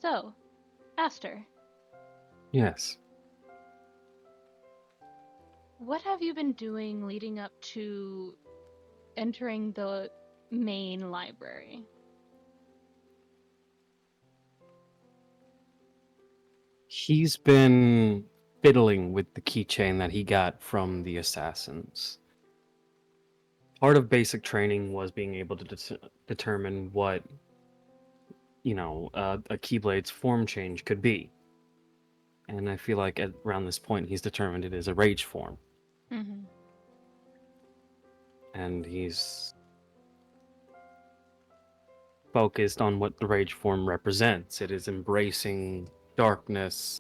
So, Aster, Yes. what have you been doing leading up to entering the main library? He's been fiddling with the keychain that he got from the assassins. Part of basic training was being able to determine what, a Keyblade's form change could be. And I feel like around this point, he's determined it is a rage form. Mm-hmm. And he's focused on what the rage form represents. It is embracing darkness,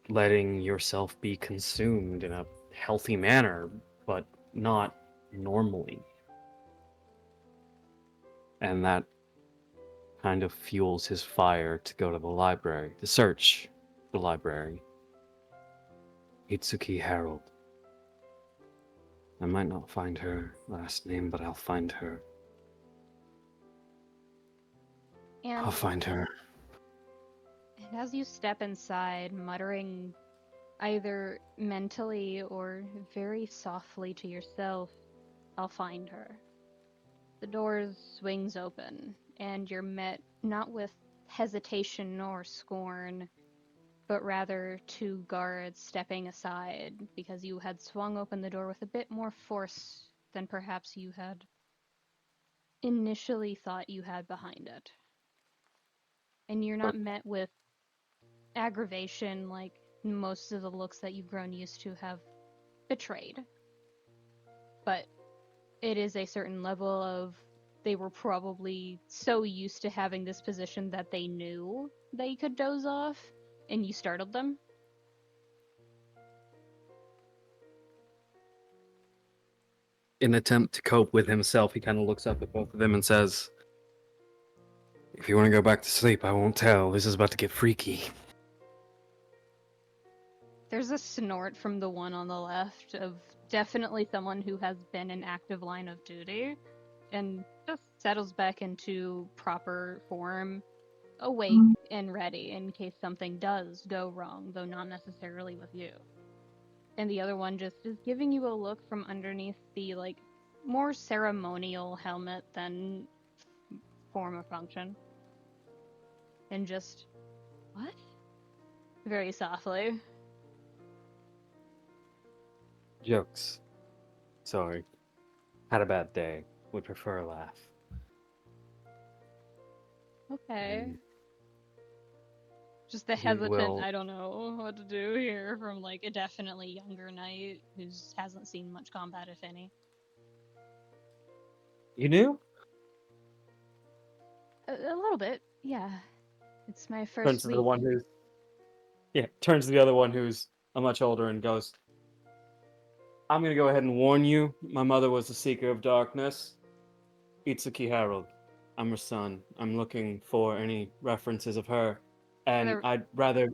letting yourself be consumed in a healthy manner, but not normally. And that kind of fuels his fire to go to the library, to search the library. Itsuki Herald. I might not find her last name, but I'll find her. I'll And, find her. and as you step inside, muttering either mentally or very softly to yourself, I'll find her. The door swings open, and you're met not with hesitation or scorn, but rather two guards stepping aside because you had swung open the door with a bit more force than perhaps you had initially thought you had behind it. And you're not met with aggravation like most of the looks that you've grown used to have betrayed. But it is a certain level of they were probably so used to having this position that they knew they could doze off, and you startled them. In an attempt to cope with himself, he kind of looks up at both of them and says, "If you want to go back to sleep, I won't tell. This is about to get freaky." There's a snort from the one on the left of definitely someone who has been in active line of duty and just settles back into proper form, awake and ready in case something does go wrong, though not necessarily with you. And the other one just is giving you a look from underneath the more ceremonial helmet than form of function. And just, what? Very softly. Jokes. Sorry. Had a bad day. Would prefer a laugh. Okay. And Just the he hesitant, will. I don't know what to do here from a definitely younger knight who hasn't seen much combat, if any. You knew? A little bit, yeah. It's my Turns first to the week. one who's. Yeah, turns to the other one who's a much older and goes, "I'm gonna go ahead and warn you. My mother was a seeker of darkness. Itsuki Harold. I'm her son. I'm looking for any references of her. For And the I'd rather.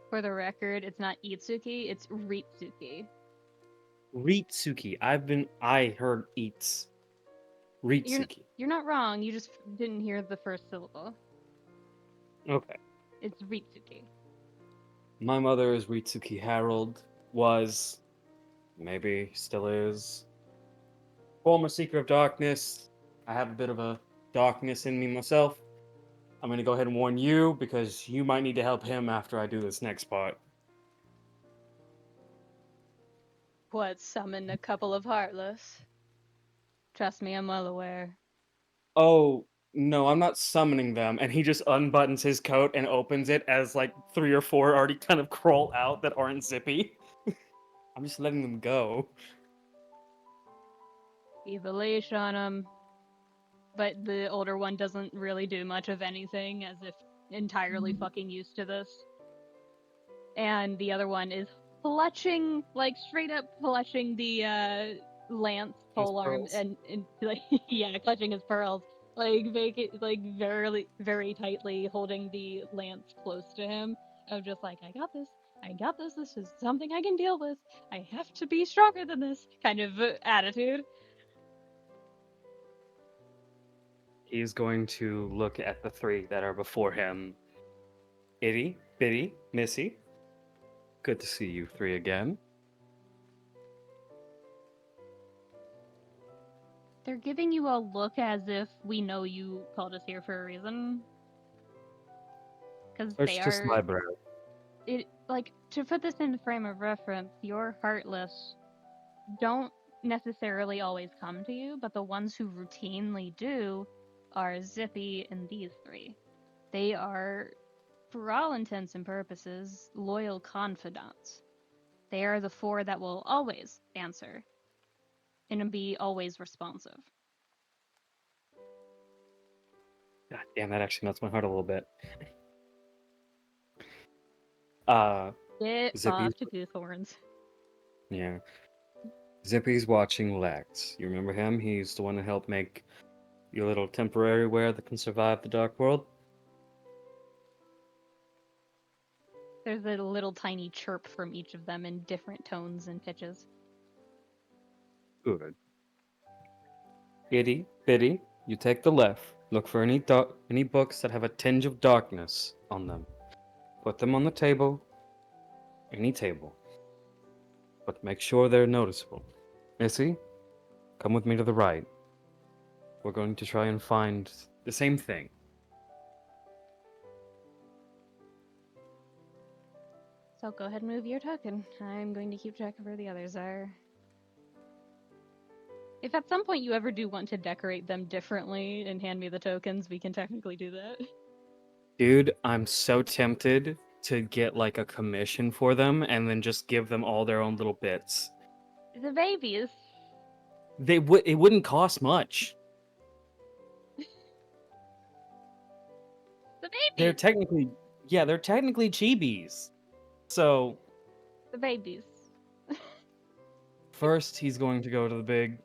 for the record, it's not Itsuki, it's Ritsuki. Ritsuki. I heard eats. You're Ritsuki. you're not wrong. You just didn't hear the first syllable. Okay. It's Ritsuki. My mother is Ritsuki Harold. Was. Maybe still is. Former seeker of darkness. I have a bit of a darkness in me myself. I'm gonna go ahead and warn you because you might need to help him after I do this next part. What, summoned a couple of Heartless? Trust me, I'm well aware. Oh, no, I'm not summoning them. And he just unbuttons his coat and opens it as like 3 or 4 already kind of crawl out that aren't zippy. I'm just letting them go. Keep a leash on him. But the older one doesn't really do much of anything, as if entirely fucking used to this. And the other one is clutching, straight up clutching the lance His polearm pearls. and yeah, clutching his pearls. Make it very very tightly holding the lance close to him. Of just I got this. I got this. This is something I can deal with. I have to be stronger than this kind of attitude. He's going to look at the three that are before him. Itty, Bitty, Missy. Good to see you three again. They're giving you a look as if we know you called us here for a reason. Because It's they just are, my bro. to put this in the frame of reference, your Heartless don't necessarily always come to you, but the ones who routinely do are Zippy and these three. They are, for all intents and purposes, loyal confidants. They are the four that will always answer and be always responsive. God damn, that actually melts my heart a little bit. Get Zippy's fucked, Goosehorns. yeah. Zippy's watching Lex. You remember him? He's the one who helped make your little temporary wear that can survive the dark world. There's a little tiny chirp from each of them in different tones and pitches. Good. Itty, Bitty, you take the left. Look for any books that have a tinge of darkness on them. Put them on the table. Any table. But make sure they're noticeable. Missy, come with me to the right. We're going to try and find the same thing. So go ahead and move your token. I'm going to keep track of where the others are. If at some point you ever do want to decorate them differently and hand me the tokens, we can technically do that. Dude, I'm so tempted to get like a commission for them and then just give them all their own little bits. The babies. It wouldn't cost much. The They're babies. technically they're technically chibis. So The babies. first he's going to go to the big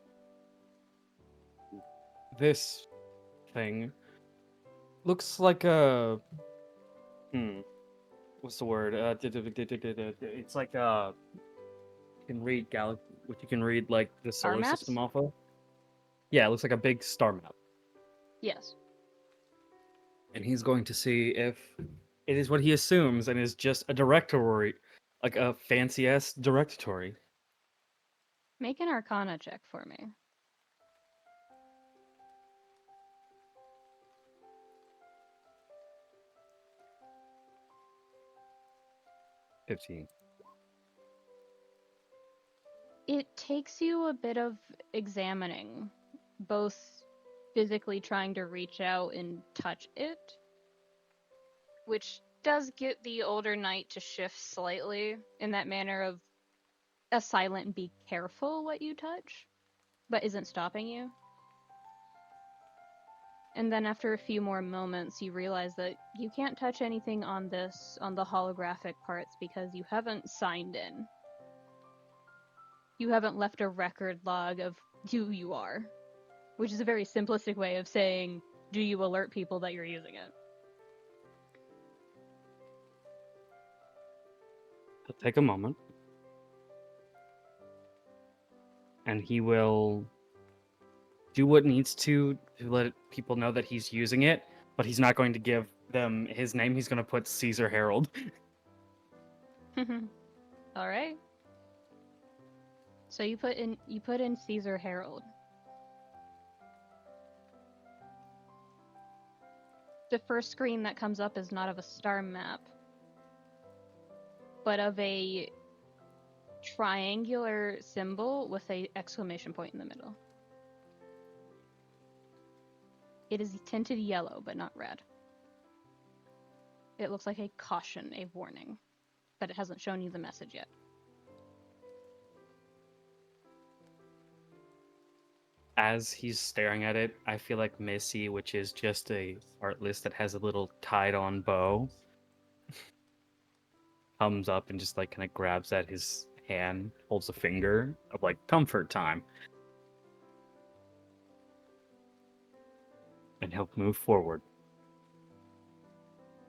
this thing. Looks like a what's the word? It's like you can read what you can read like the Star solar maps? system off of. Yeah, it looks like a big star map. Yes. And he's going to see if it is what he assumes and is just a directory, like a fancy ass directory. Make an Arcana check for me. 15. It takes you a bit of examining, both physically trying to reach out and touch it, which does get the older knight to shift slightly in that manner of a silent be careful what you touch, but isn't stopping you. And then after a few more moments, you realize that you can't touch anything on the holographic parts, because you haven't signed in. You haven't left a record log of who you are, which is a very simplistic way of saying, do you alert people that you're using it? He'll take a moment. And he will do what needs to let people know that he's using it, but he's not going to give them his name. He's going to put Caesar Harold. All right. So you put in Caesar Harold. The first screen that comes up is not of a star map, but of a triangular symbol with a exclamation point in the middle. It is tinted yellow, but not red. It looks like a caution, a warning, but it hasn't shown you the message yet. As he's staring at it, I feel like Missy, which is just a Heartless that has a little tied-on bow, comes up and just like kind of grabs at his hand, holds a finger of like comfort time, and he'll move forward.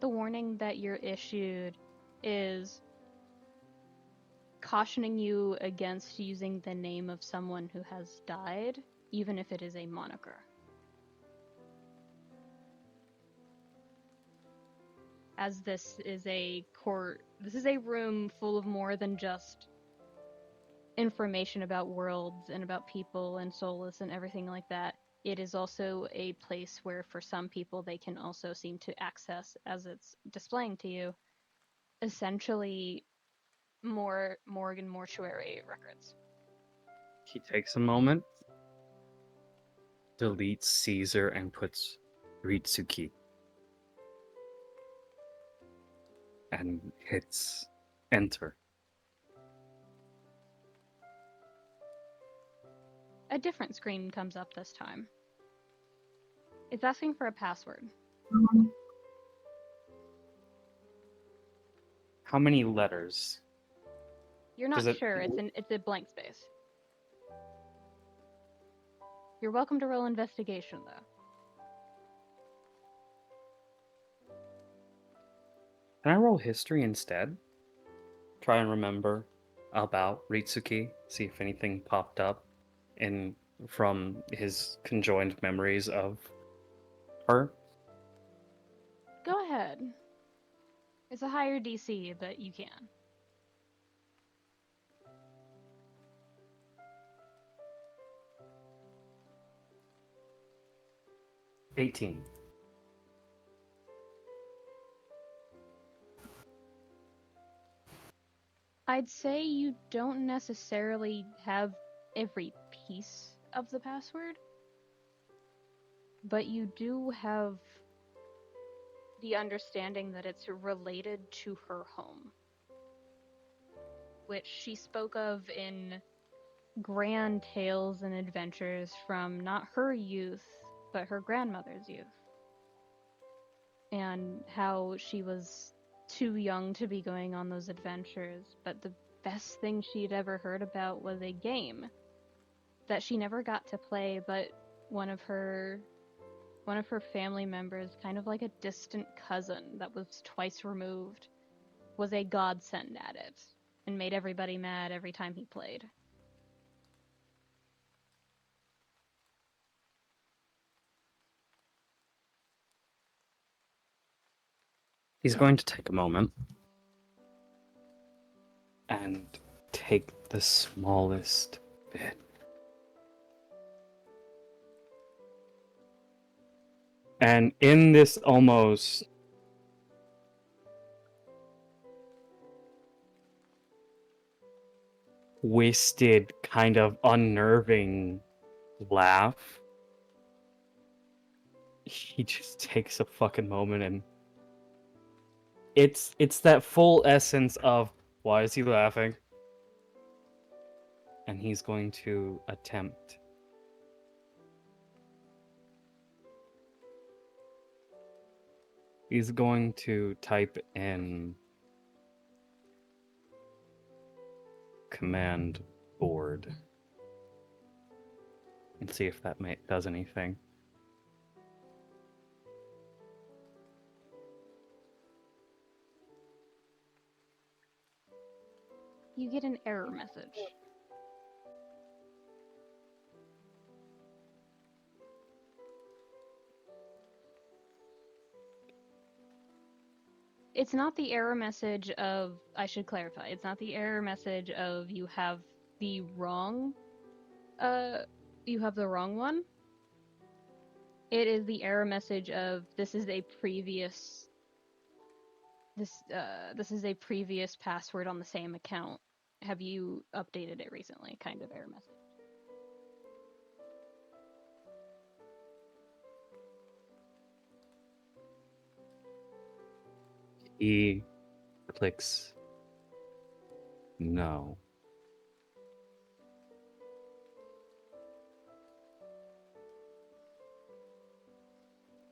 The warning that you're issued is cautioning you against using the name of someone who has died, even if it is a moniker. as this is a room full of more than just information about worlds and about people and Soulless and everything like that. It is also a place where, for some people, they can also seem to access, as it's displaying to you, essentially more morgue and mortuary records. He takes a moment, deletes Caesar, and puts Ritsuki. And hits enter. A different screen comes up this time. It's asking for a password. How many letters? You're not Does it? sure. It's a blank space. You're welcome to roll investigation, though. Can I roll history instead? Try and remember about Ritsuki, see if anything popped up in from his conjoined memories of her. Go ahead. It's a higher DC, but you can. 18. I'd say you don't necessarily have every piece of the password, but you do have the understanding that it's related to her home, which she spoke of in grand tales and adventures from not her youth, but her grandmother's youth. And how she was too young to be going on those adventures, but the best thing she'd ever heard about was a game that she never got to play, but one of her family members, kind of like a distant cousin that was twice removed, was a godsend at it and made everybody mad every time he played. He's going to take a moment and take the smallest bit. And in this almost wasted, kind of unnerving laugh, he just takes a fucking moment, and it's that full essence of why is he laughing? And he's going to attempt. He's going to type in command board and see if that does anything. You get an error message. It's not the error message of, I should clarify, it's not the error message of you have the wrong one. It is the error message of this is a previous password on the same account. Have you updated it recently? Kind of error message. He clicks no.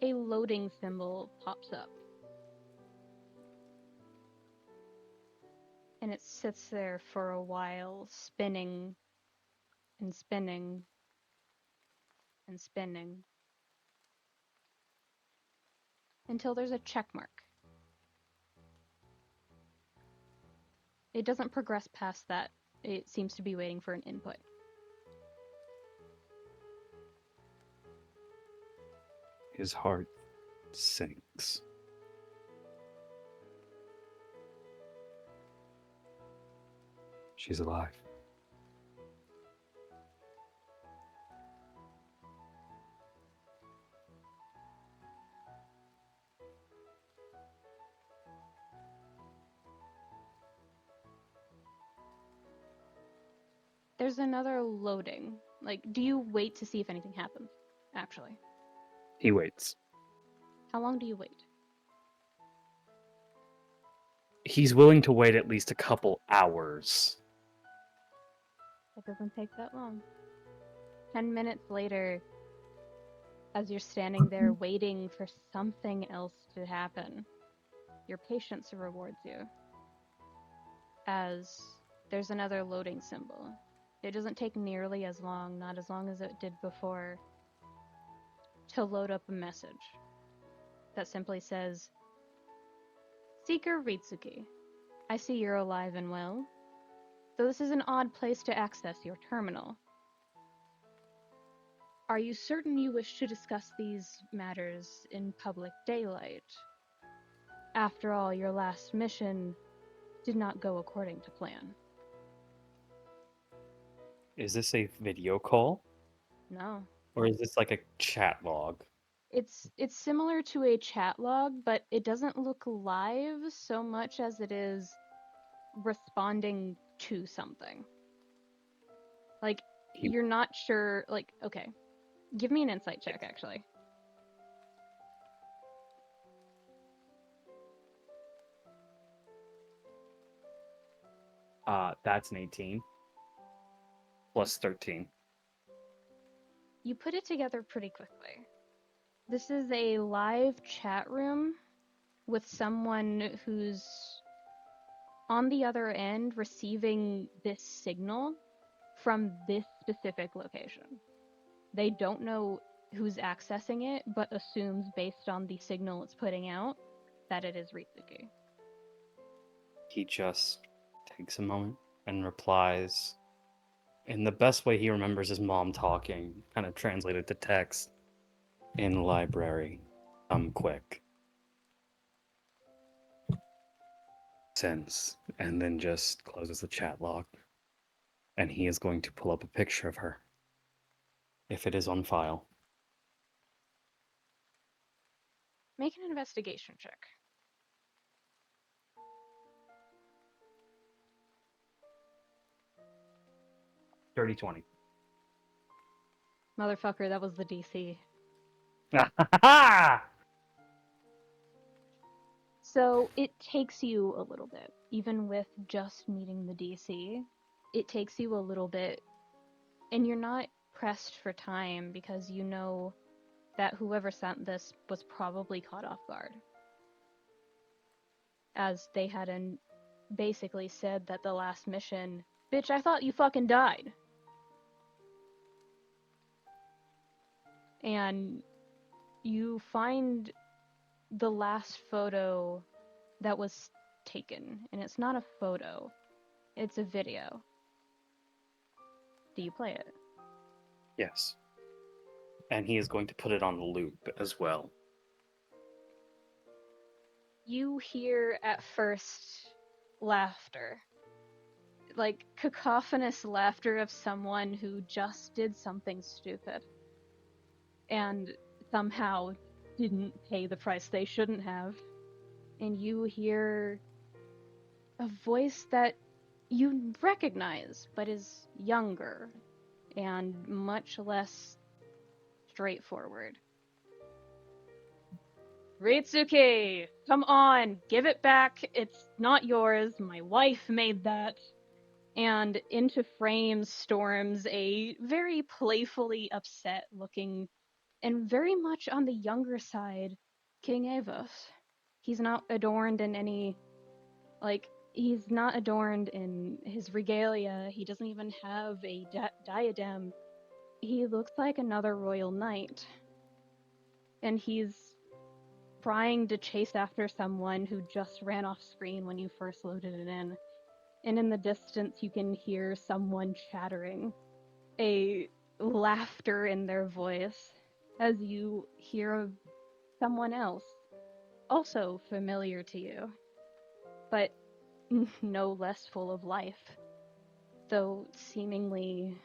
A loading symbol pops up. And it sits there for a while, spinning and spinning and spinning until there's a check mark. It doesn't progress past that. It seems to be waiting for an input. His heart sinks. She's alive. There's another loading. Like, do you wait to see if anything happens, actually? He waits. How long do you wait? He's willing to wait at least a couple hours. It doesn't take that long. 10 minutes later, as you're standing there waiting for something else to happen, your patience rewards you. As there's another loading symbol. It doesn't take nearly as long, not as long as it did before, to load up a message that simply says, Seeker Ritsuki, I see you're alive and well. Though this is an odd place to access your terminal. Are you certain you wish to discuss these matters in public daylight? After all, your last mission did not go according to plan. Is this a video call? No. Or is this like a chat log? It's similar to a chat log, but it doesn't look live so much as it is responding to something. Like, you're not sure, like, okay. Give me an insight check, actually. That's an 18. Plus 13. You put it together pretty quickly. This is a live chat room with someone who's on the other end receiving this signal from this specific location. They don't know who's accessing it, but assumes based on the signal it's putting out that it is Ritsuki. He just takes a moment and replies in the best way he remembers his mom talking, kind of translated to text. In library. Come quick. Sends, and then just closes the chat log. And he is going to pull up a picture of her. If it is on file. Make an investigation check. 30-20. Motherfucker, that was the DC. So it takes you a little bit, even with just meeting the DC, it takes you a little bit, and you're not pressed for time because you know that whoever sent this was probably caught off guard. As they hadn't basically said that the last mission, bitch, I thought you fucking died. And you find the last photo that was taken, and it's not a photo, it's a video. Do you play it? Yes. And he is going to put it on loop as well. You hear at first laughter. Like cacophonous laughter of someone who just did something stupid. And somehow didn't pay the price they shouldn't have. And you hear a voice that you recognize, but is younger and much less straightforward. Ritsuki, come on, give it back. It's not yours. My wife made that. And into frame storms a very playfully upset looking and very much on the younger side King Avos. He's not adorned in any, like, he's not adorned in his regalia. He doesn't even have a diadem. He looks like another royal knight. And he's trying to chase after someone who just ran off screen when you first loaded it in. And in the distance you can hear someone chattering, a laughter in their voice, as you hear someone else, also familiar to you, but no less full of life. though seemingly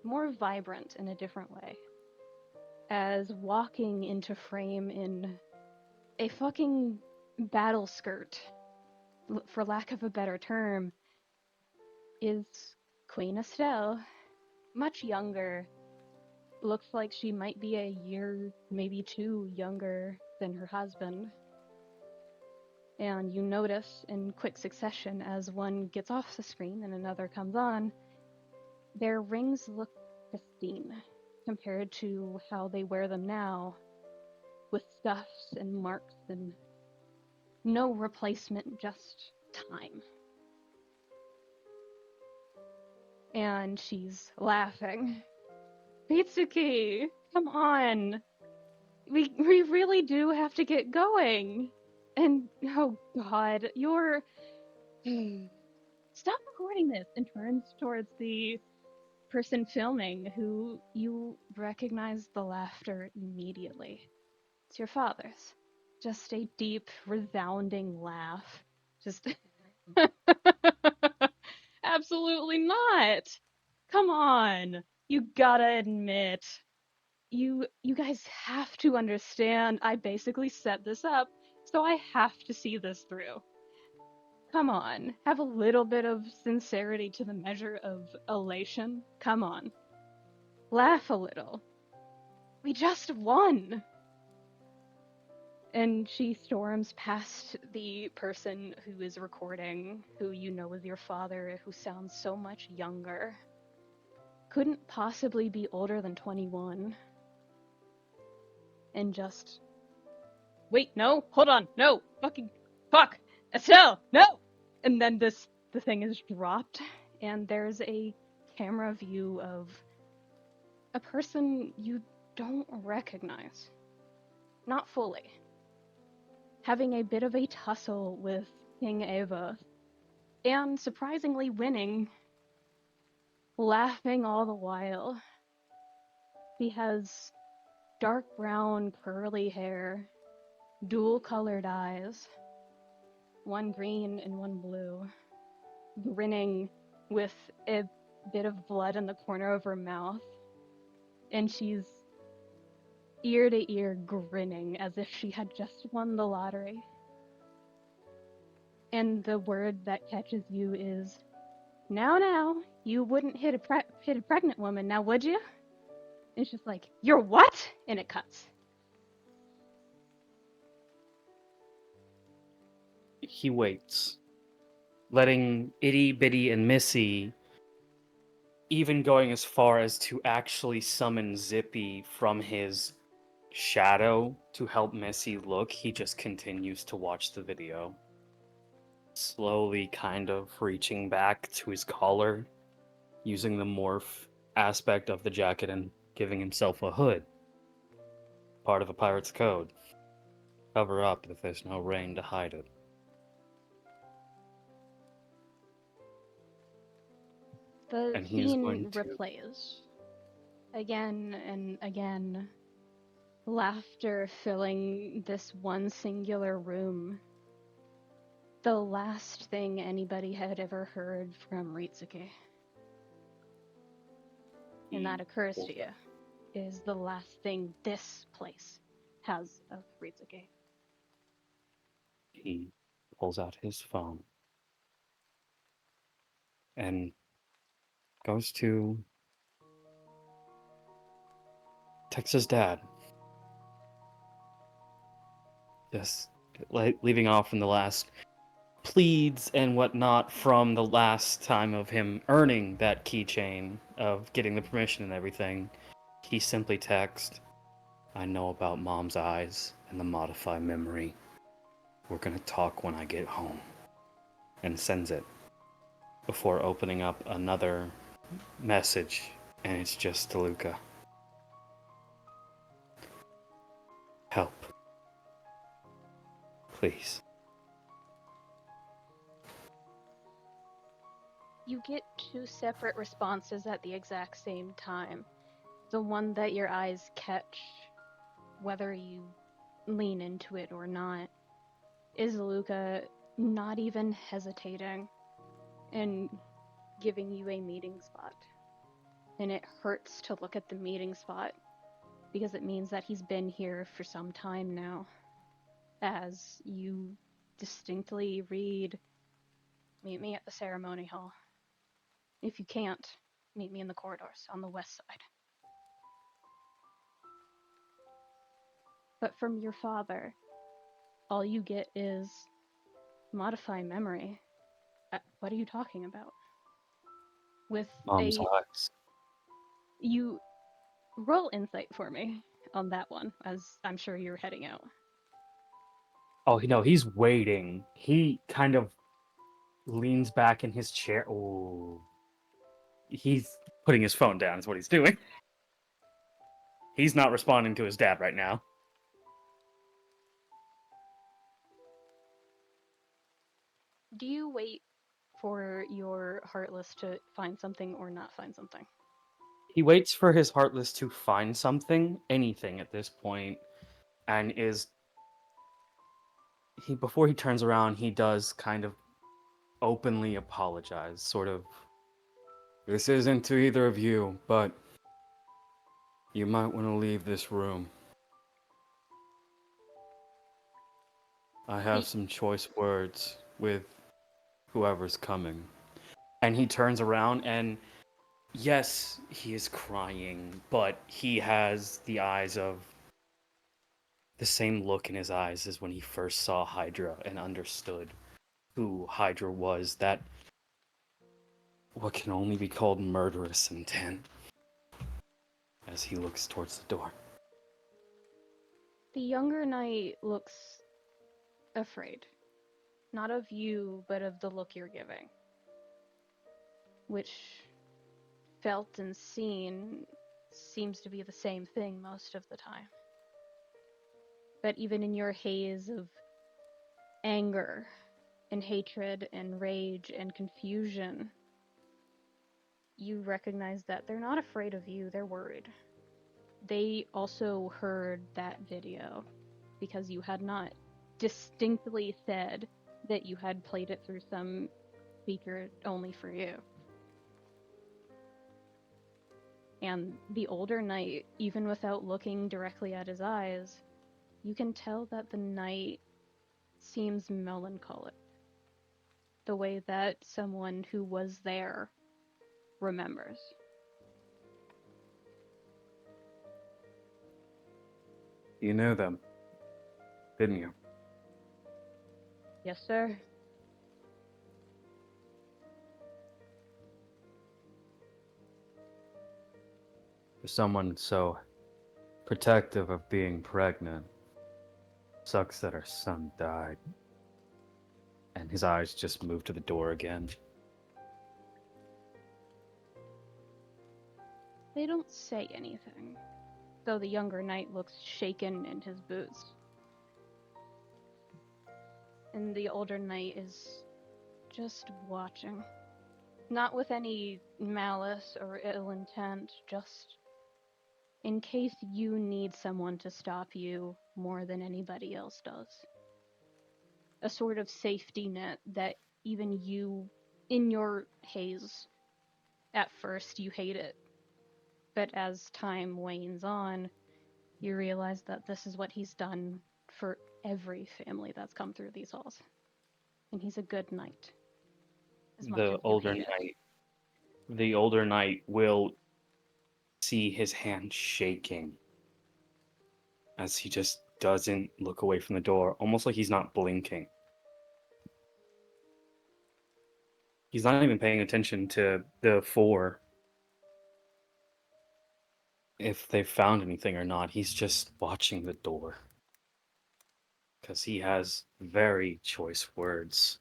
more vibrant in a different way, as walking into frame in a fucking battle skirt, for lack of a better term, is Queen Estelle, much younger. Looks like she might be a year, maybe two, younger than her husband. And you notice in quick succession, as one gets off the screen and another comes on, their rings look pristine compared to how they wear them now, with scuffs and marks and no replacement, just time. And she's laughing. Mitsuki, come on. We really do have to get going. And oh god, you're stop recording this, and turns towards the person filming, who you recognize the laughter immediately. It's your father's. Just a deep, resounding laugh. Just absolutely not. Come on. You gotta admit. You guys have to understand, I basically set this up, so I have to see this through. Come on, have a little bit of sincerity to the measure of elation. Come on. Laugh a little. We just won! And she storms past the person who is recording, who you know is your father, who sounds so much younger. Couldn't possibly be older than 21. And just... Wait, no, hold on, no, fucking, fuck, Estelle, no! And then the thing is dropped, and there's a camera view of a person you don't recognize. Not fully. Having a bit of a tussle with King Ava, and surprisingly winning, laughing all the while. He has dark brown curly hair, dual-colored eyes, one green and one blue, grinning with a bit of blood in the corner of her mouth, and she's ear to ear grinning as if she had just won the lottery. And the word that catches you is, now, you wouldn't hit a pregnant woman, now would you? And it's just like, you're what? And it cuts. He waits, letting Itty Bitty and Missy, even going as far as to actually summon Zippy from his shadow to help Missy look. He just continues to watch the video, slowly kind of reaching back to his collar, using the morph aspect of the jacket and giving himself a hood. Part of a pirate's code. Cover up if there's no rain to hide it. The And he's scene going to... replays again and again, laughter filling this one singular room. The last thing anybody had ever heard from Ritsuki. And that occurs to you, is the last thing this place has of Ritsuki. He pulls out his phone and goes to text his dad. Just leaving off from the last pleads and whatnot from the last time of him earning that keychain, of getting the permission and everything. He simply texts, I know about Mom's eyes and the modified memory. We're gonna talk when I get home. And sends it before opening up another message, and it's just DeLuca. Help. Please. You get two separate responses at the exact same time. The one that your eyes catch, whether you lean into it or not, is Luca not even hesitating and giving you a meeting spot. And it hurts to look at the meeting spot because it means that he's been here for some time now. As you distinctly read, "Meet me at the ceremony hall. If you can't, meet me in the corridors on the west side." But from your father, all you get is modify memory. What are you talking about? With Mom's eyes. you roll insight for me on that one, as I'm sure you're heading out. Oh, no, he's waiting. He kind of leans back in his chair. Oh, he's putting his phone down, is what he's doing. He's not responding to his dad right now. Do you wait for your Heartless to find something or not find something? He waits for his Heartless to find something, anything at this point, and before he turns around, he does kind of openly apologize, sort of, "This isn't to either of you, but you might want to leave this room. I have some choice words with whoever's coming." And he turns around and yes, he is crying, but he has the same look in his eyes as when he first saw Hydra and understood who Hydra was, that what can only be called murderous intent, as he looks towards the door. The younger knight looks afraid. Not of you, but of the look you're giving. Which, felt and seen, seems to be the same thing most of the time. But even in your haze of anger and hatred and rage and confusion, you recognize that they're not afraid of you, they're worried. They also heard that video because you had not distinctly said that you had played it through some speaker only for you. And the older knight, even without looking directly at his eyes, you can tell that the knight seems melancholic. The way that someone who was there remembers. You knew them, didn't you? Yes, sir. For someone so protective of being pregnant, sucks that her son died. And his eyes just move to the door again. They don't say anything, though the younger knight looks shaken in his boots. And the older knight is just watching. Not with any malice or ill intent, just in case you need someone to stop you more than anybody else does. A sort of safety net that even you, in your haze, at first you hate it. But as time wanes on, you realize that this is what he's done for every family that's come through these halls. And he's a good knight. As much The as you older hate it. knight, the older knight will see his hand shaking as he just doesn't look away from the door, almost like he's not blinking. He's not even paying attention to the four, if they've found anything or not. He's just watching the door. Because he has very choice words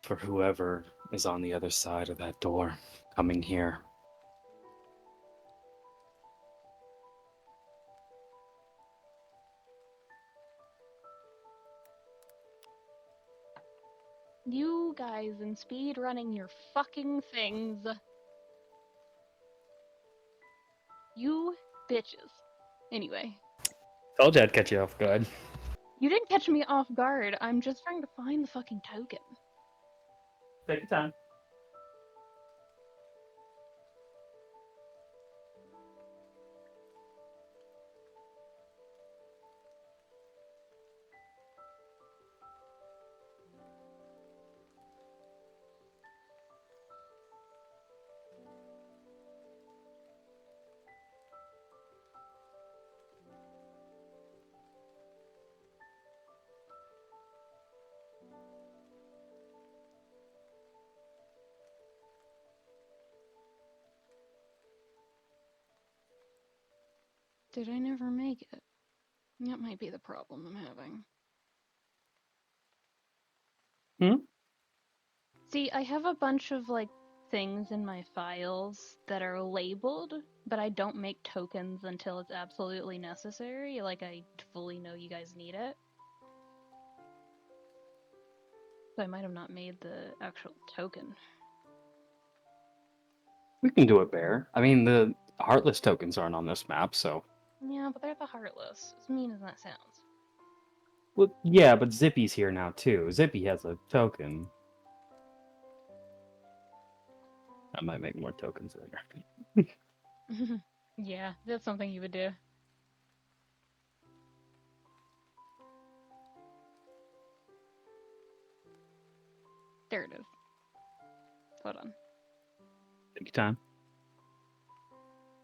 for whoever is on the other side of that door coming here. You guys in speed running your fucking things. You bitches. Anyway. Told you I'd catch you off guard. You didn't catch me off guard. I'm just trying to find the fucking token. Take your time. Did I never make it? That might be the problem I'm having. Hmm? See, I have a bunch of, like, things in my files that are labeled, but I don't make tokens until it's absolutely necessary. Like, I fully know you guys need it. So I might have not made the actual token. We can do it, Bear. I mean, the Heartless tokens aren't on this map, so. Yeah, but they're the Heartless, as mean as that sounds. Well, yeah, but Zippy's here now, too. Zippy has a token. I might make more tokens later. Yeah, that's something you would do. There it is. Hold on. Take your time.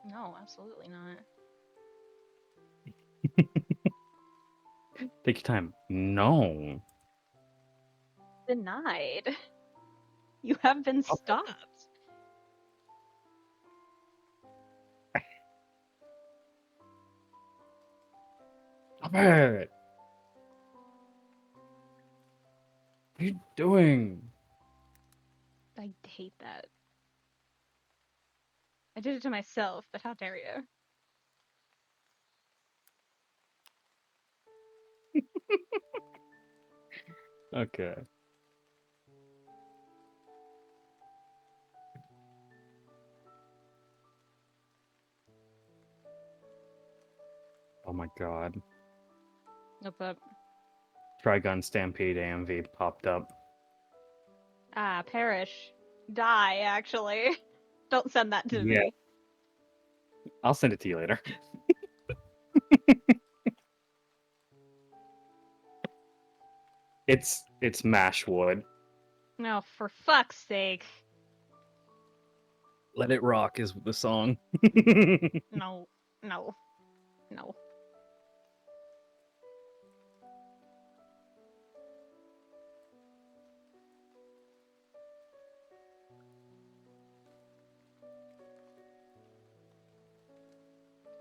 No, absolutely not. Take your time. No. Denied. You have been stopped. Stop it! What are you doing? I hate that. I did it to myself, but how dare you? Okay. Oh my god. What's up? Trigun Stampede AMV popped up. Ah, perish. Die, actually. Don't send that to Yeah. me. I'll send it to you later. It's mash wood. No, for fuck's sake. Let It Rock is the song. No, no, no.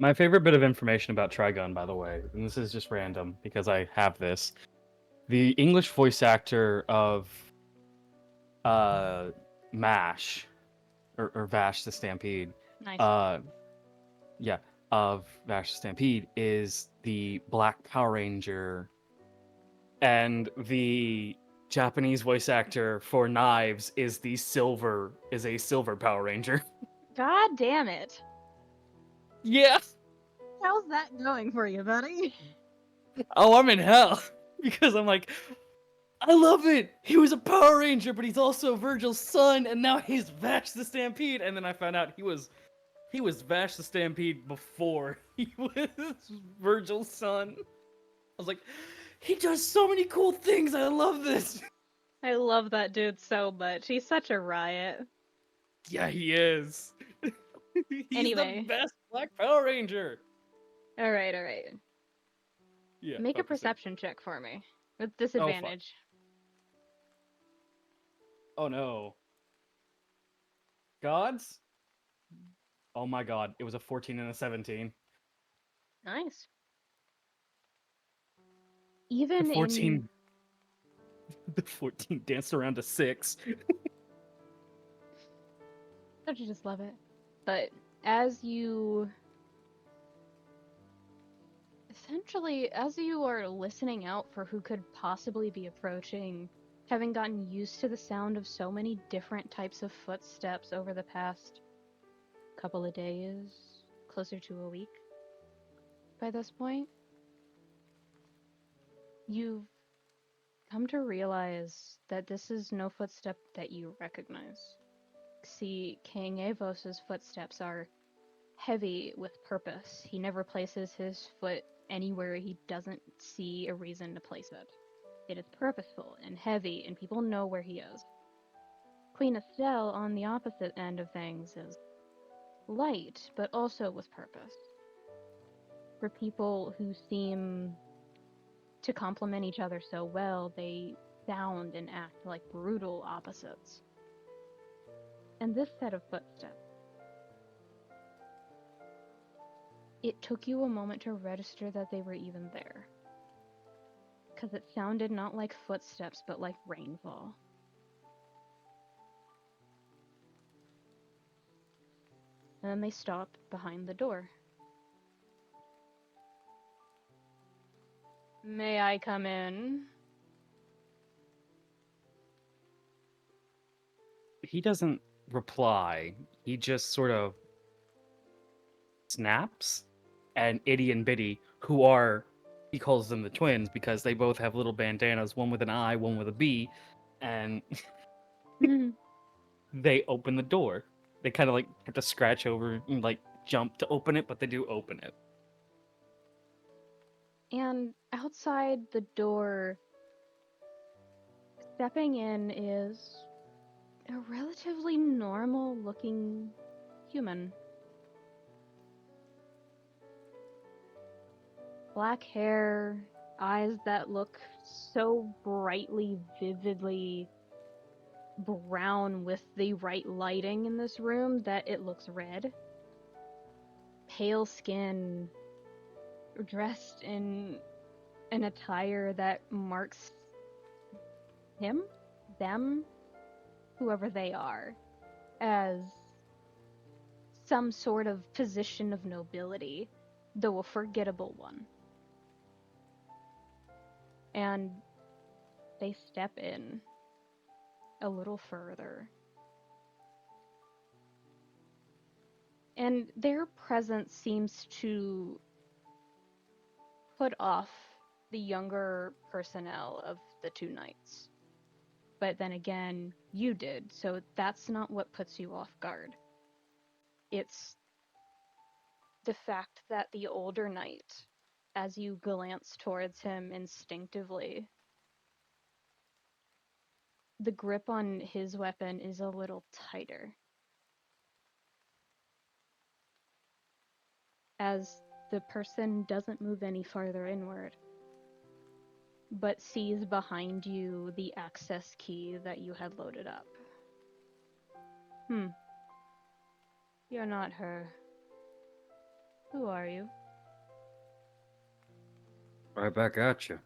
My favorite bit of information about Trigun, by the way, and this is just random because I have this. The English voice actor of MASH or Vash the Stampede, Nice. uh yeah, of Vash the Stampede is the Black Power Ranger, and the Japanese voice actor for Knives is a silver Power Ranger. God damn it. Yeah. How's that going for you, buddy? Oh, I'm in hell because I'm like, I love it. He was a Power Ranger, but he's also Virgil's son, and now he's Vash the Stampede. And then I found out he was Vash the Stampede before he was Virgil's son. I was like, he does so many cool things. I love this. I love that dude so much. He's such a riot. Yeah, he is. He's the Anyway, best Black Power Ranger. alright, alright. Yeah, Make a focusing. perception check for me. With Oh fuck. disadvantage. Oh no. Gods? Oh my god. It was a 14 and a 17. Nice. The Even in 14 the 14 danced around to 6. don't you just love it? But as you essentially, as you are listening out for who could possibly be approaching, having gotten used to the sound of so many different types of footsteps over the past couple of days, closer to a week by this point, you've come to realize that this is no footstep that you recognize. See, King Avos's footsteps are heavy with purpose. He never places his foot anywhere he doesn't see a reason to place it. It is purposeful and heavy, and people know where he is. Queen Estelle, on the opposite end of things, is light, but also with purpose. For people who seem to complement each other so well, they sound and act like brutal opposites. And this set of footsteps It took you a moment to register that they were even there. Because it sounded not like footsteps, but like rainfall. And then they stopped behind the door. May I come in? He doesn't reply. He just sort of snaps. And Itty and Bitty, who are, he calls them the twins because they both have little bandanas, one with an I, one with a B, and they open the door. They kind of like have to scratch over and like jump to open it, but they do open it. And outside the door, stepping in is a relatively normal looking human. Black hair, eyes that look so brightly, vividly brown with the right lighting in this room that it looks red. Pale skin, dressed in an attire that marks him, them, whoever they are, as some sort of position of nobility, though a forgettable one. And they step in a little further. And their presence seems to put off the younger personnel of the two knights. But then again, you did, so that's not what puts you off guard. It's the fact that the older knight, as you glance towards him instinctively, the grip on his weapon is a little tighter. As the person doesn't move any farther inward, but sees behind you the access key that you had loaded up. You're not her. Who are you? Right back at you.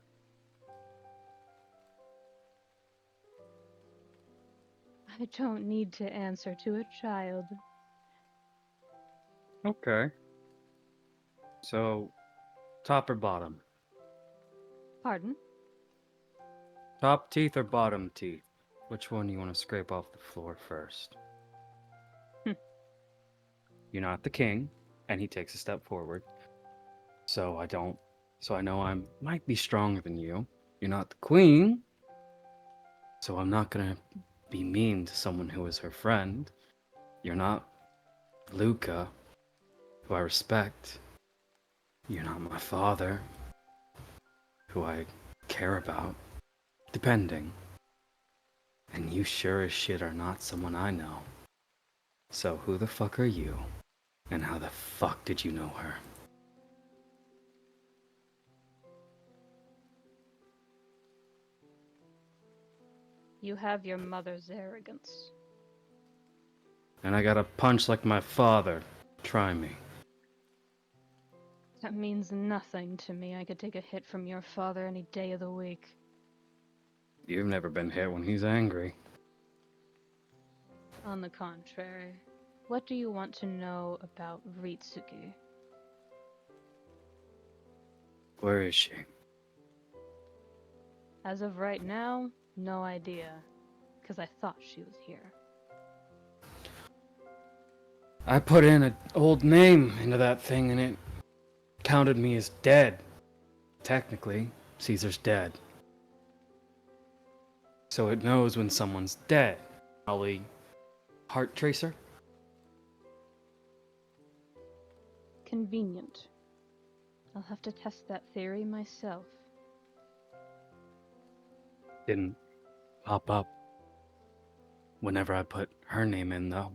I don't need to answer to a child. Okay. So, top or bottom? Pardon? Top teeth or bottom teeth? Which one do you want to scrape off the floor first? You're not the king, and he takes a step forward. So I know I might be stronger than you. You're not the queen, so I'm not gonna be mean to someone who is her friend. You're not Luca, who I respect. You're not my father, who I care about, depending. And you sure as shit are not someone I know. So who the fuck are you? And how the fuck did you know her? You have your mother's arrogance. And I got a punch like my father. Try me. That means nothing to me. I could take a hit from your father any day of the week. You've never been hit when he's angry. On the contrary, what do you want to know about Ritsuki? Where is she? As of right now, no idea, because I thought she was here. I put in an old name into that thing and it counted me as dead. Technically, Caesar's dead. So it knows when someone's dead. Probably heart tracer? Convenient. I'll have to test that theory myself. Didn't pop up whenever I put her name in, though.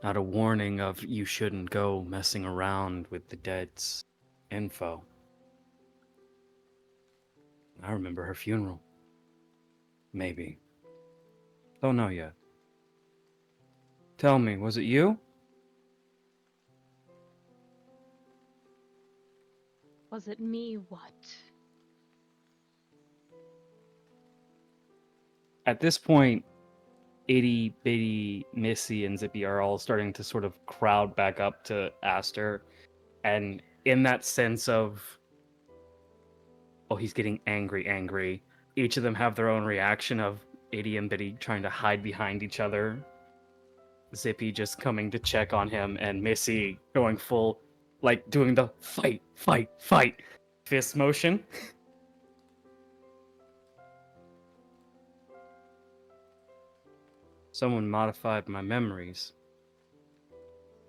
Not a warning of you shouldn't go messing around with the dead's info. I remember her funeral. Maybe. Don't know yet. Tell me, was it you? Was it me? What? At this point, Itty Bitty, Missy, and Zippy are all starting to sort of crowd back up to Aster. And in that sense of, oh, he's getting angry, each of them have their own reaction of Itty and Bitty trying to hide behind each other. Zippy just coming to check on him, and Missy going full, like doing the fight, fight, fight fist motion. Someone modified my memories.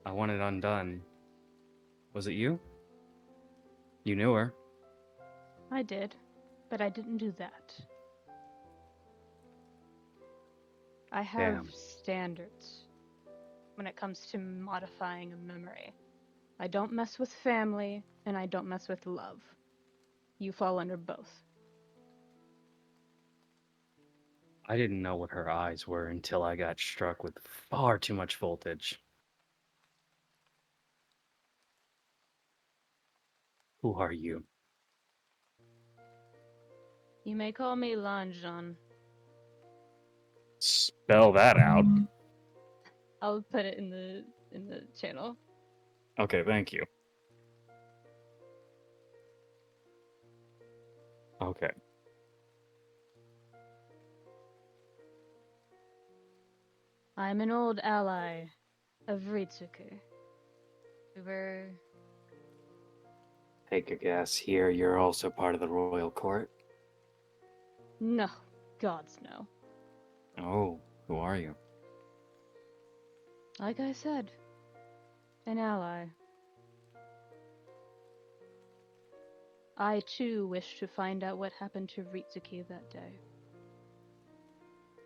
I want it undone. Was it you? You knew her. I did, but I didn't do that. I have Damn. standards when it comes to modifying a memory. I don't mess with family, and I don't mess with love. You fall under both. I didn't know what her eyes were until I got struck with far too much voltage. Who are you? You may call me Lanjan. Spell that out. I'll put it in the channel. Okay, thank you. Okay. I'm an old ally of Ritsuke. We were... Take a guess here. You're also part of the royal court. No, gods no. Oh, who are you? Like I said, an ally. I too wish to find out what happened to Ritsuki that day.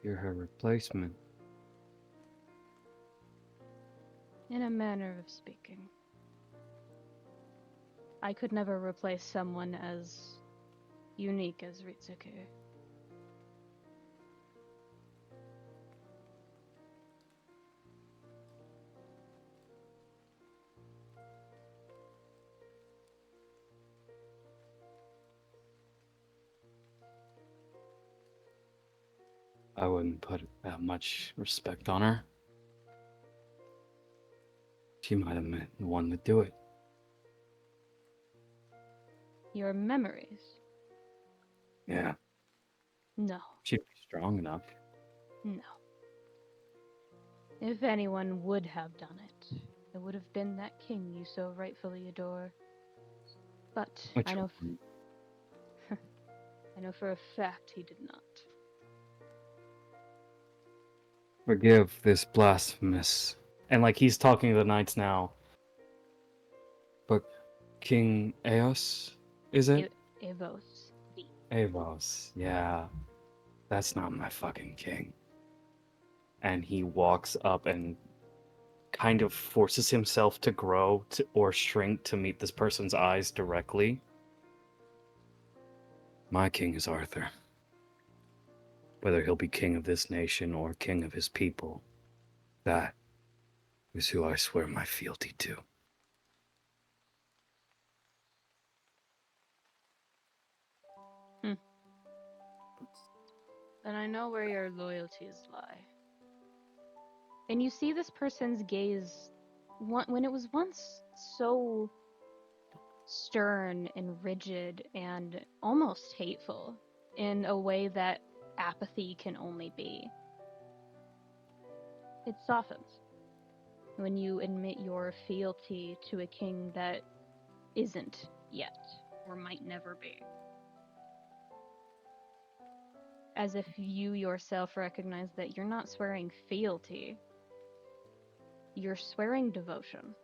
You're her replacement. In a manner of speaking. I could never replace someone as unique as Ritsuke. I wouldn't put that much respect on her. She might have been the one to do it. Your memories? Yeah, No, she'd be strong enough. no. If anyone would have done it, it would have been that king you so rightfully adore. But Which I know one? I know for a fact he did not. Forgive this blasphemous. And like he's talking to the knights now. But King Eos, is it? Evos. Avos, yeah. That's not my fucking king. And he walks up and kind of forces himself to grow or shrink to meet this person's eyes directly. My king is Arthur. Whether he'll be king of this nation or king of his people, that is who I swear my fealty to. Then I know where your loyalties lie. And you see this person's gaze when it was once so stern and rigid and almost hateful in a way that apathy can only be. It softens when you admit your fealty to a king that isn't yet or might never be. As if you yourself recognize that you're not swearing fealty, you're swearing devotion.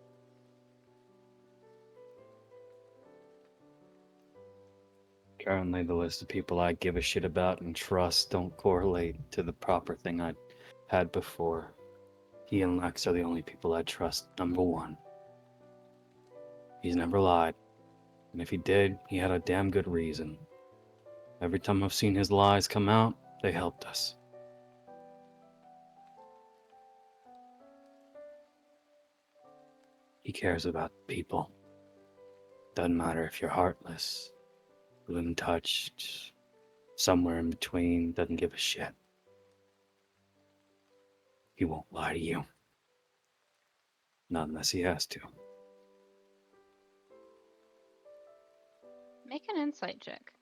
Currently, the list of people I give a shit about and trust don't correlate to the proper thing I had before. He and Lex are the only people I trust, number one. He's never lied, and if he did, he had a damn good reason. Every time I've seen his lies come out, they helped us. He cares about people. Doesn't matter if you're heartless, untouched, somewhere in between, doesn't give a shit. He won't lie to you. Not unless he has to. Make an insight check.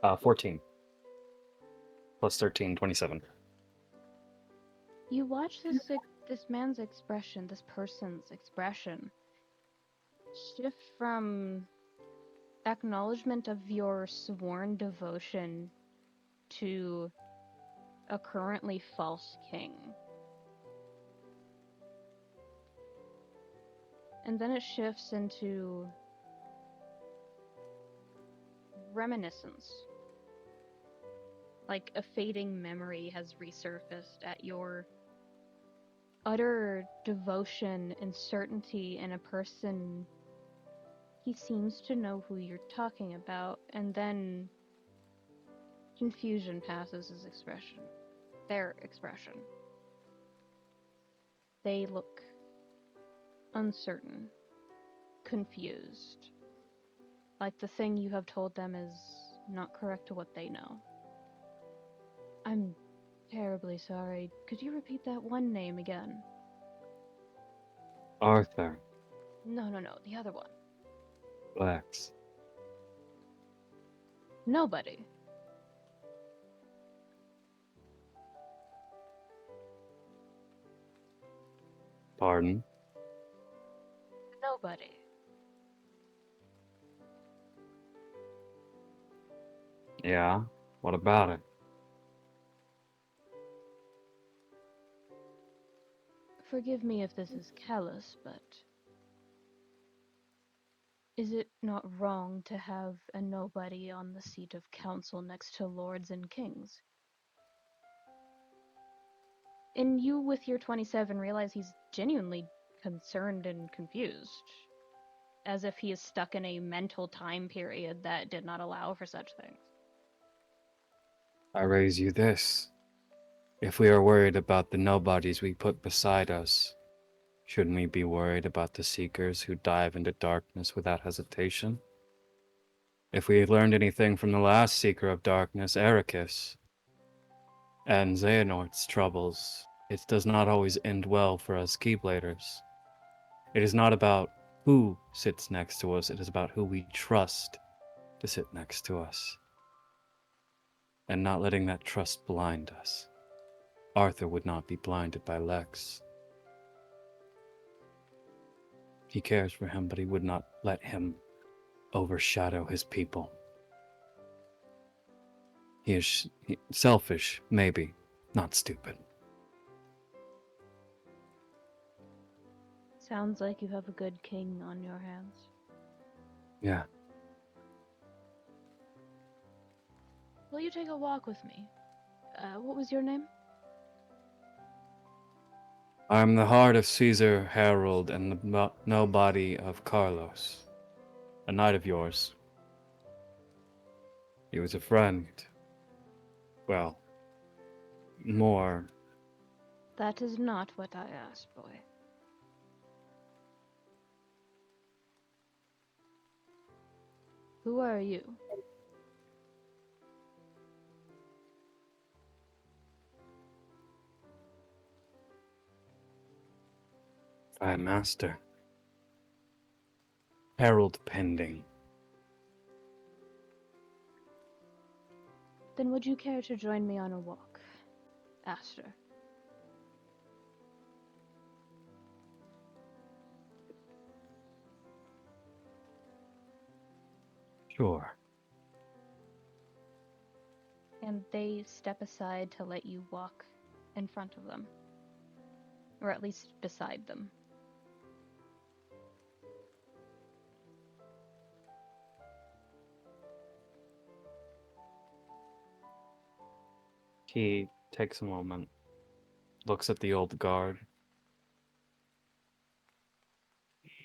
Uh, 14. Plus 13, 27. You watch this man's expression, this person's expression, shift from acknowledgement of your sworn devotion to a currently false king. And then it shifts into reminiscence. Like a fading memory has resurfaced at your utter devotion and certainty in a person. He seems to know who you're talking about, and then confusion passes his expression. Their expression. They look uncertain, confused. Like the thing you have told them is not correct to what they know. I'm terribly sorry. Could you repeat that one name again? Arthur. No, the other one. Blacks. Nobody. Pardon? Nobody. Yeah? What about it? Forgive me if this is callous, but is it not wrong to have a nobody on the seat of council next to lords and kings? And you, with your 27, realize he's genuinely concerned and confused, as if he is stuck in a mental time period that did not allow for such things. I raise you this. If we are worried about the nobodies we put beside us, shouldn't we be worried about the seekers who dive into darkness without hesitation? If we learned anything from the last seeker of darkness, Ericus, and Xehanort's troubles, it does not always end well for us Keybladers. It is not about who sits next to us, it is about who we trust to sit next to us. And not letting that trust blind us. Arthur would not be blinded by Lex. He cares for him, but he would not let him overshadow his people. He is selfish, maybe, not stupid. Sounds like you have a good king on your hands. Yeah. Will you take a walk with me? What was your name? I am the heart of Caesar Harold and the nobody of Carlos, a knight of yours. He was a friend. Well, more. That is not what I asked, boy. Who are you? I am Aster. Harold Pending. Then would you care to join me on a walk, Aster? Sure. And they step aside to let you walk in front of them. Or at least beside them. He takes a moment, looks at the old guard.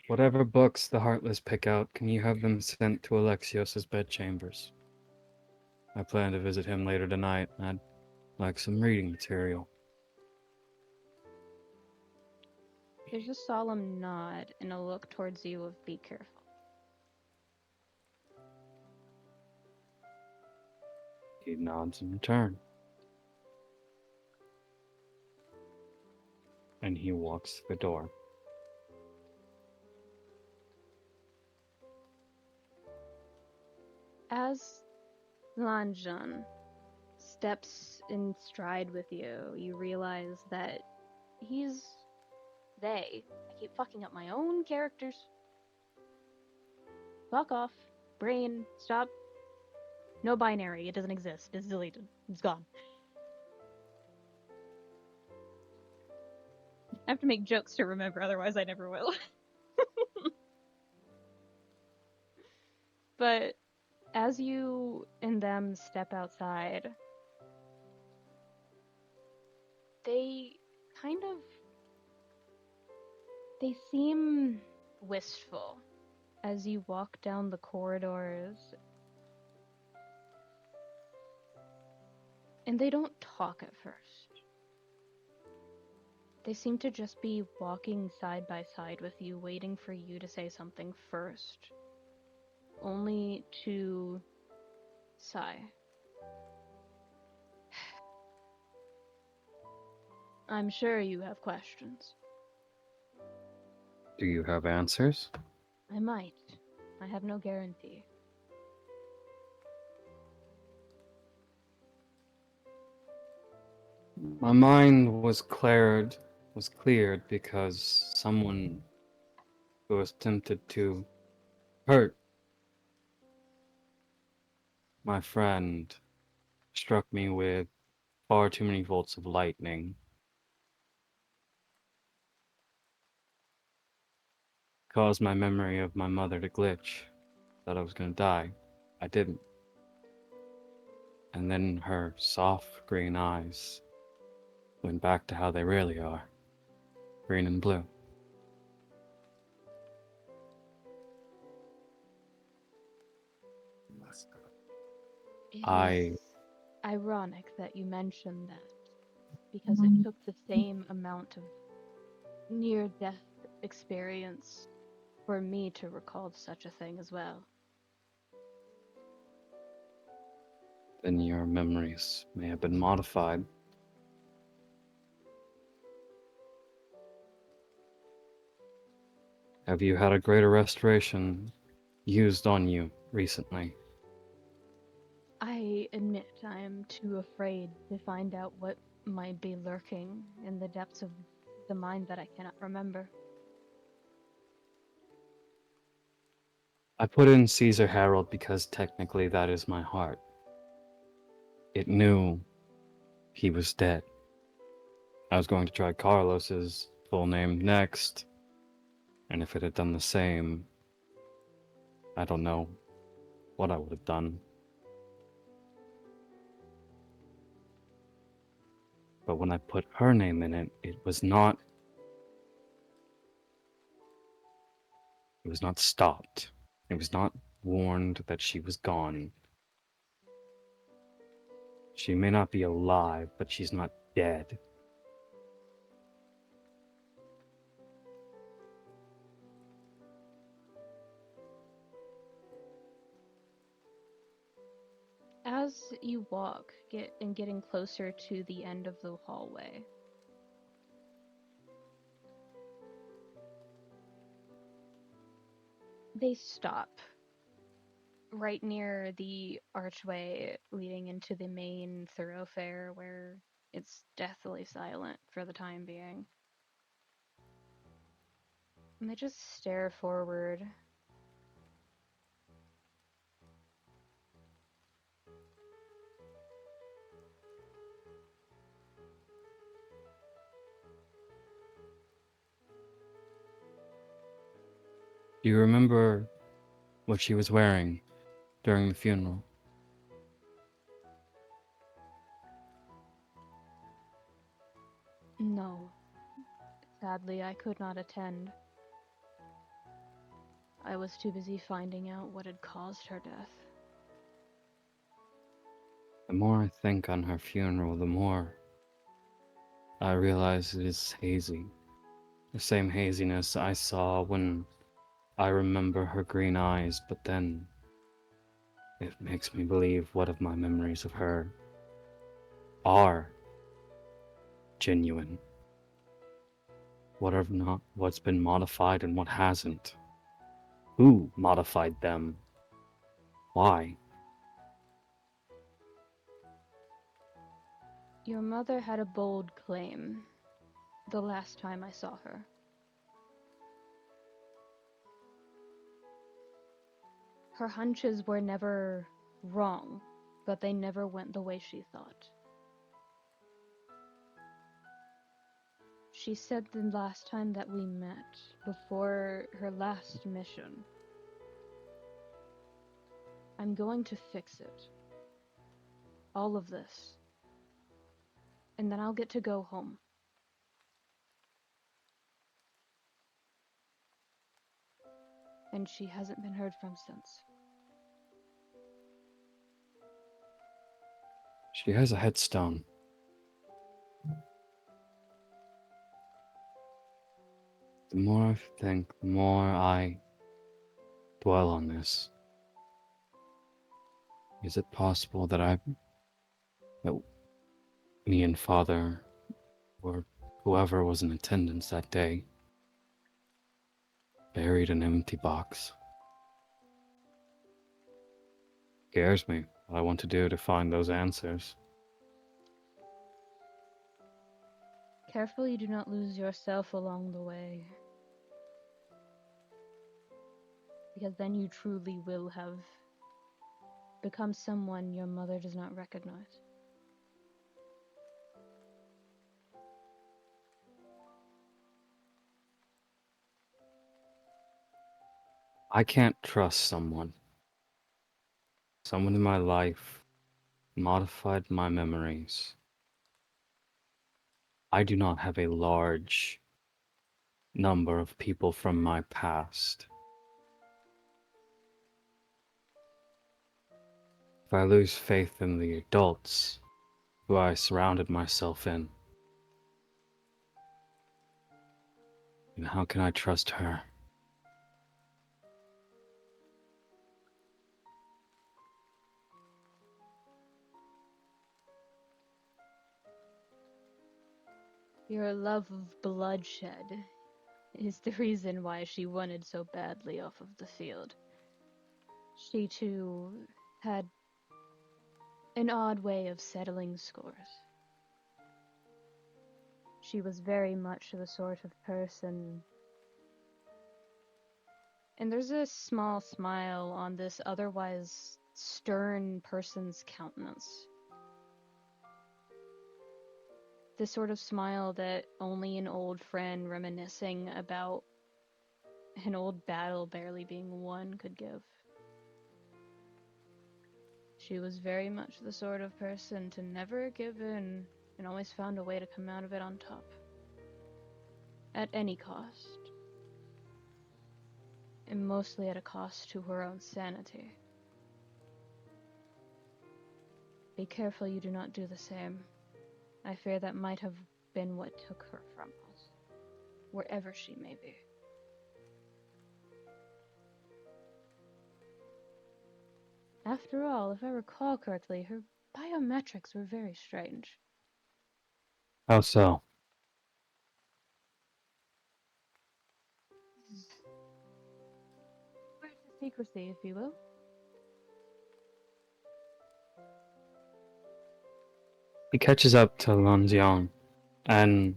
Whatever books the Heartless pick out, can you have them sent to Alexios's bedchambers? I plan to visit him later tonight, and I'd like some reading material. There's a solemn nod and a look towards you of be careful. He nods in return. And he walks to the door. As Lanjan steps in stride with you, you realize that they. I keep fucking up my own characters. Fuck off. Brain, stop. No binary. It doesn't exist. It's deleted. It's gone. I have to make jokes to remember, otherwise I never will. But as you and them step outside, they kind of they seem wistful as you walk down the corridors. And they don't talk at first. They seem to just be walking side by side with you, waiting for you to say something first. Only to sigh. I'm sure you have questions. Do you have answers? I might. I have no guarantee. My mind was cleared because someone who was tempted to hurt my friend struck me with far too many volts of lightning. Caused my memory of my mother to glitch. Thought I was gonna die. I didn't. And then her soft green eyes went back to how they really are. Green and blue. It is I ironic that you mentioned that, because it took the same amount of near-death experience for me to recall such a thing as well. then your memories may have been modified. Have you had a greater restoration used on you recently? I admit I am too afraid to find out what might be lurking in the depths of the mind that I cannot remember. I put in Caesar Harold because technically that is my heart. It knew he was dead. I was going to try Carlos's full name next, and if it had done the same, I don't know what I would have done. But when I put her name in it, it was not stopped. It was not warned that she was gone. She may not be alive, but she's not dead. As you walk, getting closer to the end of the hallway, they stop right near the archway leading into the main thoroughfare where it's deathly silent for the time being. And they just stare forward. Do you remember what she was wearing during the funeral? No, sadly, I could not attend. I was too busy finding out what had caused her death. The more I think on her funeral, the more I realize it is hazy. The same haziness I saw when I remember her green eyes, but then it makes me believe what of my memories of her are genuine. What have not, what's been modified and what hasn't? Who modified them? Why? Your mother had a bold claim the last time I saw her. Her hunches were never wrong, but they never went the way she thought. She said the last time that we met, before her last mission, I'm going to fix it. All of this. And then I'll get to go home. And she hasn't been heard from since. She has a headstone. The more I think, the more I dwell on this. Is it possible that me and Father, or whoever was in attendance that day, buried an empty box? Scares me. What I want to do to find those answers. Careful you do not lose yourself along the way. Because then you truly will have become someone your mother does not recognize. I can't trust someone. Someone in my life modified my memories. I do not have a large number of people from my past. If I lose faith in the adults who I surrounded myself in, then how can I trust her? Your love of bloodshed is the reason why she wanted so badly off of the field. She too had an odd way of settling scores. She was very much the sort of person. And there's a small smile on this otherwise stern person's countenance. This sort of smile that only an old friend reminiscing about an old battle barely being won could give. She was very much the sort of person to never give in and always found a way to come out of it on top. At any cost. And mostly at a cost to her own sanity. Be careful you do not do the same. I fear that might have been what took her from us, wherever she may be. After all, if I recall correctly, her biometrics were very strange. How so? Where's the secrecy, if you will? He catches up to Lanjiang and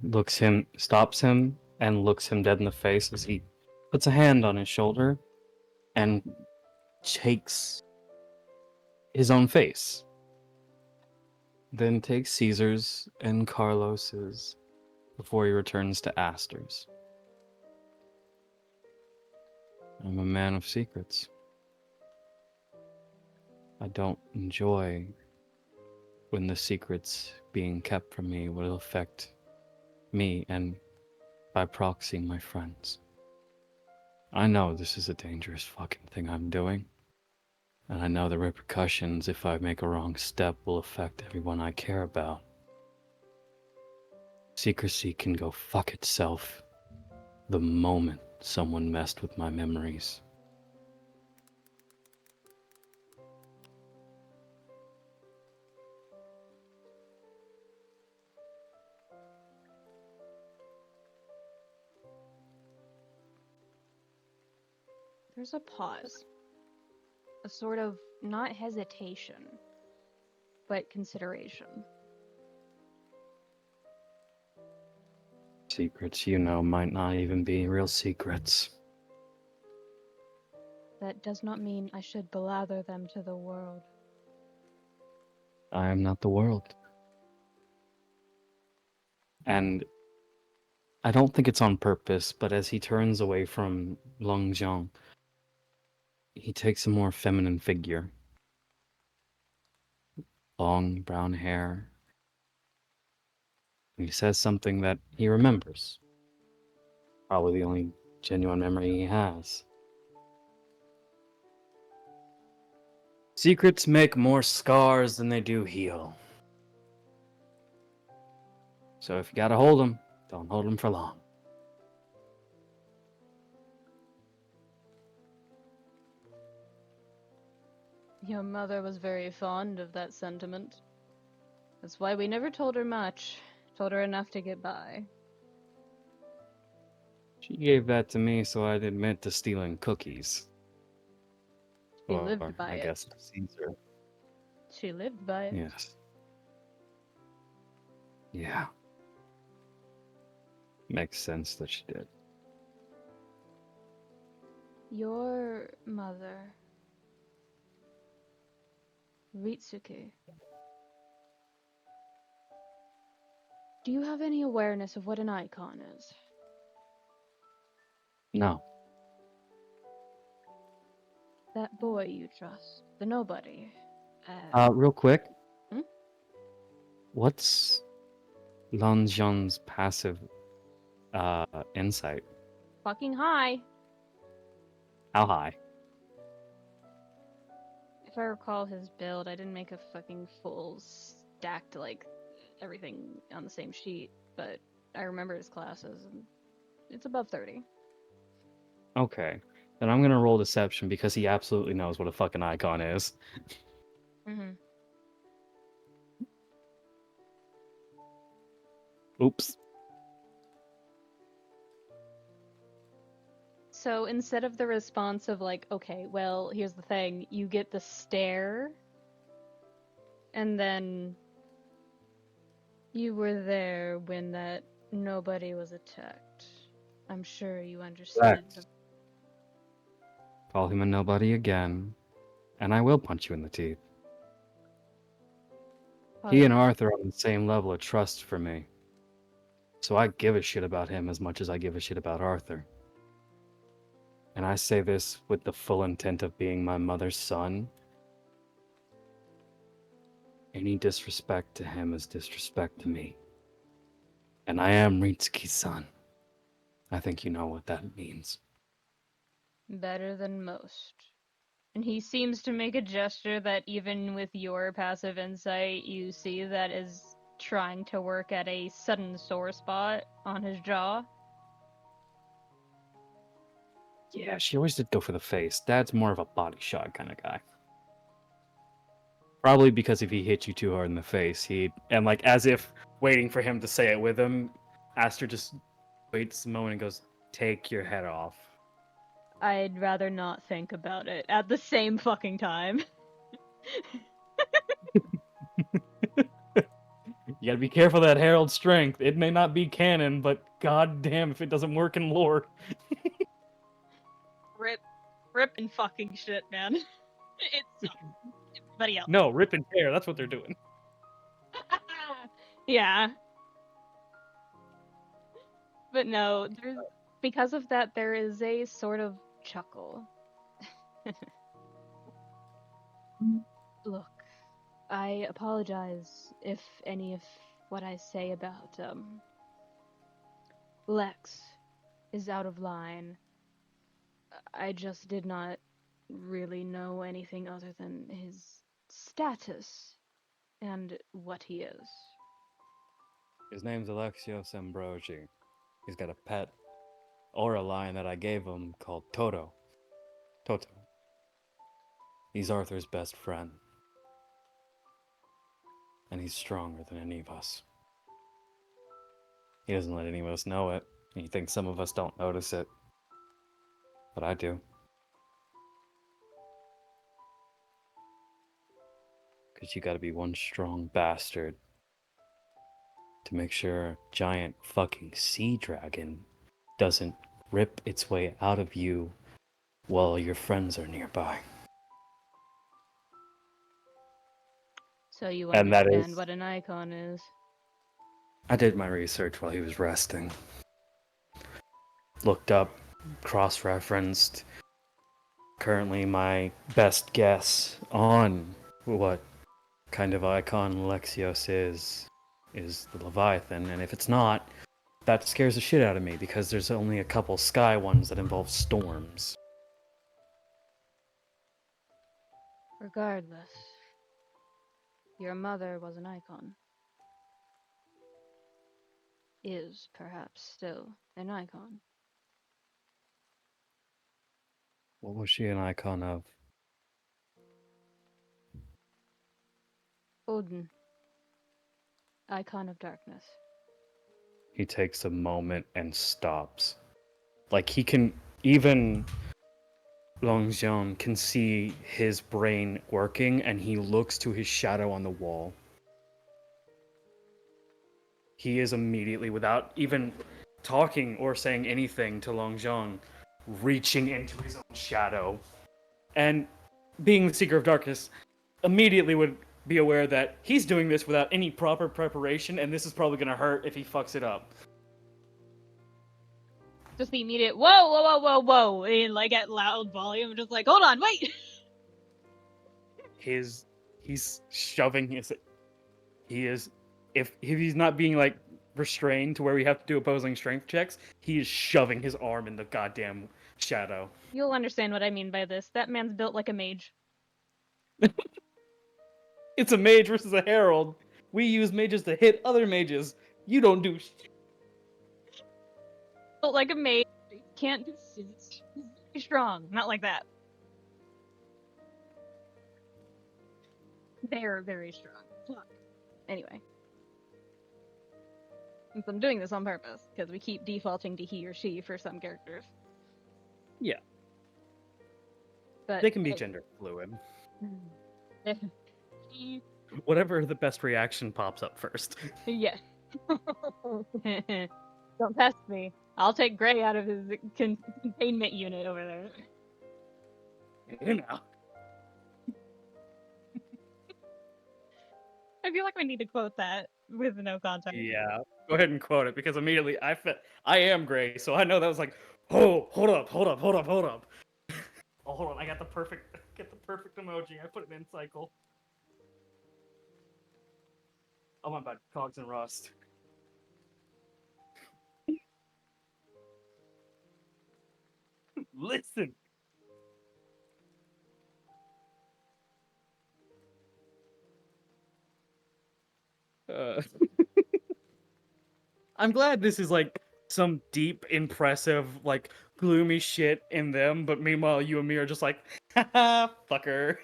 stops him, and looks him dead in the face as he puts a hand on his shoulder and shakes his own face. Then takes Caesar's and Carlos's before he returns to Aster's. I'm a man of secrets. I don't enjoy when the secrets being kept from me will affect me and, by proxy, my friends. I know this is a dangerous fucking thing I'm doing. And I know the repercussions if I make a wrong step will affect everyone I care about. Secrecy can go fuck itself. the moment someone messed with my memories. There's a pause. A sort of not hesitation, but consideration. Secrets, you know, might not even be real secrets. That does not mean I should belather them to the world. I am not the world. And I don't think it's on purpose, but as he turns away from Long Jiang, he takes a more feminine figure. Long brown hair. And he says something that he remembers. Probably the only genuine memory he has. Secrets make more scars than they do heal. So if you gotta hold them, don't hold them for long. Your mother was very fond of that sentiment. That's why we never told her much. Told her enough to get by. She gave that to me so I'd admit to stealing cookies. She Or, lived by I it. guess, Caesar. She lived by it. Yes. Yeah. Makes sense that she did. Your mother, Ritsuke. Do you have any awareness of what an icon is? No. That boy you trust, the nobody. Real quick. Hmm? What's Lan Zhang's passive insight? Fucking high. How high? If I recall his build, I didn't make a fucking full stacked, like, everything on the same sheet, but I remember his classes, and it's above 30. Okay. Then I'm gonna roll deception because he absolutely knows what a fucking icon is. Mm-hmm. Oops. So instead of the response of, like, okay, well, here's the thing, you get the stare, and then you were there when that nobody was attacked. I'm sure you understood. Correct. Call him a nobody again, and I will punch you in the teeth. He and Arthur are on the same level of trust for me. So I give a shit about him as much as I give a shit about Arthur. And I say this with the full intent of being my mother's son. Any disrespect to him is disrespect to me. And I am Ritsuki's son. I think you know what that means. Better than most. And he seems to make a gesture that even with your passive insight, you see that is trying to work at a sudden sore spot on his jaw. Yeah, she always did go for the face. Dad's more of a body shot kind of guy. Probably because if he hit you too hard in the face, he'd... And like, as if waiting for him to say it with him, Aster just waits a moment and goes, "Take your head off." I'd rather not think about it at the same fucking time. You gotta be careful of that Herald strength. It may not be canon, but goddamn if it doesn't work in lore. Rip and fucking shit, man. It sucks. Everybody else. No, rip and tear. That's what they're doing. Yeah. But no, because of that, there is a sort of chuckle. Look, I apologize if any of what I say about, Lex is out of line. I just did not really know anything other than his status and what he is. His name's Alexios Ambrosi. He's got a pet. aura line that I gave him called Toto. Toto. He's Arthur's best friend. And he's stronger than any of us. He doesn't let any of us know it. He thinks some of us don't notice it. But I do. Because you gotta be one strong bastard to make sure a giant fucking sea dragon doesn't rip its way out of you while your friends are nearby. So you And that understand is. what an icon is. I did my research while he was resting. Looked up, cross referenced. Currently, my best guess on what kind of icon Lexios is the Leviathan, and if it's not, that scares the shit out of me because there's only a couple sky ones that involve storms. Regardless, your mother was an icon. Is perhaps still an icon. What was she an icon of? Odin, icon of darkness. He takes a moment and stops. Like he can even Longjean can see his brain working and he looks to his shadow on the wall. He is immediately, without even talking or saying anything to Longjean, reaching into his own shadow. And being the Seeker of Darkness, immediately would be aware that he's doing this without any proper preparation, and this is probably going to hurt if he fucks it up. Just the immediate whoa, whoa, whoa, whoa, whoa, in like at loud volume, just like, hold on, wait. He's shoving his. He is, if he's not being like restrained to where we have to do opposing strength checks, he is shoving his arm in the goddamn shadow. You'll understand what I mean by this. That man's built like a mage. It's a mage versus a herald. We use mages to hit other mages. You don't do. Built like a mage. Can't do. He's very strong. Not like that. They're very strong. Fuck. Anyway. Since I'm doing this on purpose, because we keep defaulting to he or she for some characters. Yeah. But They can be gender fluid. he, Whatever the best reaction pops up first. yeah. Don't test me. I'll take Gray out of his containment unit over there. You know. I feel like we need to quote that with no context. Yeah. Go ahead and quote it because immediately I am Gray, so I know that was like, oh, hold up. Oh, hold on. I got the perfect emoji. I put it in cycle. Oh my bad. Cogs and Rust. Listen. I'm glad this is like some deep, impressive, like gloomy shit in them, but meanwhile you and me are just like, haha, fucker.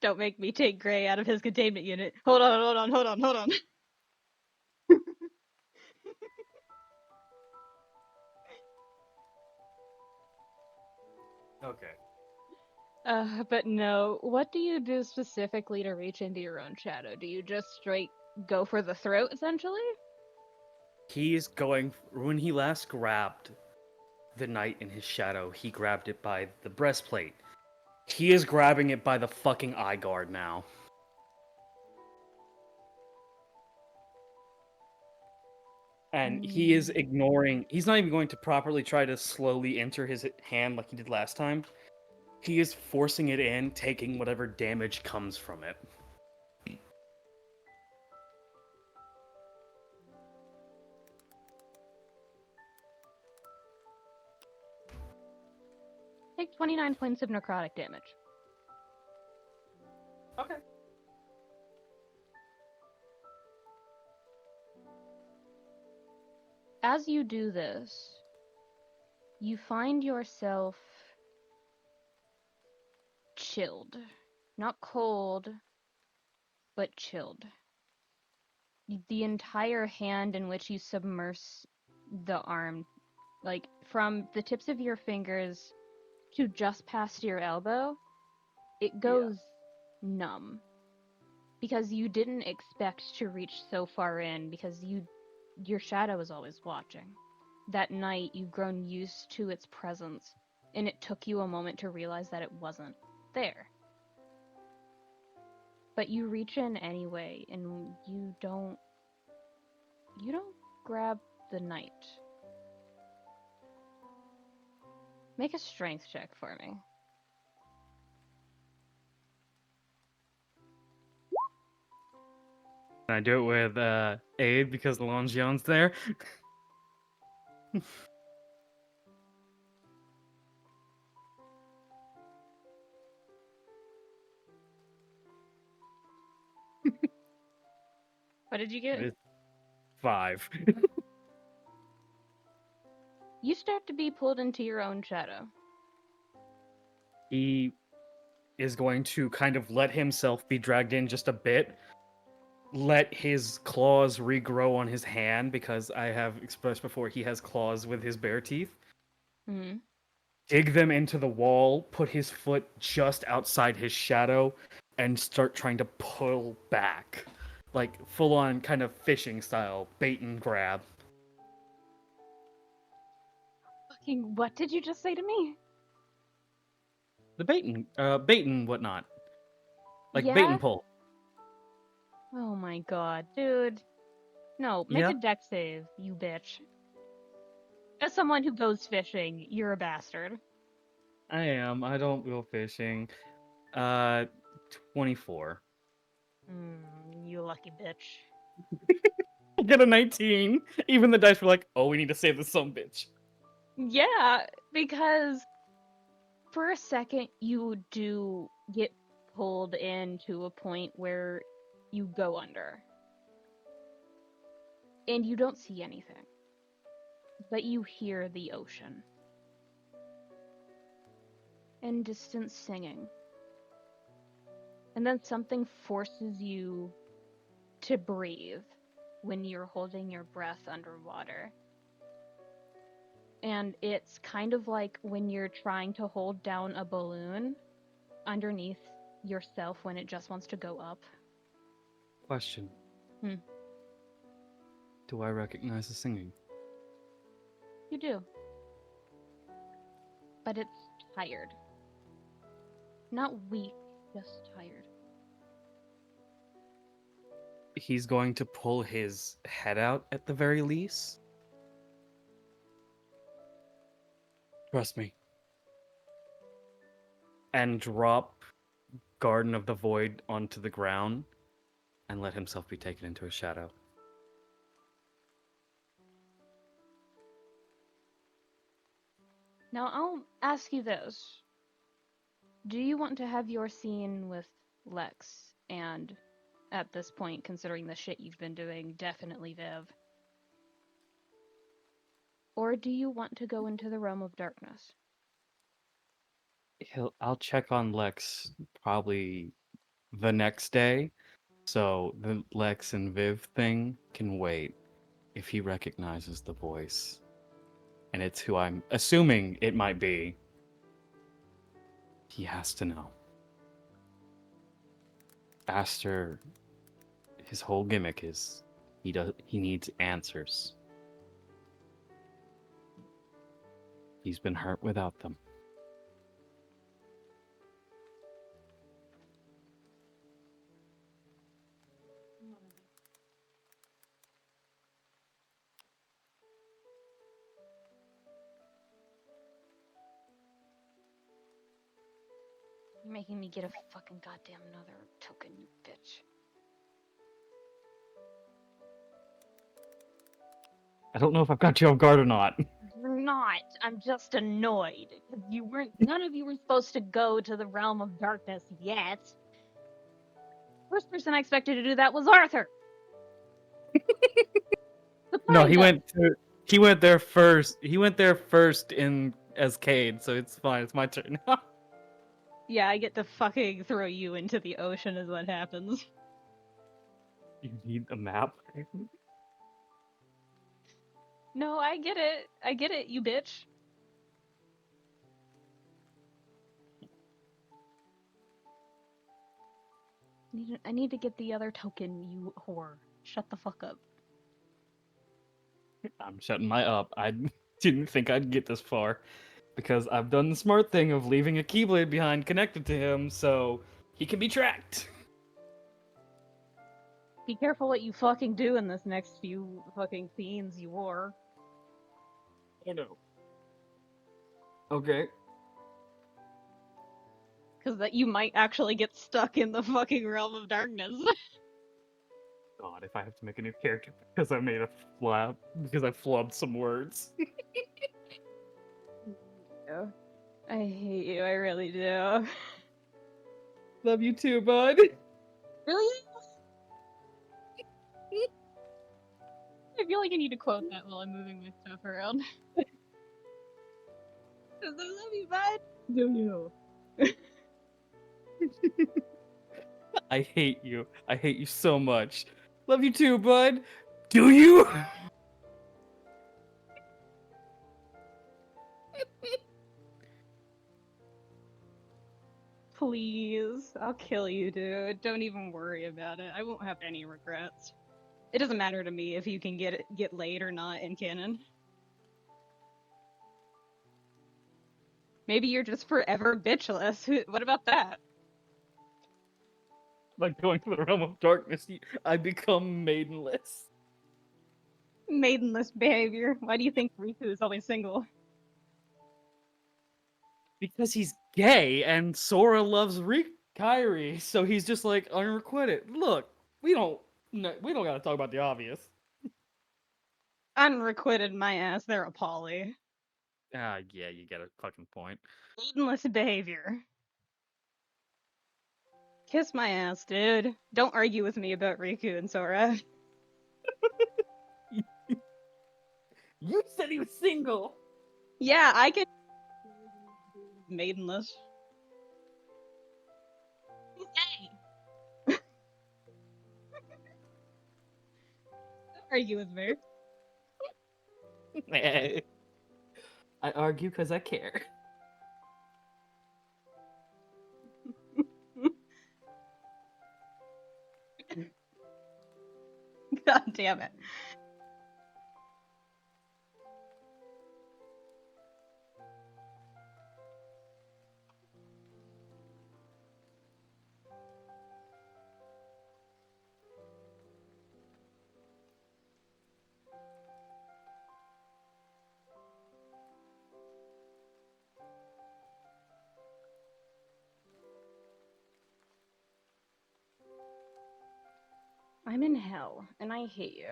Don't make me take Gray out of his containment unit. Hold on. Okay. But no, what do you do specifically to reach into your own shadow? Do you just straight go for the throat, essentially? He's going, when he last grabbed the knight in his shadow, he grabbed it by the breastplate. He is grabbing it by the fucking eye guard now. And he is ignoring, he's not even going to properly try to slowly enter his hand like he did last time. He is forcing it in, taking whatever damage comes from it. Take 29 points of necrotic damage. Okay. As you do this, you find yourself chilled. Not cold, but chilled. The entire hand in which you submerse the arm, like from the tips of your fingers to just past your elbow, it goes numb. Because you didn't expect to reach so far in, because your shadow is always watching. That night you've grown used to its presence, and it took you a moment to realize that it wasn't there. But you reach in anyway, and you don't grab the knight. Make a strength check for me. Can I do it with aid because Longion's there? What did you It get? is 5. You start to be pulled into your own shadow. He is going to kind of let himself be dragged in just a bit, let his claws regrow on his hand because I have expressed before he has claws with his bare teeth. Mm-hmm. Dig them into the wall, put his foot just outside his shadow, and start trying to pull back. Like full on kind of fishing style, bait and grab. Fucking, what did you just say to me? The bait and whatnot. Like bait Yeah? and pull. Oh my god, dude. No, make Yeah, a deck save, you bitch. As someone who goes fishing, you're a bastard. I am. I don't go fishing. Uh, 24. You lucky bitch. I get a 19. Even the dice were like, oh, we need to save this some bitch. Yeah, because for a second you do get pulled into a point where you go under. And you don't see anything. But you hear the ocean. And distant singing. And then something forces you to breathe when you're holding your breath underwater. And it's kind of like when you're trying to hold down a balloon underneath yourself when it just wants to go up. Question. Hmm. Do I recognize the singing? You do. But it's tired. Not weak, just tired. He's going to pull his head out at the very least. Trust me. And drop Garden of the Void onto the ground and let himself be taken into a shadow. Now I'll ask you this. Do you want to have your scene with Lex and, at this point, considering the shit you've been doing, definitely Viv? Or do you want to go into the realm of darkness? I'll check on Lex probably the next day. So the Lex and Viv thing can wait if he recognizes the voice. And it's who I'm assuming it might be. He has to know. Aster, his whole gimmick is he needs answers. He's been hurt without them. You're making me get a fucking goddamn another token, you bitch. I don't know if I've got you off guard or not. You're not. I'm just annoyed. None of you were supposed to go to the realm of darkness yet. First person I expected to do that was Arthur. To No, find us. He went there first. He went there first in as Cayde, so it's fine. It's my turn now. Yeah, I get to fucking throw you into the ocean is what happens. You need a map. No, I get it. I get it, you bitch. I need to get the other token, you whore. Shut the fuck up. I'm shutting my up. I didn't think I'd get this far because I've done the smart thing of leaving a keyblade behind connected to him so he can be tracked. Be careful what you fucking do in this next few fucking scenes, you whore. Oh no. Okay. Because that you might actually get stuck in the fucking realm of darkness. God, if I have to make a new character because I made a flab because I flubbed some words. Yeah. I hate you, I really do. Love you too, bud. Really? I feel like I need to quote that while I'm moving my stuff around. Because I love you, bud. Do you? I hate you. I hate you so much. Love you too, bud. Do you? Please, I'll kill you, dude. Don't even worry about it. I won't have any regrets. It doesn't matter to me if you can get laid or not in canon. Maybe you're just forever bitchless. What about that? Like going to the realm of darkness, I become maidenless. Maidenless behavior. Why do you think Riku is always single? Because he's gay and Sora loves Kairi, so he's just like unrequited. Look, we don't gotta talk about the obvious. Unrequited my ass, they're a poly. Yeah, you get a fucking point. Maidenless behavior. Kiss my ass, dude. Don't argue with me about Riku and Sora. You said he was single. Yeah, I can. Maidenless. Hey! Don't argue with me. I argue because I care. God damn it. I'm in hell, and I hate you.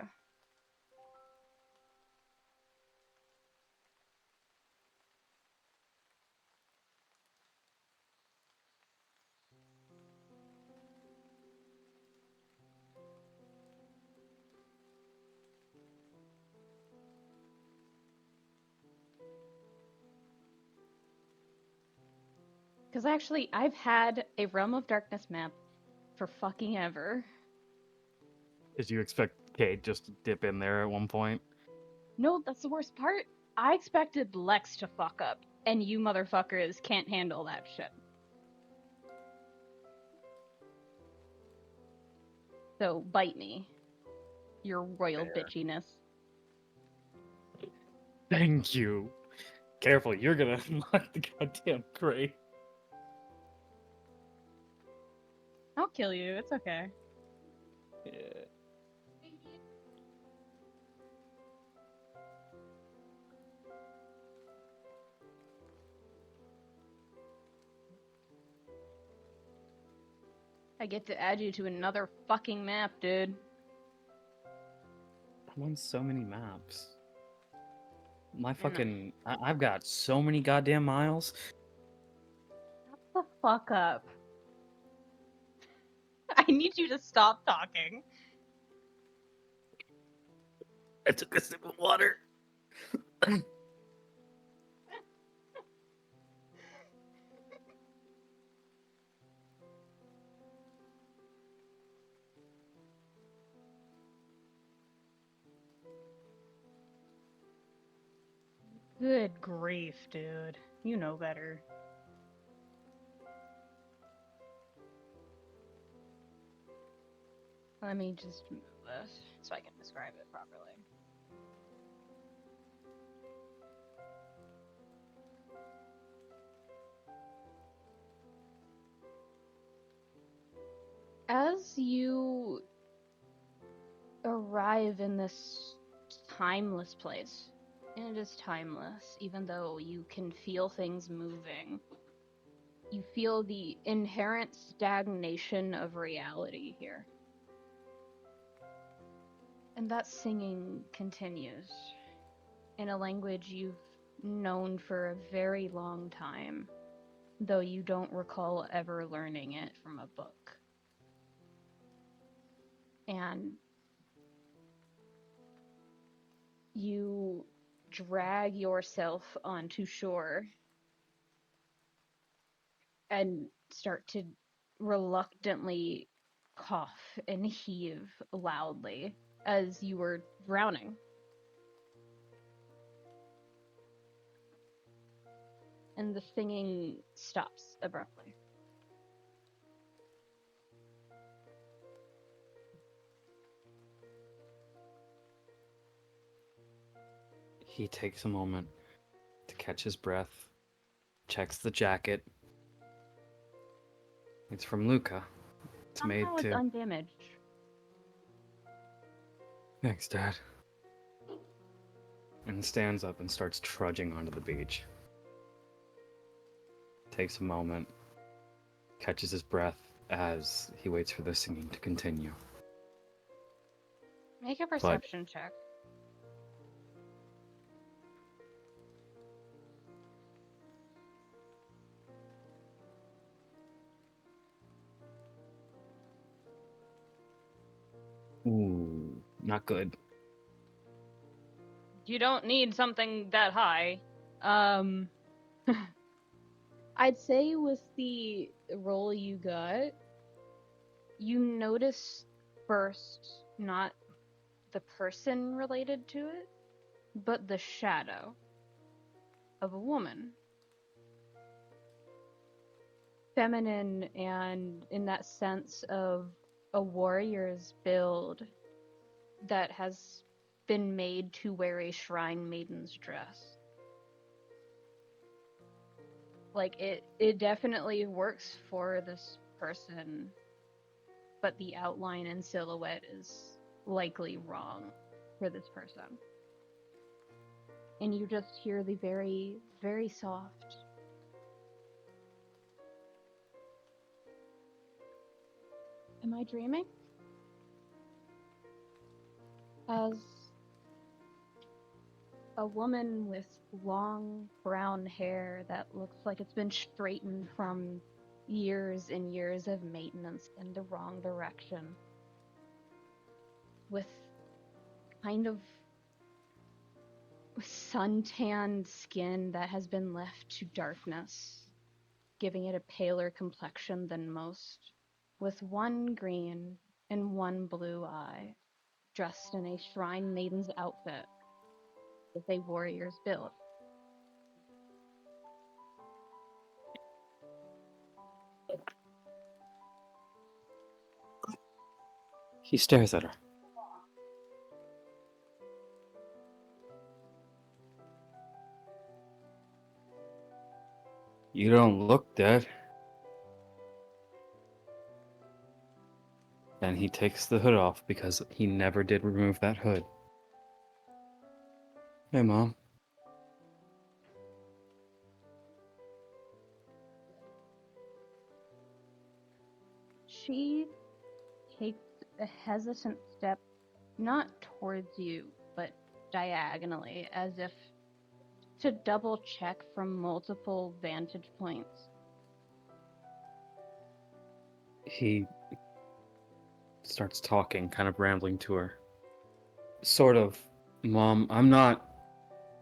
Because actually, I've had a Realm of Darkness map for fucking ever. Did you expect Cade just to dip in there at one point? No, that's the worst part. I expected Lex to fuck up, and you motherfuckers can't handle that shit. So bite me. Your royal Fair. bitchiness. Thank you. Careful, you're gonna unlock the goddamn crate. I'll kill you, it's okay. Yeah. I get to add you to another fucking map, dude. I'm on so many maps. My And fucking I've got so many goddamn miles. shut the fuck up. I need you to stop talking. I took a sip of water. Good grief, dude. You know better. Let me just move this so I can describe it properly. As you arrive in this timeless place, and it is timeless, even though you can feel things moving, you feel the inherent stagnation of reality here. And that singing continues in a language you've known for a very long time, though you don't recall ever learning it from a book. And you drag yourself onto shore and start to reluctantly cough and heave loudly as you were drowning. And the singing stops abruptly. He takes a moment to catch his breath, checks the jacket. It's from Luca. It's made Somehow it's to... undamaged. Thanks, Dad. And stands up and starts trudging onto the beach. Takes a moment, catches his breath as he waits for the singing to continue. Make a perception check. Ooh, not good. You don't need something that high. I'd say with the roll you got, you notice first not the person related to it, but the shadow of a woman. Feminine, and in that sense of a warrior's build that has been made to wear a shrine maiden's dress. Like it definitely works for this person, but the outline and silhouette is likely wrong for this person. And you just hear the very, very soft "Am I dreaming?" as a woman with long brown hair that looks like it's been straightened from years and years of maintenance in the wrong direction, with kind of suntanned skin that has been left to darkness, giving it a paler complexion than most, with one green and one blue eye, dressed in a shrine maiden's outfit with a warrior's build. He stares at her. You don't look dead. And he takes the hood off because he never did remove that hood. Hey, Mom. She takes a hesitant step, not towards you, but diagonally, as if to double check from multiple vantage points. He starts talking, kind of rambling to her. Sort of, Mom, I'm not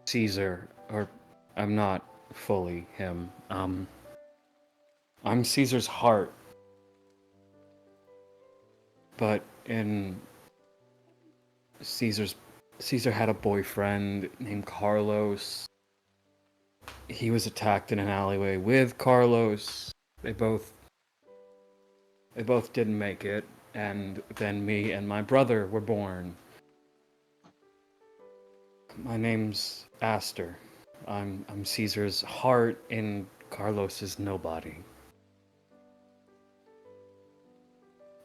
Caesar, or I'm not fully him. I'm Caesar's heart, but in Caesar's Caesar had a boyfriend named Carlos. He was attacked in an alleyway with Carlos. They both they both didn't make it, and then me and my brother were born. My name's Aster. I'm Caesar's heart in Carlos's nobody.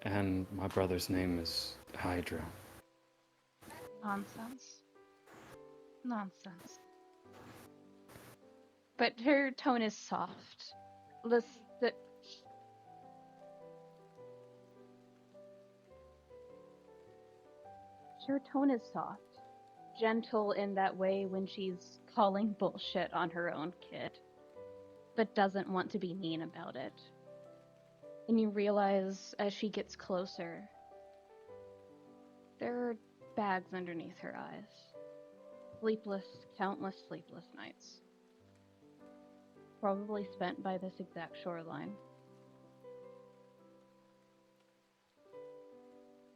And my brother's name is Hydra. Nonsense. Nonsense. But her tone is soft. The her tone is soft. Gentle in that way when she's calling bullshit on her own kid, but doesn't want to be mean about it. And you realize as she gets closer, there are bags underneath her eyes. Countless sleepless nights. Probably spent by this exact shoreline.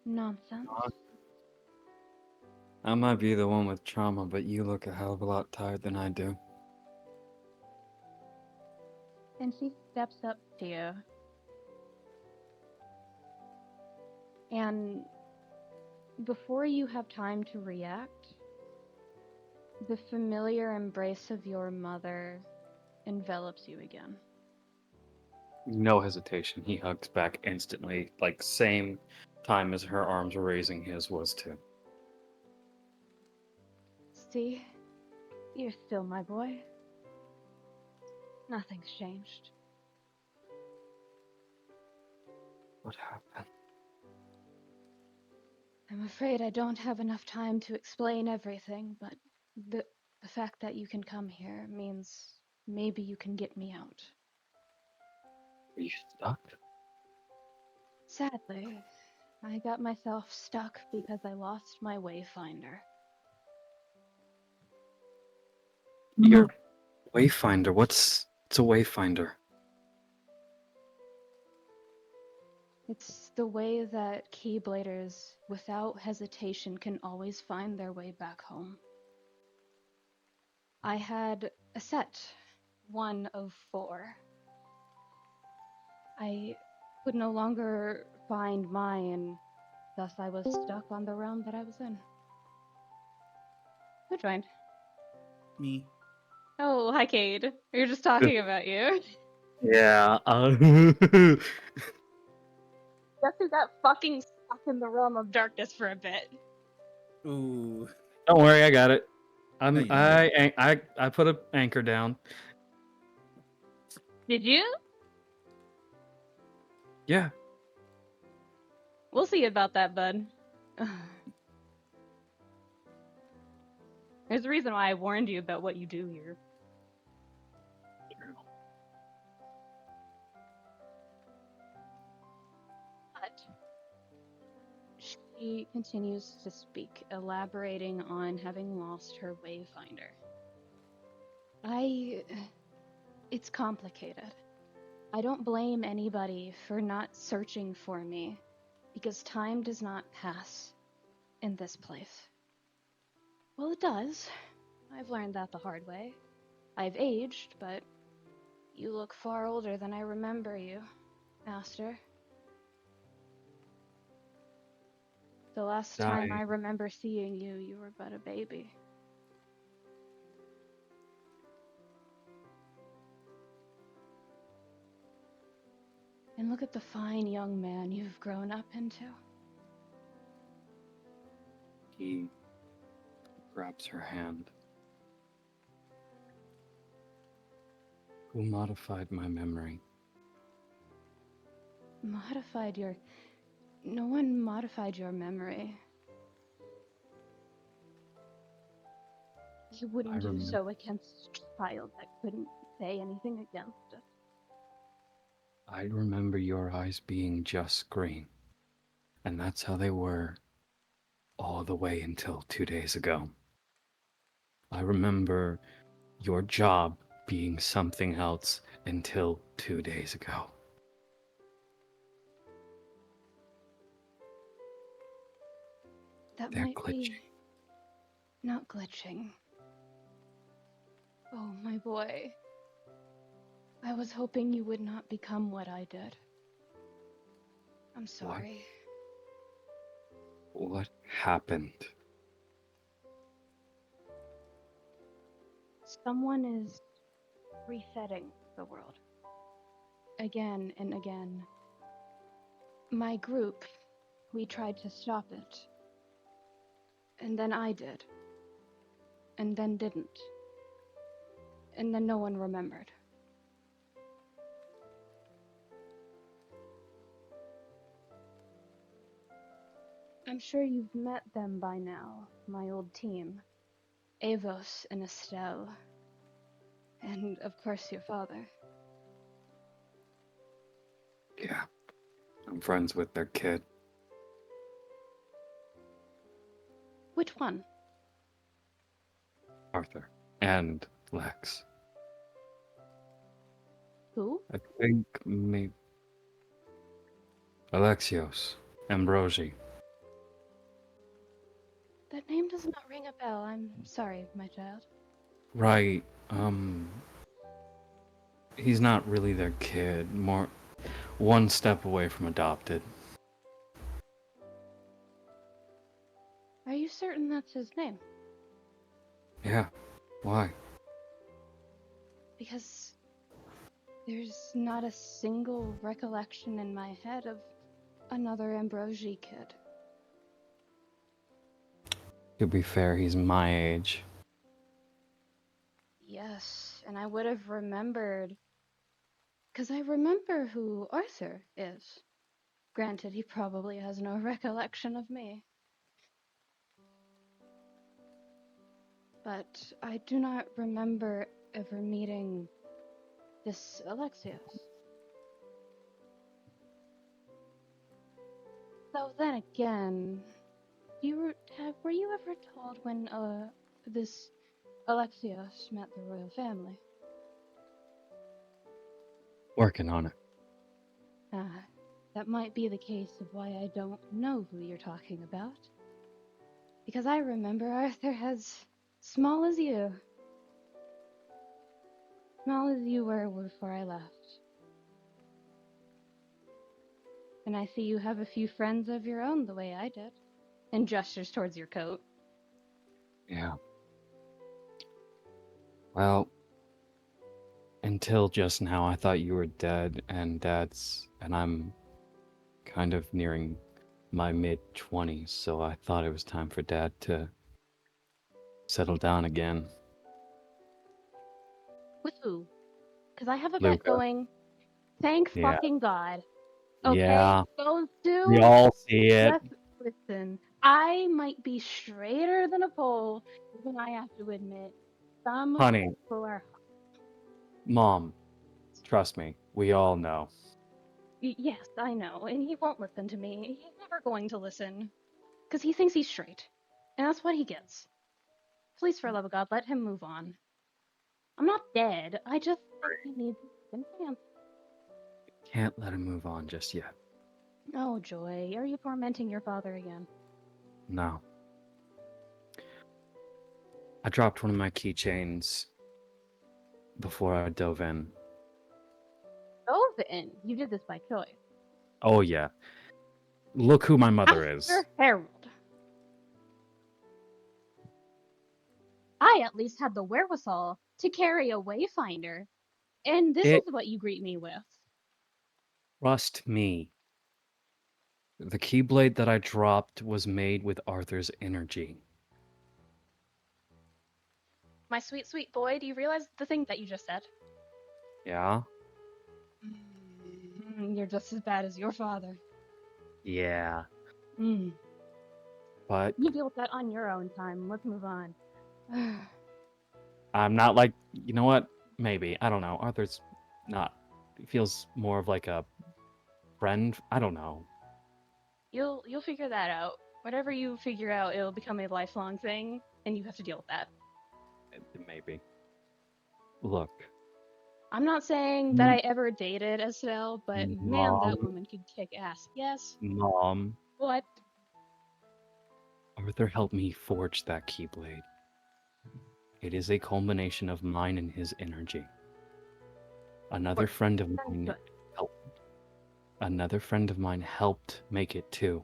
Nonsense. I might be the one with trauma, but you look a hell of a lot tired than I do. And she steps up to you. And before you have time to react, the familiar embrace of your mother envelops you again. No hesitation. He hugs back instantly, like same time as her arms were raising, his was too. See, you're still my boy. Nothing's changed. What happened? I'm afraid I don't have enough time to explain everything, but the fact that you can come here means maybe you can get me out. Are you stuck? Sadly, I got myself stuck because I lost my wayfinder. Your wayfinder. What's a wayfinder? It's the way that Keybladers, without hesitation, can always find their way back home. I had a set, 1 of 4. I could no longer find mine, thus I was stuck on the realm that I was in. Who joined? Me. Oh, hi, Cayde. We were just talking about you. Yeah. Guess who got fucking stuck in the realm of darkness for a bit? Ooh. Don't worry, I got it. No, you didn't. I put an anchor down. Did you? Yeah. We'll see about that, bud. There's a reason why I warned you about what you do here. But she continues to speak, elaborating on having lost her wayfinder. It's complicated. I don't blame anybody for not searching for me, because time does not pass in this place. Well, it does. I've learned that the hard way. I've aged, but you look far older than I remember you, Aster. The last time I remember seeing you, you were but a baby. And look at the fine young man you've grown up into. He grabs her hand. Who modified my memory? No one modified your memory. You wouldn't do so against a child that couldn't say anything against it. I remember your eyes being just green. And that's how they were all the way until 2 days ago. I remember your job being something else until 2 days ago. That They're might be glitching. not glitching. Oh, my boy. I was hoping you would not become what I did. I'm sorry. What happened? Someone is resetting the world. Again and again. My group, we tried to stop it. And then I did. And then didn't. And then no one remembered. I'm sure you've met them by now, my old team. Avos and Estelle. And, of course, your father. Yeah, I'm friends with their kid, Which one? Arthur, and Lex. Who? I think maybe Alexios, Ambrosi. That name does not ring a bell. I'm sorry, my child. Right, he's not really their kid, more one step away from adopted. Are you certain that's his name? Yeah, why? Because there's not a single recollection in my head of another Ambrosi kid. To be fair, he's my age. Yes, and I would have remembered. Because I remember who Arthur is. Granted, he probably has no recollection of me. But I do not remember ever meeting this Alexios. So then again, were you ever told when this Alexios met the royal family? Working on it. That might be the case of why I don't know who you're talking about. Because I remember Arthur as small as you. Small as you were before I left. And I see you have a few friends of your own the way I did. And gestures towards your coat. Yeah. Well, until just now, I thought you were dead, and I'm kind of nearing my mid-20s, so I thought it was time for Dad to settle down again. With who? Because I have a bet Luca. going. Thank Yeah. fucking God. Okay? Yeah. Those We two? all see it. Listen, I might be straighter than a pole, even I have to admit. Some Honey, people are. Mom, trust me, we all know. Yes, I know, and he won't listen to me. He's never going to listen. Because he thinks he's straight. And that's what he gets. Please, for the love of God, let him move on. I'm not dead. I just think he needs a second chance. Can't let him move on just yet. Oh, Joy, are you tormenting your father again? No. I dropped one of my keychains before I dove in. Dove in. You did this by choice. Oh, yeah. Look who my mother is. Aster Herald. I at least had the wherewithal to carry a wayfinder. And this is what you greet me with. Trust me. The keyblade that I dropped was made with Arthur's energy. My sweet, sweet boy, do you realize the thing that you just said? Yeah? You're just as bad as your father. Yeah. Mm. But You deal with that on your own time. Let's move on. I'm not like, you know what? Maybe. I don't know. Arthur's not. He feels more of like a friend. I don't know. You'll figure that out. Whatever you figure out, it'll become a lifelong thing, and you have to deal with that. Maybe. Look, I'm not saying that I ever dated Estelle, but man, that Mom, woman could kick ass. Yes. Mom, What? Arthur helped me forge that Keyblade. It is a culmination of mine and his energy. Another What? friend of Very mine good. helped. Another friend of mine helped make it too.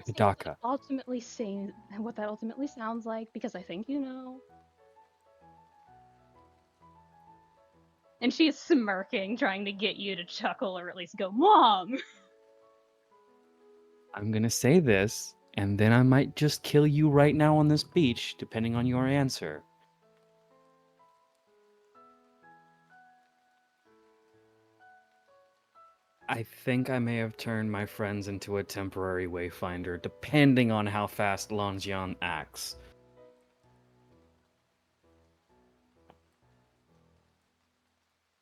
Say Hidaka. what that ultimately sounds like, because I think you know. And she's smirking, trying to get you to chuckle or at least go, Mom! I'm gonna say this, and then I might just kill you right now on this beach, depending on your answer. I think I may have turned my friends into a temporary wayfinder, depending on how fast Longian acts.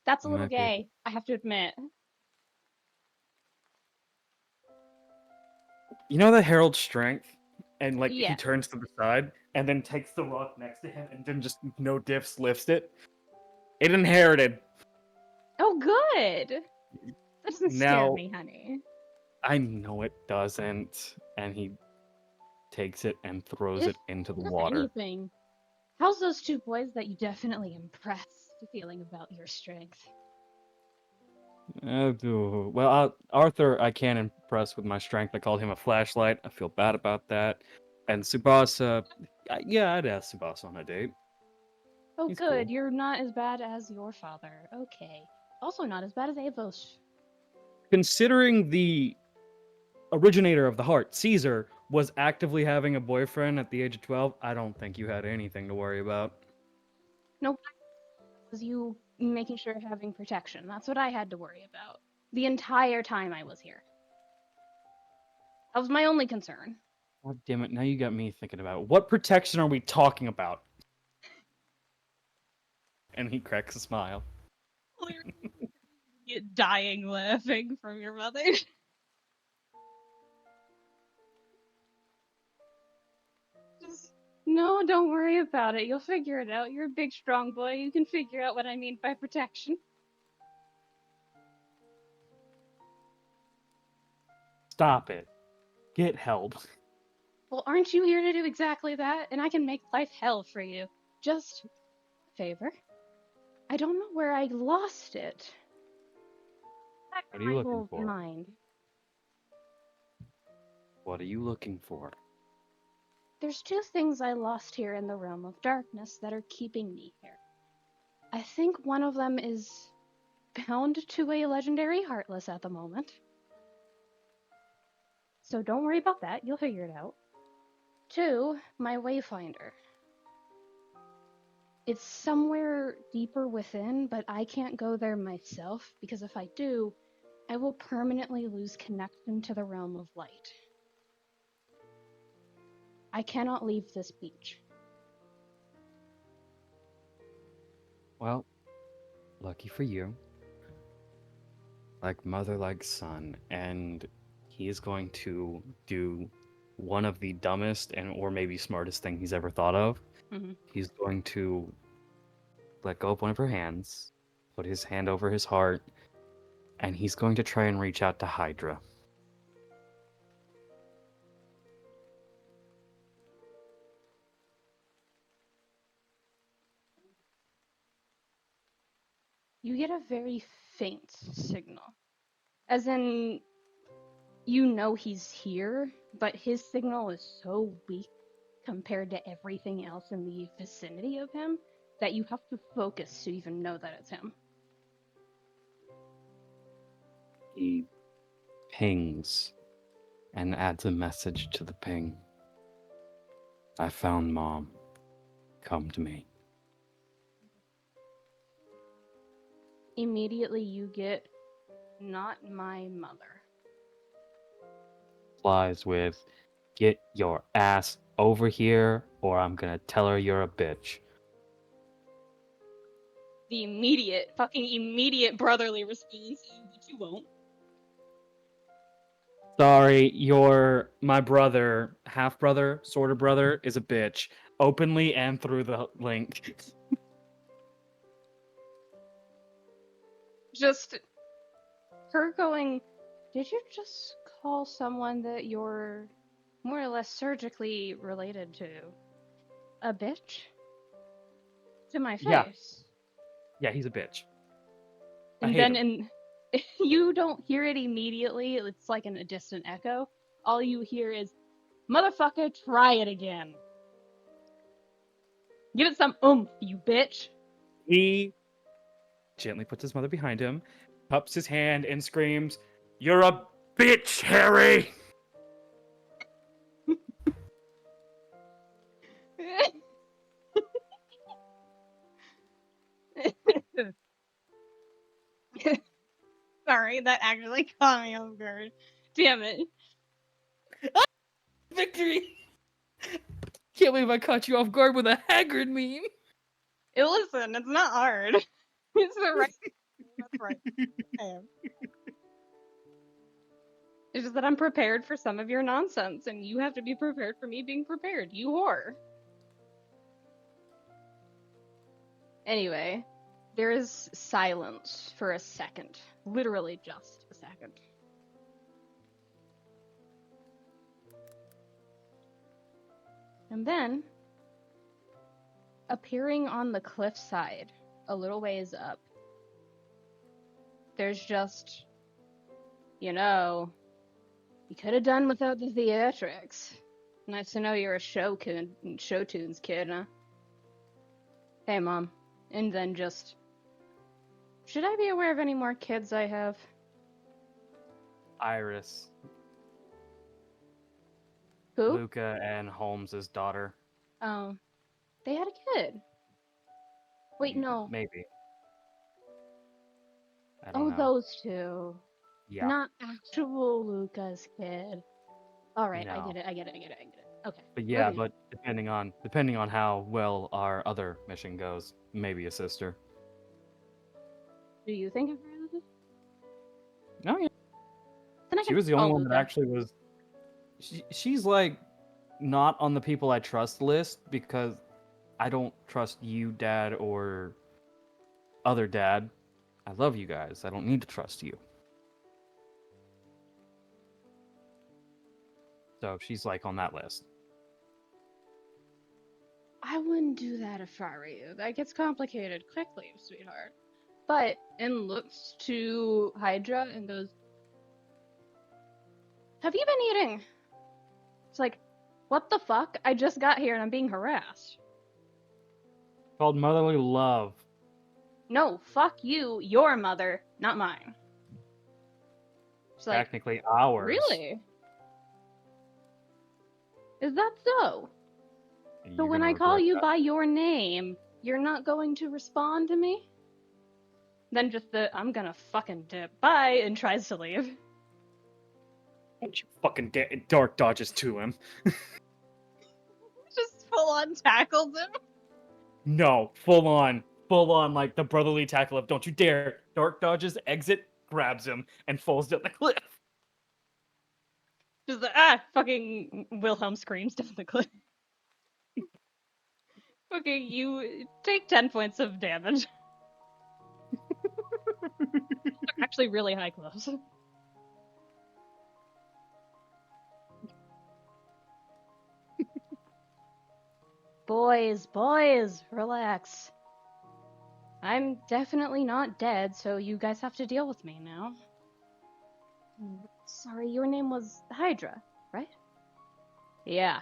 That's a little Might be. gay, I have to admit. You know the Herald Strength? And like he Yeah. turns to the side and then takes the rock next to him and then just no diffs lifts it. It inherited. Oh, good! That doesn't scare Now me, honey. I know it doesn't. And he takes it and throws If it into the if water. anything, how's those two boys that you definitely impressed feeling about your strength? Arthur, I can't impress with my strength. I called him a flashlight. I feel bad about that. And Tsubasa, yeah, I'd ask Tsubasa on a date. Oh, He's good, cool. you're not as bad as your father. Okay. Also not as bad as Avos. Considering the originator of the heart, Caesar, was actively having a boyfriend at the age of 12, I don't think you had anything to worry about. Nope. Was you making sure of having protection. That's what I had to worry about. The entire time I was here. That was my only concern. God damn it, now you got me thinking about it. What protection are we talking about? And he cracks a smile. Get dying laughing from your mother. Just, no, don't worry about it. You'll figure it out. You're a big, strong boy. You can figure out what I mean by protection. Stop it. Get help. Well, aren't you here to do exactly that? And I can make life hell for you. Just a favor. I don't know where I lost it. What are you I looking will for? mind. What are you looking for? There's two things I lost here in the realm of darkness that are keeping me here. I think one of them is bound to a legendary Heartless at the moment. So don't worry about that, you'll figure it out. Two, my Wayfinder. It's somewhere deeper within, but I can't go there myself, because if I do, I will permanently lose connection to the realm of light. I cannot leave this beach. Well, lucky for you. Like mother, like son, and he is going to do one of the dumbest and or maybe smartest thing he's ever thought of. Mm-hmm. He's going to let go of one of her hands, put his hand over his heart, and he's going to try and reach out to Hydra. You get a very faint signal. As in, you know he's here, but his signal is so weak compared to everything else in the vicinity of him that you have to focus to even know that it's him. He pings and adds a message to the ping. I found Mom. Come to me. Immediately you get, not my mother. Flies with, get your ass over here or I'm gonna tell her you're a bitch. The fucking immediate brotherly response, but you won't. Sorry, my brother, half brother, sort of brother, is a bitch. Openly and through the link. Just her going, did you just call someone that you're more or less surgically related to a bitch? To my Yeah. face. Yeah, he's a bitch. I And hate then him. you don't hear it immediately, it's like in a distant echo. All you hear is, motherfucker, try it again. Give it some oomph, you bitch. He gently puts his mother behind him, cups his hand, and screams, "You're a bitch, Harry!" Sorry, that actually caught me off guard. Damn it. Victory! Can't believe I caught you off guard with a Haggard meme. Listen, it's not hard. It's the right. That's right. I am. It's just that I'm prepared for some of your nonsense, and you have to be prepared for me being prepared. You whore. Anyway, there is silence for a second. Literally just a second. And then, appearing on the cliffside, a little ways up, there's just, you could have done without the theatrics. Nice to know you're a show tunes kid, huh? Hey, Mom. And then just, should I be aware of any more kids I have? Iris. Who? Luca and Holmes's daughter. Oh, they had a kid. Wait, no. Maybe. I don't know. Those two. Yeah. Not actual Luca's kid. Alright, No. I get it. Okay. But yeah, moving on. but depending on how well our other mission goes, maybe a sister. Do you think of her as a sister? Oh yeah. Then I She can was the call only one that Luca. actually was. She's like not on the people I trust list because I don't trust you, Dad, or other Dad. I love you guys. I don't need to trust you. So she's like on that list. I wouldn't do that if I were you. That gets complicated quickly, sweetheart. But, and looks to Hydra and goes, have you been eating? It's like, what the fuck? I just got here and I'm being harassed. Called motherly love. No, fuck you, your mother, not mine. She's like, Technically ours. really? Is that so? So when I call you by your name, you're not going to respond to me? Then just I'm gonna fucking dip. Bye, and tries to leave. Don't you fucking dark dodges to him. Just full on tackles him. No, full on, like the brotherly tackle of "Don't you dare!" Dark dodges, exit, grabs him, and falls down the cliff. Just fucking Wilhelm screams down the cliff. Okay, you take 10 points of damage. Actually, really high close. Boys, relax. I'm definitely not dead, so you guys have to deal with me now. Sorry, your name was Hydra, right? Yeah.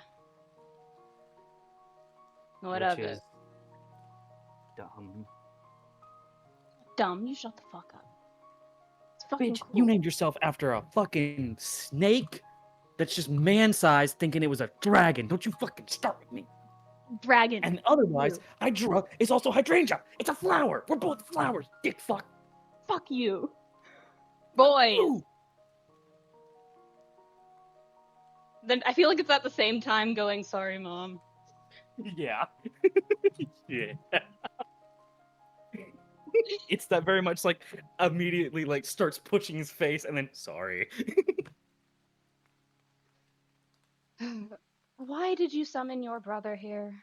What of it? Dumb. Dumb, you shut the fuck up. It's fucking Bitch, cool. you named yourself after a fucking snake that's just man-sized thinking it was a dragon. Don't you fucking start with me. Dragon. And otherwise, Hydra is also hydrangea. It's a flower. We're both flowers, dick fuck. Fuck you. Boys. Ooh. Then I feel like it's at the same time going, sorry, Mom. Yeah. Yeah. It's that very much like immediately like starts pushing his face and then sorry. Why did you summon your brother here?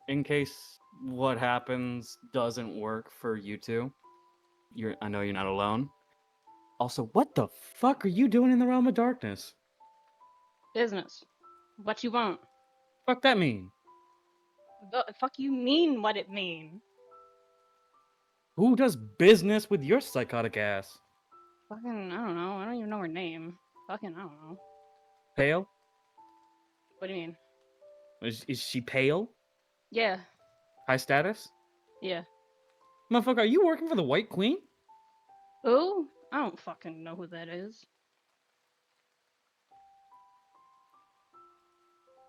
In case what happens doesn't work for you two, I know you're not alone. Also, what the fuck are you doing in the realm of darkness? Business. What you want? Fuck that mean? The fuck you mean what it mean? Who does business with your psychotic ass? Fucking, I don't know. I don't even know her name. Fucking, I don't know. Pale? What do you mean? Is she pale? Yeah, High status? yeah. Motherfucker, are you working for the White Queen? Who? I don't fucking know who that is.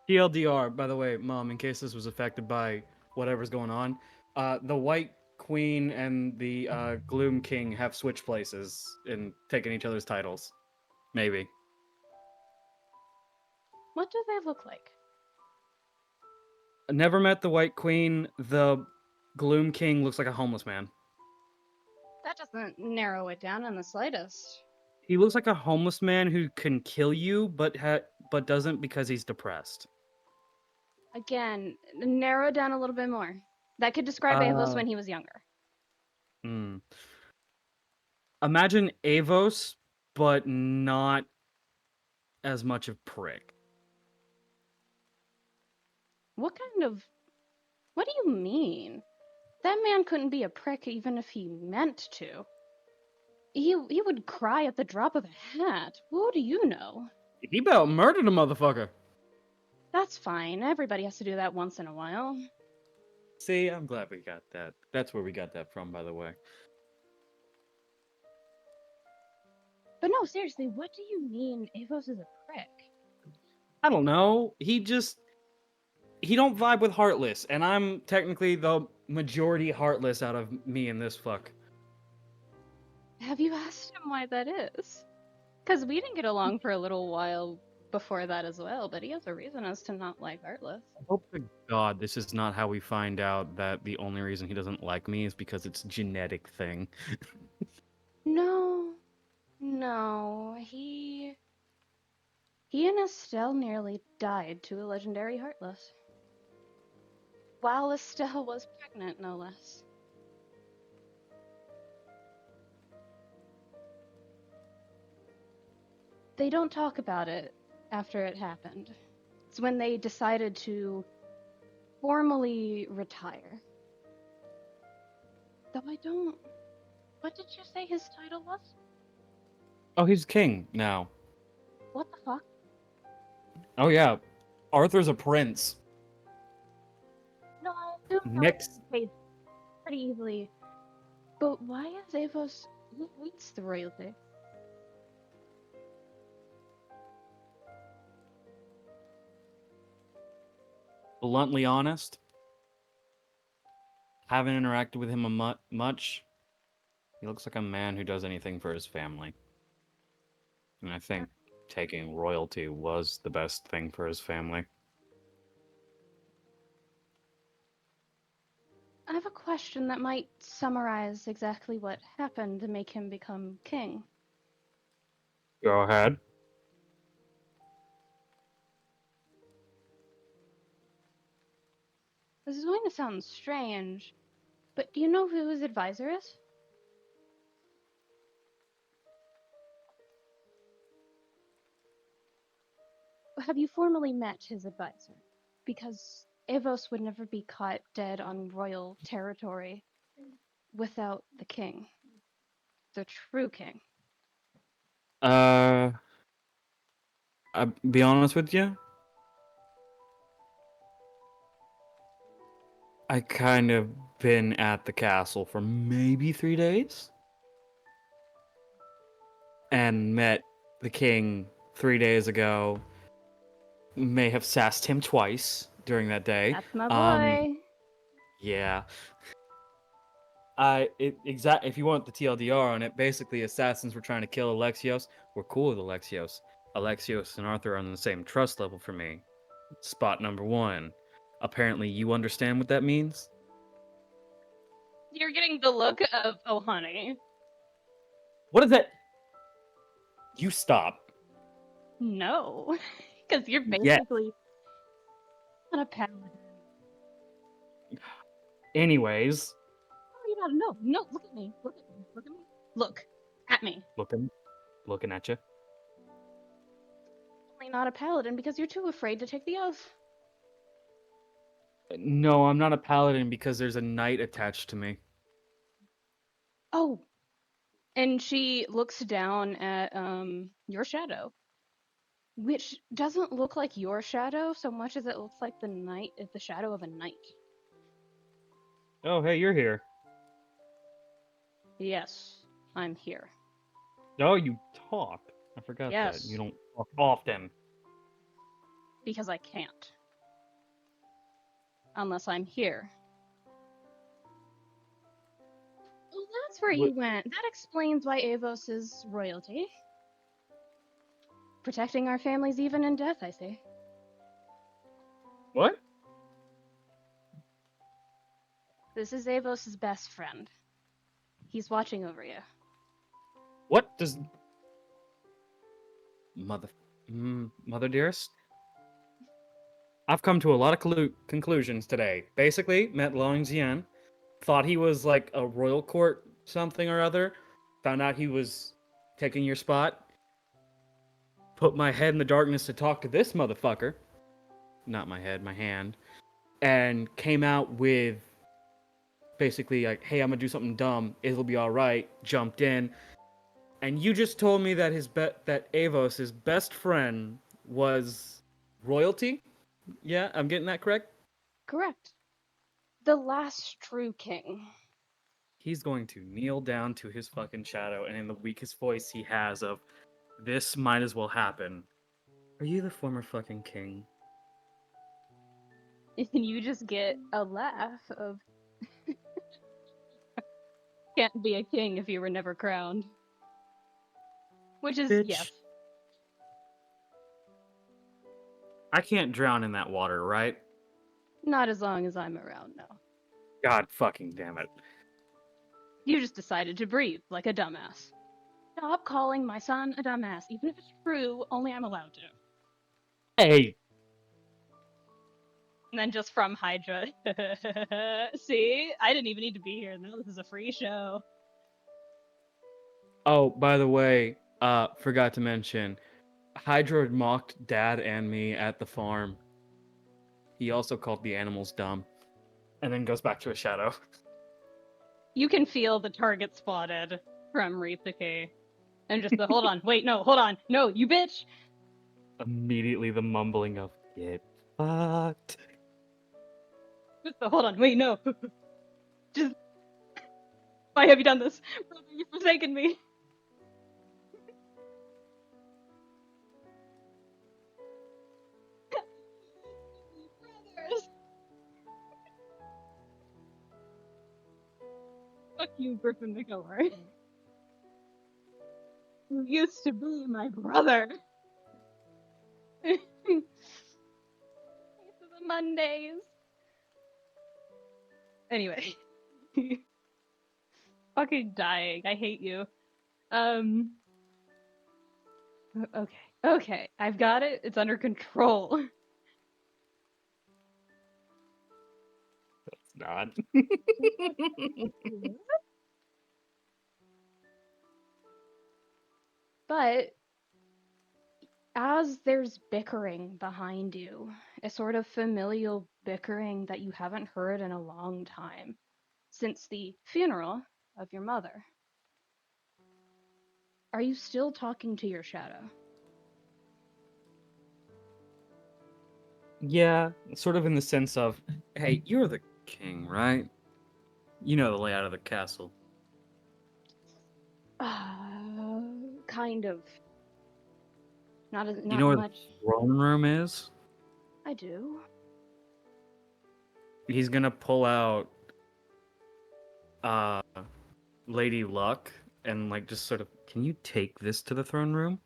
TLDR, by the way, Mom, in case this was affected by whatever's going on, the White Queen and the Gloom King have switched places and taken each other's titles. Maybe. What do they look like? Never met the White Queen. The Gloom King looks like a homeless man. That doesn't narrow it down in the slightest. He looks like a homeless man who can kill you, but doesn't because he's depressed. Again, narrow down a little bit more. That could describe Avos when he was younger. Imagine Avos, but not as much of prick. What do you mean? That man couldn't be a prick even if he meant to. He would cry at the drop of a hat. What do you know? He about murdered a motherfucker. That's fine. Everybody has to do that once in a while. See, I'm glad we got that. That's where we got that from, by the way. But no, seriously, what do you mean Avos is a prick? I don't know. He don't vibe with Heartless, and I'm technically the majority Heartless out of me and this fuck. Have you asked him why that is? Because we didn't get along for a little while before that as well, but he has a reason as to not like Heartless. I hope to God this is not how we find out that the only reason he doesn't like me is because it's a genetic thing. No, he and Estelle nearly died to a legendary Heartless. While Estelle was pregnant, no less. They don't talk about it after it happened. It's when they decided to formally retire. Though I don't... What did you say his title was? Oh, he's king now. What the fuck? Oh yeah, Arthur's a prince. No, I assume Next, paid pretty easily. But why is Avos... Who leads the royalty? bluntly honest, haven't interacted with him much. He looks like a man who does anything for his family. And I think taking royalty was the best thing for his family. I have a question that might summarize exactly what happened to make him become king. Go ahead. This is going to sound strange, but do you know who his advisor is? Have you formally met his advisor? Because Avos would never be caught dead on royal territory without the king. The true king. I'll be honest with you. I kind of been at the castle for maybe 3 days. And met the king 3 days ago. May have sassed him twice during that day. That's my boy. Yeah. If you want the TLDR on it, basically assassins were trying to kill Alexios. We're cool with Alexios. Alexios and Arthur are on the same trust level for me. Spot number 1. Apparently you understand what that means? You're getting the look of, oh honey. What is that? You stop. No, because you're Yeah. basically not a paladin. Anyways, Oh, you don't know. No, look at me. Look at me. Look at me. Look at me. looking at you. Only not a paladin because you're too afraid to take the oath. No, I'm not a paladin because there's a knight attached to me. Oh, and she looks down at your shadow, which doesn't look like your shadow so much as it looks like the shadow of a knight. Oh, hey, you're here. Yes, I'm here. Oh, you talk. I forgot that. You Yes, don't talk often. because I can't. Unless I'm here. Oh, that's where What? you went. That explains why Avos is royalty. Protecting our families even in death, I see. What? This is Avos' best friend. He's watching over you. What does mother dearest? I've come to a lot of conclusions today. Basically, met Long Xian, thought he was like a royal court something or other, found out he was taking your spot, put my head in the darkness to talk to this motherfucker, not my head, my hand, and came out with basically like, hey, I'm gonna do something dumb, it'll be alright, jumped in, and you just told me that that Avos, his best friend, was royalty? Yeah, I'm getting that correct? Correct. The last true king. He's going to kneel down to his fucking shadow, and in the weakest voice he has of, this might as well happen. Are you the former fucking king? And you just get a laugh of, can't be a king if you were never crowned. Which is, Bitch. yes. I can't drown in that water, right? Not as long as I'm around, no. God fucking damn it. You just decided to breathe like a dumbass. Stop calling my son a dumbass. Even if it's true, only I'm allowed to. Hey! And then just from Hydra. See? I didn't even need to be here. Now this is a free show. Oh, by the way, forgot to mention, Hydra had mocked Dad and me at the farm. He also called the animals dumb. And then goes back to a shadow. You can feel the target spotted from Rithike. And just the, hold on, wait, no, hold on. No, you bitch! Immediately the mumbling of, get fucked. Just the, hold on, wait, no. Just, why have you done this? Brother, you've forsaken me. Brothers. Fuck you, Griffin McElroy. You used to be my brother. These are the Mondays. Anyway. Fucking dying. I hate you. Okay. I've got it. It's under control. It's not. But as there's bickering behind you, a sort of familial bickering that you haven't heard in a long time, since the funeral of your mother, are you still talking to your shadow? Yeah, sort of in the sense of, hey, you're the king, right? You know the layout of the castle. Kind of. You Not know where the much. throne room is? I do. He's gonna pull out uh Lady Luck and like just sort of, can you take this to the throne room?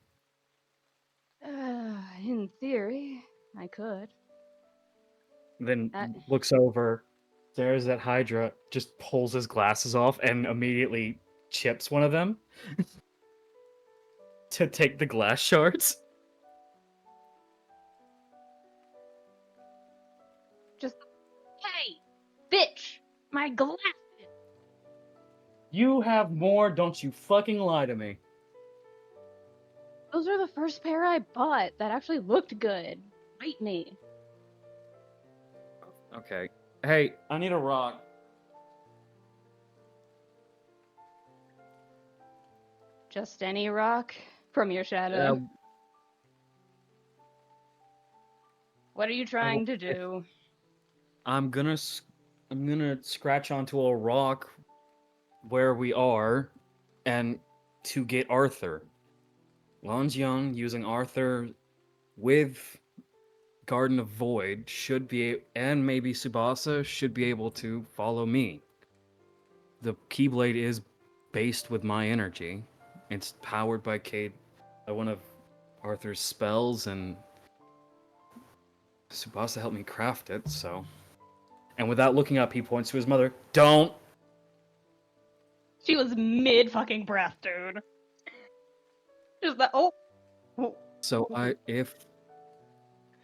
In theory, I could. Then That looks over, stares at Hydra, just pulls his glasses off and immediately chips one of them to take the glass shards. my glasses. You have more, don't you fucking lie to me. Those are the first pair I bought that actually looked good. Bite me. Okay. Hey, I need a rock. Just any rock from your shadow. What are you trying to do? I'm gonna scratch onto a rock where we are, and to get Arthur. Longyang using Arthur with Garden of Void should be, and maybe Tsubasa should be able to follow me. The Keyblade is based with my energy. It's powered by Cayde, one of Arthur's spells, and Tsubasa helped me craft it, so. And without looking up, he points to his mother. Don't! She was mid fucking breath, dude. Just that. Oh. So if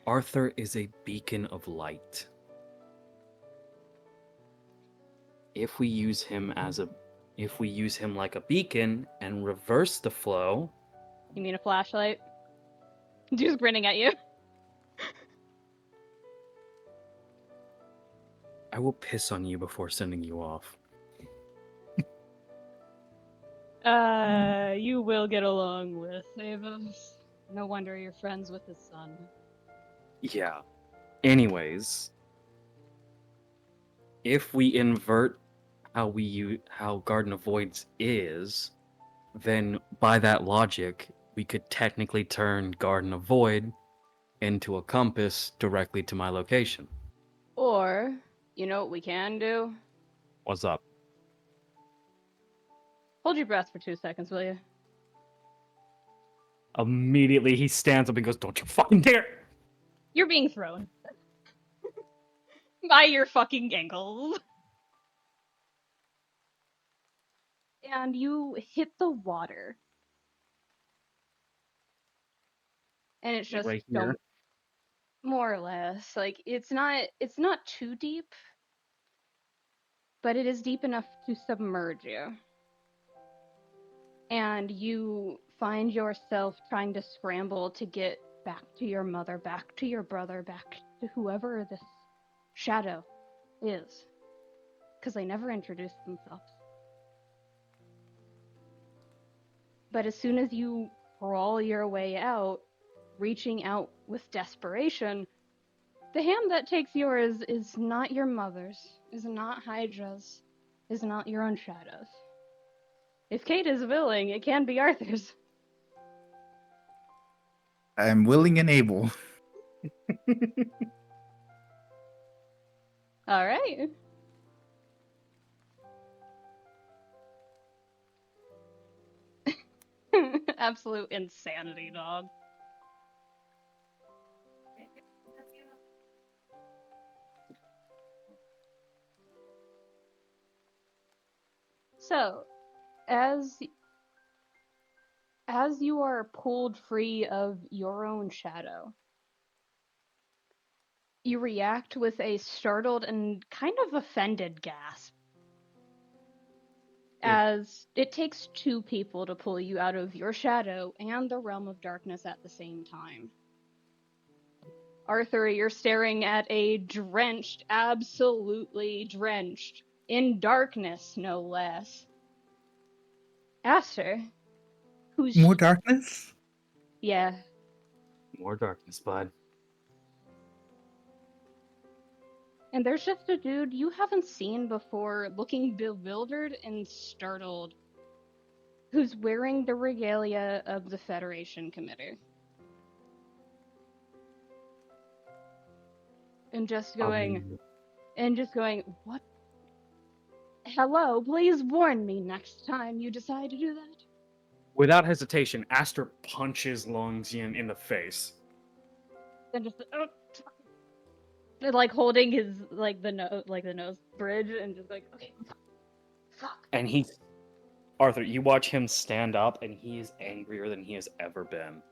Arthur is a beacon of light, if we use him like a beacon and reverse the flow. You mean a flashlight? Dude's grinning at you. I will piss on you before sending you off. You will get along with Avis. No wonder you're friends with his son. Yeah. Anyways, if we invert how Garden of Voids is, then by that logic, we could technically turn Garden of Void into a compass directly to my location. Or, you know what we can do? What's up? Hold your breath for 2 seconds, will you? Immediately, he stands up and goes, "Don't you fucking dare!" You're being thrown. By your fucking ankles. And you hit the water. And it's just Right here. more or less. Like it's not too deep, but it is deep enough to submerge you. And you find yourself trying to scramble to get back to your mother, back to your brother, back to whoever this shadow is. Because they never introduced themselves. But as soon as you crawl your way out, reaching out with desperation, the hand that takes yours is not your mother's, is not Hydra's, is not your own shadow's. If Cayde is willing, it can be Arthur's. I'm willing and able. All right. Absolute insanity, dog. So, as you are pulled free of your own shadow, you react with a startled and kind of offended gasp. As it takes two people to pull you out of your shadow and the realm of darkness at the same time. Arthur, you're staring at a drenched, absolutely drenched, in darkness, no less. Aster, who's... More darkness? Yeah. More darkness, bud. And there's just a dude you haven't seen before, looking bewildered and startled, who's wearing the regalia of the Federation Committee. And just going, what? Hello, please warn me next time you decide to do that. Without hesitation, Aster punches Longxian in the face. Then just, like holding his, the nose bridge, and just like, okay, fuck. And Arthur, you watch him stand up, and he is angrier than he has ever been.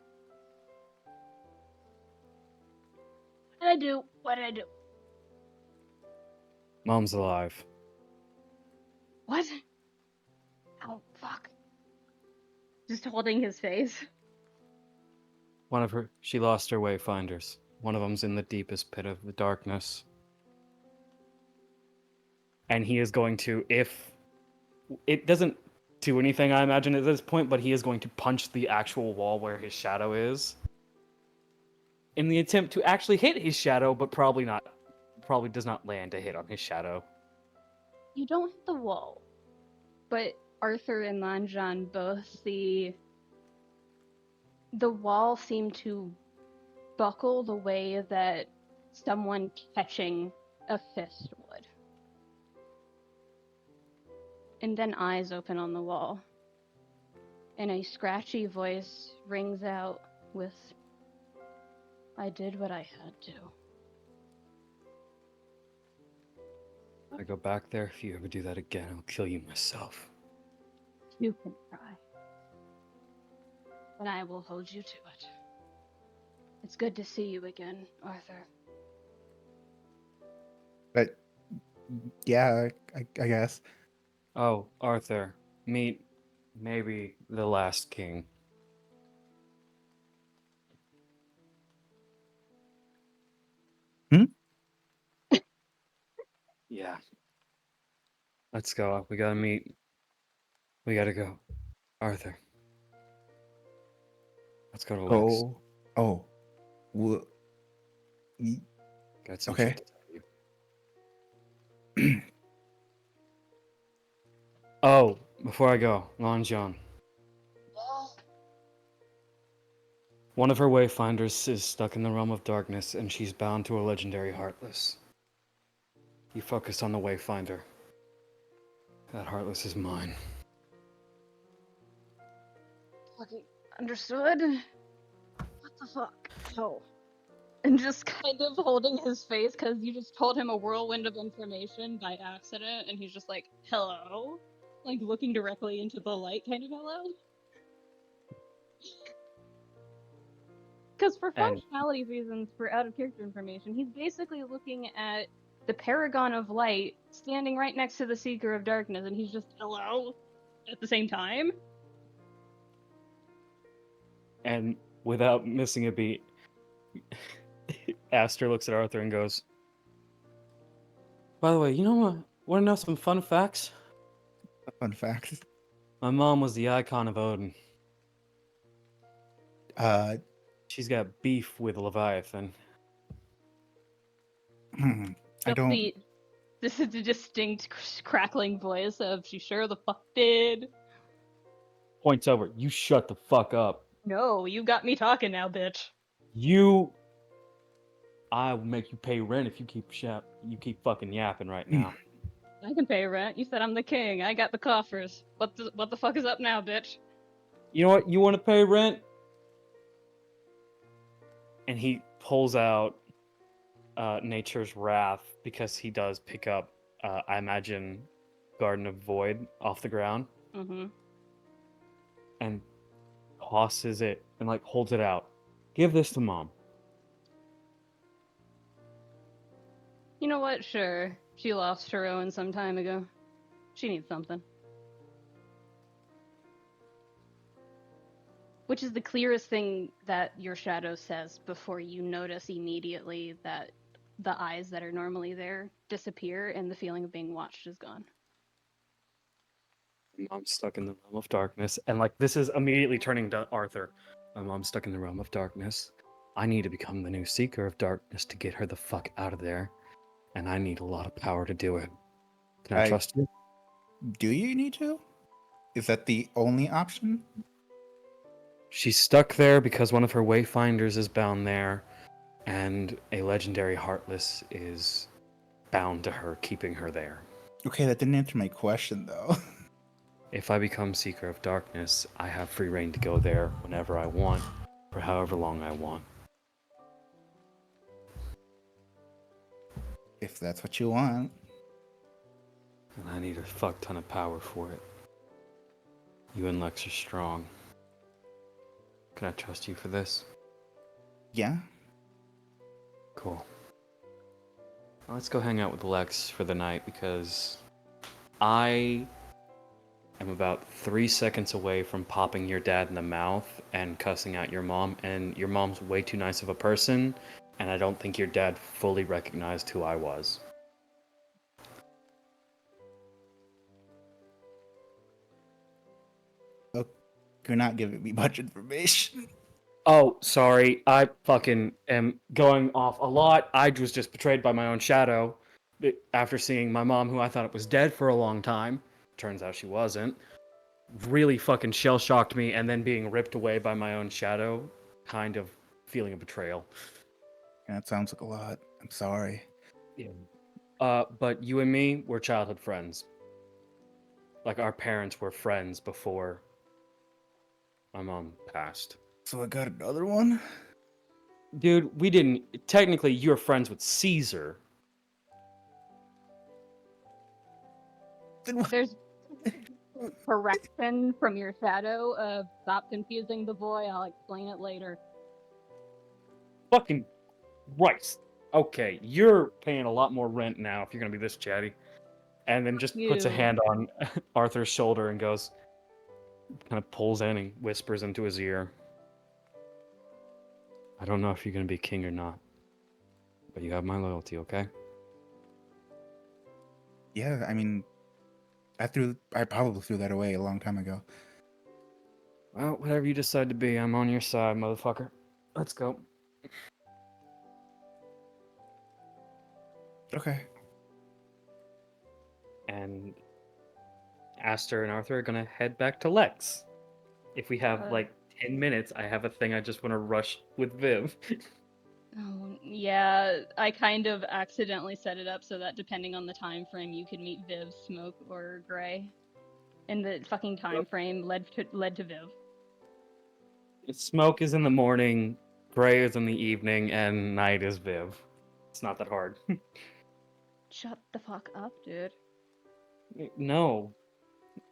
What did I do? Mom's alive. What? Oh, fuck. Just holding his face. She lost her wayfinders. One of them's in the deepest pit of the darkness. And he is going to, if it doesn't do anything, I imagine, at this point, but he is going to punch the actual wall where his shadow is. In the attempt to actually hit his shadow, but probably does not land a hit on his shadow. You don't hit the wall. But Arthur and Lanjan both see the wall seem to buckle the way that someone catching a fist would. And then eyes open on the wall. And a scratchy voice rings out with, "I did what I had to." I go back there. If you ever do that again, I'll kill you myself. You can try. But I will hold you to it. It's good to see you again, Arthur. But yeah, I guess. Oh, Arthur, meet maybe the last king. Hmm? Yeah. Let's go. We gotta meet. We gotta go. Arthur. Let's go to Lex. Oh. Well, Got some okay. shit to tell you. Oh, before I go, Lanjan. One of her wayfinders is stuck in the realm of darkness, and she's bound to a legendary Heartless. You focus on the wayfinder. That Heartless is mine. Fucking understood? What the fuck? Oh. And just kind of holding his face because you just told him a whirlwind of information by accident, and he's just like, hello? Like looking directly into the light, kind of hello? Because for And functionality reasons, for out of character information, he's basically looking at the Paragon of Light standing right next to the Seeker of Darkness, and he's just, hello? At the same time? and without missing a beat, Aster looks at Arthur and goes, "By the way, you know what? Want to know some fun facts? Fun fact. My mom was the icon of Odin. She's got beef with Leviathan." I don't. This is a distinct crackling voice of, she sure the fuck did. Points over. You shut the fuck up. No, you got me talking now, bitch. I will make you pay rent if you keep fucking yapping right now. I can pay rent. You said I'm the king. I got the coffers. What the fuck is up now, bitch? You know what? You want to pay rent? And he pulls out Nature's Wrath, because he does pick up, I imagine, Garden of Void off the ground. Mm-hmm. And tosses it and like holds it out. Give this to Mom. You know what? Sure. She lost her own some time ago. She needs something. Which is the clearest thing that your shadow says before you notice immediately that the eyes that are normally there disappear and the feeling of being watched is gone. Mom's stuck in the realm of darkness, and like this is immediately turning to Arthur. My mom's stuck in the realm of darkness. I need to become the new Seeker of Darkness to get her the fuck out of there, and I need a lot of power to do it. Can I trust you? Do you need to? Is that the only option? She's stuck there because one of her wayfinders is bound there, and a legendary Heartless is bound to her, keeping her there. Okay, that didn't answer my question though. If I become Seeker of Darkness, I have free reign to go there whenever I want, for however long I want. If that's what you want. And I need a fuck ton of power for it. You and Lex are strong. Can I trust you for this? Yeah. Cool. Well, let's go hang out with Lex for the night, because I am about 3 seconds away from popping your dad in the mouth and cussing out your mom, and your mom's way too nice of a person, and I don't think your dad fully recognized who I was. Oh, you're not giving me much information. Oh, sorry. I fucking am going off a lot. I was just betrayed by my own shadow after seeing my mom, who I thought was dead for a long time. Turns out she wasn't. Really fucking shell shocked me, and then being ripped away by my own shadow, kind of feeling a betrayal. That sounds like a lot. I'm sorry. Yeah. But you and me, we're childhood friends. Like, our parents were friends before my mom passed. So I got another one? Dude, we didn't. Technically, you're friends with Caesar. Then what? There's correction from your shadow of stop confusing the boy. I'll explain it later. Fucking Christ. Okay, you're paying a lot more rent now if you're gonna be this chatty. And then just puts a You. hand on Arthur's shoulder and goes, kind of pulls in and whispers into his ear. I don't know if you're gonna be king or not, but you have my loyalty, okay? Yeah, I mean, I probably threw that away a long time ago. Well, whatever you decide to be, I'm on your side, motherfucker. Let's go. Okay. And Aster and Arthur are gonna head back to Lex. If we have like 10 minutes, I have a thing I just want to rush with Viv. Oh, yeah, I kind of accidentally set it up so that depending on the time frame, you could meet Viv, Smoke, or Gray. And the fucking time frame led to Viv. Smoke is in the morning, Gray is in the evening, and night is Viv. It's not that hard. Shut the fuck up, dude. No.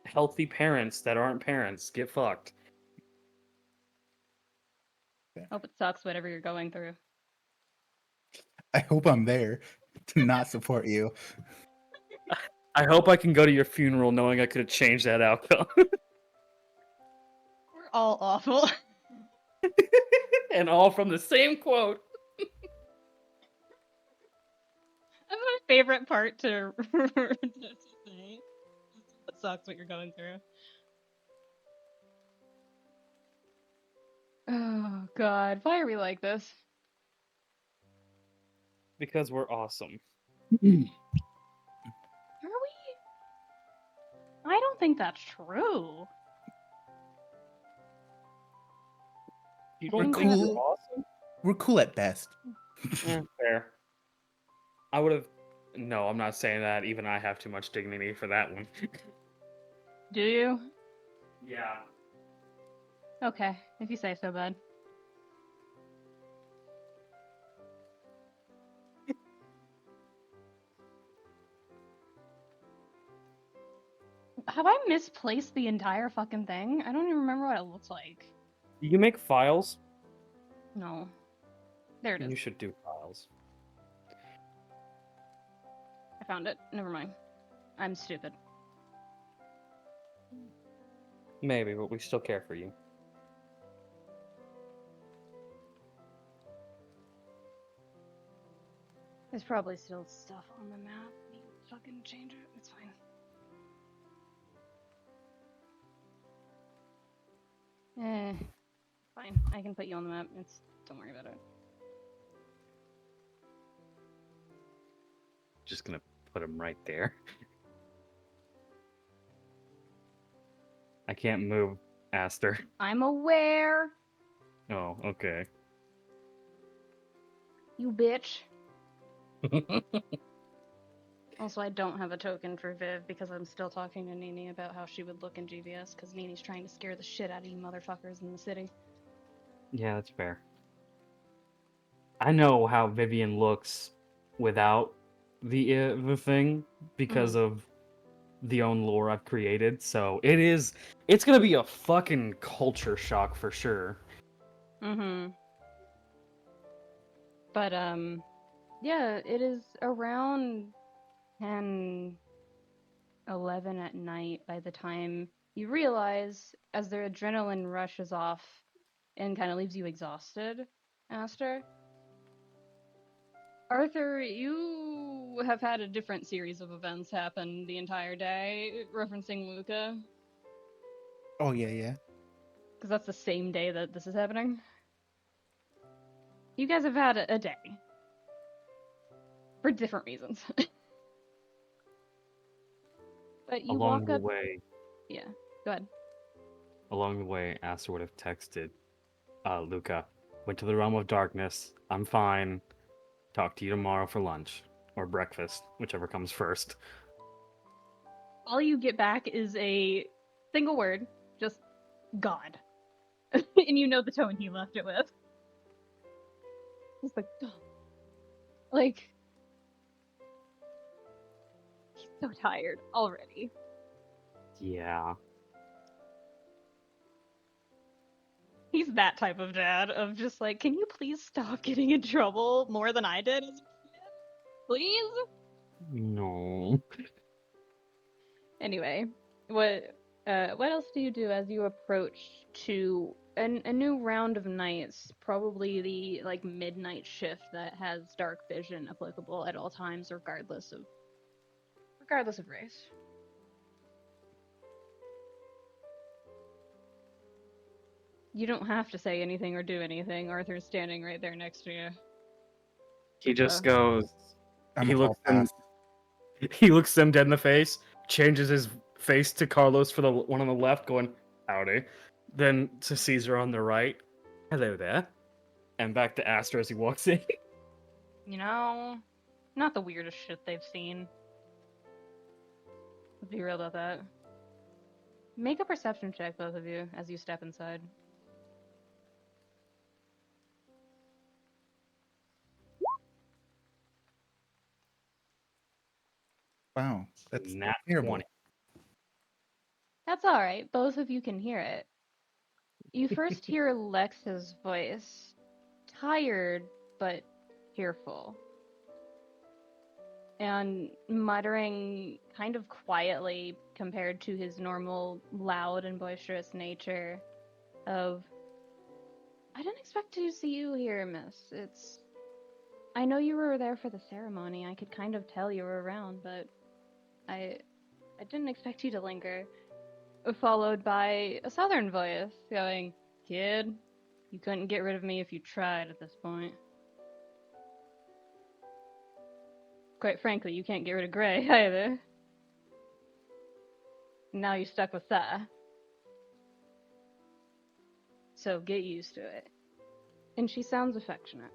Healthy parents that aren't parents get fucked. Hope it sucks, whatever you're going through. I hope I'm there to not support you. I hope I can go to your funeral knowing I could have changed that outcome. We're all awful. And all from the same quote. That's my favorite part to say. It sucks what you're going through. Oh god, why are we like this? Because we're awesome. Are we? I don't think that's true. You We're don't think think cool. we're awesome? We're cool at best. Fair. I would have. No, I'm not saying that. Even I have too much dignity for that one. Do you? Yeah. Okay, if you say so, bud. Have I misplaced the entire fucking thing? I don't even remember what it looks like. Do you make files? No. There it is. You should do files. I found it. Never mind. I'm stupid. Maybe, but we still care for you. There's probably still stuff on the map. You can fucking change it. It's fine. Fine. I can put you on the map. Don't worry about it. Just gonna put him right there. I can't move Aster. I'm aware. Oh, okay. You bitch. Also, I don't have a token for Viv because I'm still talking to Nini about how she would look in GVS because Nini's trying to scare the shit out of you motherfuckers in the city. Yeah, that's fair. I know how Vivian looks without the thing because of the own lore I've created. So it's gonna be a fucking culture shock for sure. Mm-hmm. But, yeah, it is around 10, 11 at night by the time you realize as their adrenaline rushes off and kind of leaves you exhausted, Aster. Arthur, you have had a different series of events happen the entire day, referencing Luca, Oh yeah, yeah. because that's the same day that this is happening. You guys have had a day. For different reasons. But you Along walk the up. way, Yeah, go ahead. Aster would have texted, Luca, went to the realm of darkness. I'm fine. Talk to you tomorrow for lunch. Or breakfast, whichever comes first. All you get back is a single word, just God. And you know the tone he left it with. Just like, "Ugh." Like, he's so tired already. Yeah. He's that type of dad of just like, can you please stop getting in trouble more than I did as a kid? Please? No. Anyway, what else do you do as you approach to a new round of nights? Probably the like midnight shift that has dark vision applicable at all times, regardless of race. You don't have to say anything or do anything. Arthur's standing right there next to you. He just So, goes. I'm He a looks hall him. pass. He looks him dead in the face. Changes his face to Carlos for the one on the left, going howdy. Then to Caesar on the right. Hello there. And back to Aster as he walks in. you know, not the weirdest shit they've seen. Let's be real about that. Make a perception check, both of you, as you step inside. Wow, that's Nat terrible. 20. That's alright, both of you can hear it. You first hear Lex's voice, tired but cheerful, and muttering kind of quietly compared to his normal loud and boisterous nature of, I didn't expect to see you here, miss. I know you were there for the ceremony. I could kind of tell you were around, but I didn't expect you to linger. Followed by a southern voice going, kid, you couldn't get rid of me if you tried at this point. Quite frankly, you can't get rid of Gray either. Now you're stuck with that. So get used to it. And she sounds affectionate.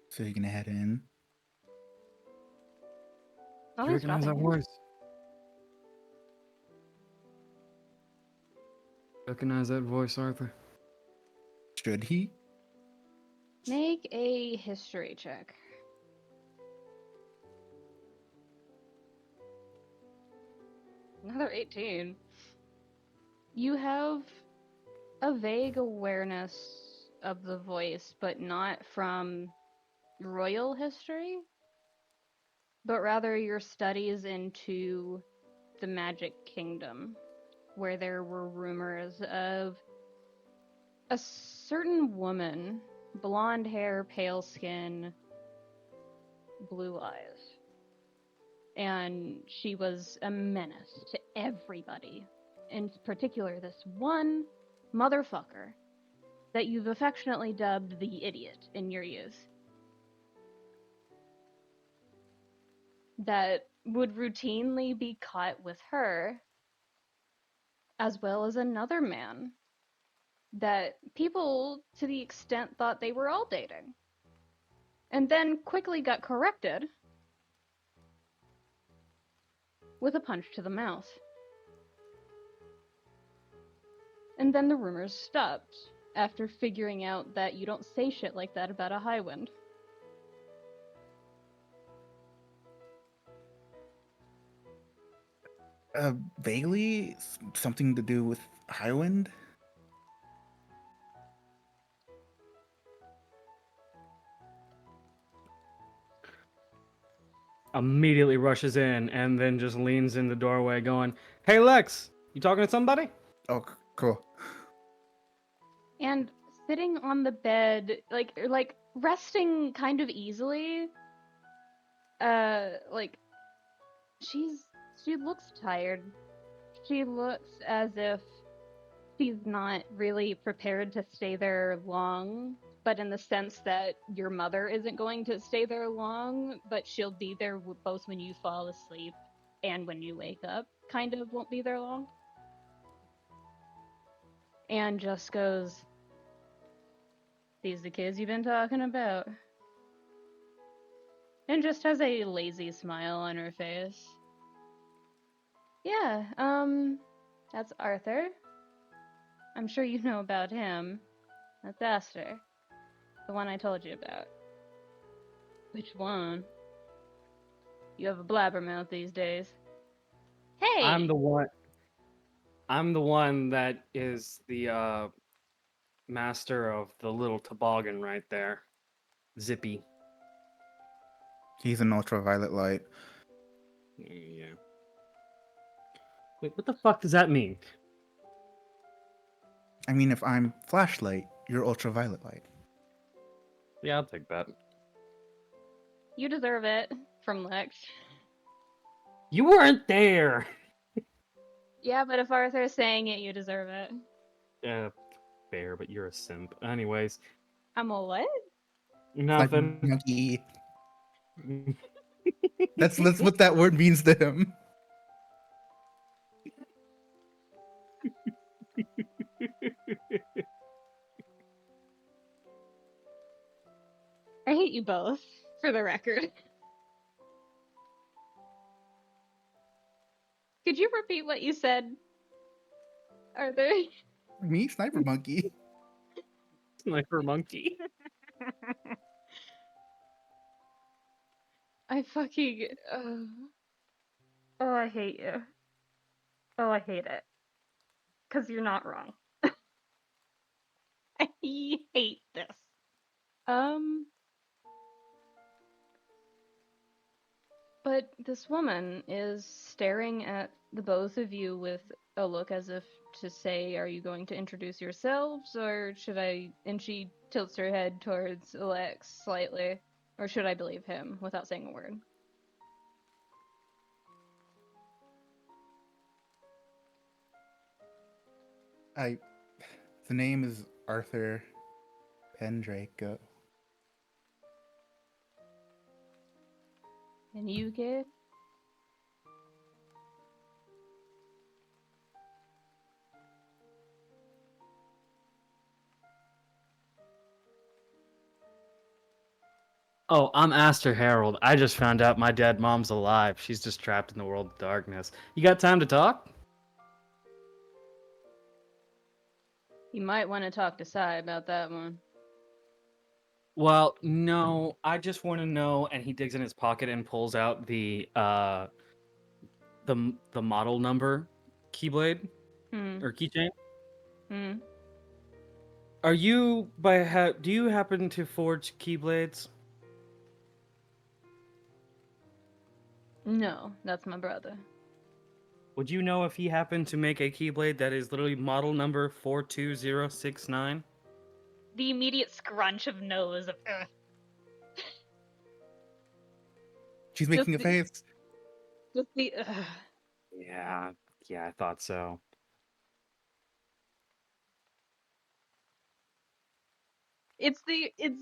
So you're gonna head in. You Nothing's recognize that stopping you. voice? Recognize that voice, Arthur? Should he? Make a history check. Another 18. You have a vague awareness of the voice, but not from royal history, but rather your studies into the Magic Kingdom, where there were rumors of a certain woman, blonde hair, pale skin, blue eyes. And she was a menace to everybody. In particular, this one motherfucker that you've affectionately dubbed the idiot in your youth. That would routinely be caught with her, as well as another man that people to the extent thought they were all dating. And then quickly got corrected with a punch to the mouth. And then the rumors stopped after figuring out that you don't say shit like that about a high wind. Vaguely something to do with Highwind. immediately rushes in and then just leans in the doorway going, "Hey Lex, you talking to somebody?" Oh, cool. And sitting on the bed, like resting kind of easily, like she looks tired. She looks as if she's not really prepared to stay there long, but in the sense that your mother isn't going to stay there long, but she'll be there both when you fall asleep and when you wake up. Kind of won't be there long. And just goes, "These the kids you've been talking about?" And just has a lazy smile on her face. "Yeah, that's Arthur. I'm sure you know about him. That's Aster. The one I told you about." "Which one? You have a blabbermouth these days." "Hey!" I'm the one. I'm the one that is the master of the little toboggan right there, Zippy. He's an ultraviolet light. Yeah. Wait, what the fuck does that mean? I mean, if I'm flashlight, you're ultraviolet light. Yeah, I'll take that. "You deserve it," from Lex. You weren't there. "Yeah, but if Arthur's saying it, you deserve it." Fair, but you're a simp. Anyways, "I'm a what?" Sniper nothing. monkey. That's what that word means to him. "I hate you both, for the record." "Could you repeat what you said, Arthur?" Me, sniper monkey. Sniper monkey. I fucking. Oh, I hate you. Oh, I hate it. Because you're not wrong. I hate this. But this woman is staring at the both of you with a look as if to say, "Are you going to introduce yourselves, or should I?" And she tilts her head towards Alex slightly. "Or should I believe him without saying a word?" The name is Arthur Pendraco. "And you, kid?" Oh, I'm Aster Harold. I just found out my dead mom's alive. She's just trapped in the world of darkness. You got time to talk? You might want to talk to Sai about that one. Well, no, I just want to know. And he digs in his pocket and pulls out the model number keyblade Hmm. or keychain. Hmm. Are you do you happen to forge keyblades? No, that's my brother. Would you know if he happened to make a keyblade that is literally model number 42069? The immediate scrunch of nose of She's just making a the face. just the Yeah, I thought so. it's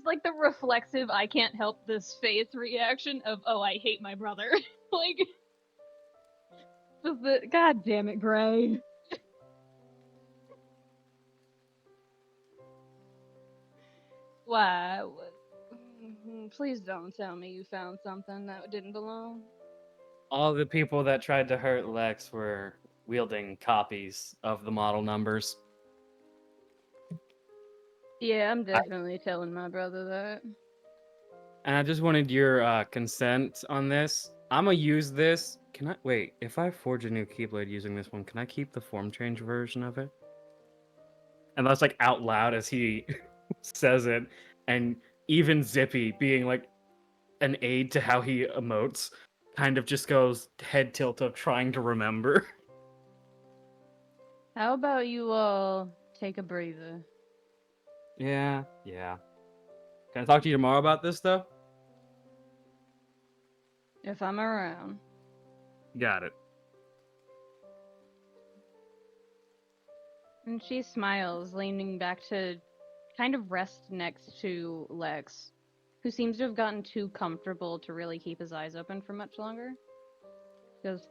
like the reflexive "I can't help this face" reaction of, "Oh, I hate my brother." Like, just the God damn it, Gray. Why? Please don't tell me you found something that didn't belong. All the people that tried to hurt Lex were wielding copies of the model numbers. Yeah, I'm definitely telling my brother that. And I just wanted your consent on this. I'm gonna use this. Can I wait? If I forge a new keyblade using this one, can I keep the form change version of it? And that's like out loud as he says it, and even Zippy being like an aid to how he emotes, kind of just goes head tilt of trying to remember. How about you all take a breather? Yeah. Can I talk to you tomorrow about this, though? If I'm around. Got it. And she smiles, leaning back to kind of rest next to Lex, who seems to have gotten too comfortable to really keep his eyes open for much longer. Because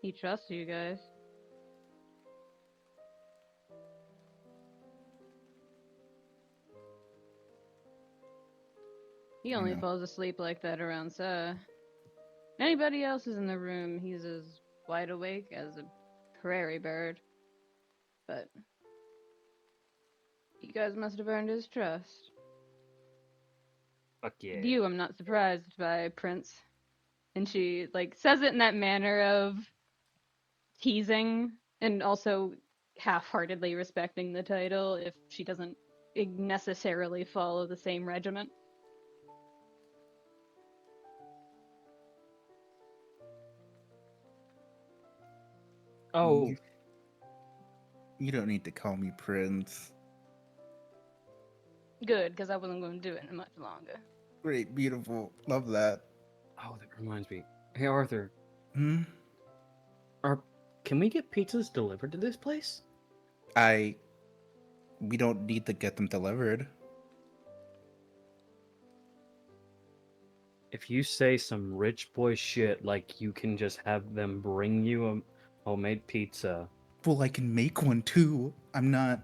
he trusts you guys. He only know. falls asleep like that around Sa. Anybody else is in the room, he's as wide awake as a prairie bird. But you guys must have earned his trust. Fuck yeah. You, I'm not surprised by, Prince. And she says it in that manner of teasing and also half-heartedly respecting the title if she doesn't necessarily follow the same regiment. Oh, You don't need to call me Prince. Good, because I wasn't going to do it much longer. Great, beautiful. Love that. oh, that reminds me. Hey, Arthur, Hmm? can we get pizzas delivered to this place? We don't need to get them delivered. If you say some rich boy shit like you can just have them bring you a homemade pizza. Well, I can make one too. I'm not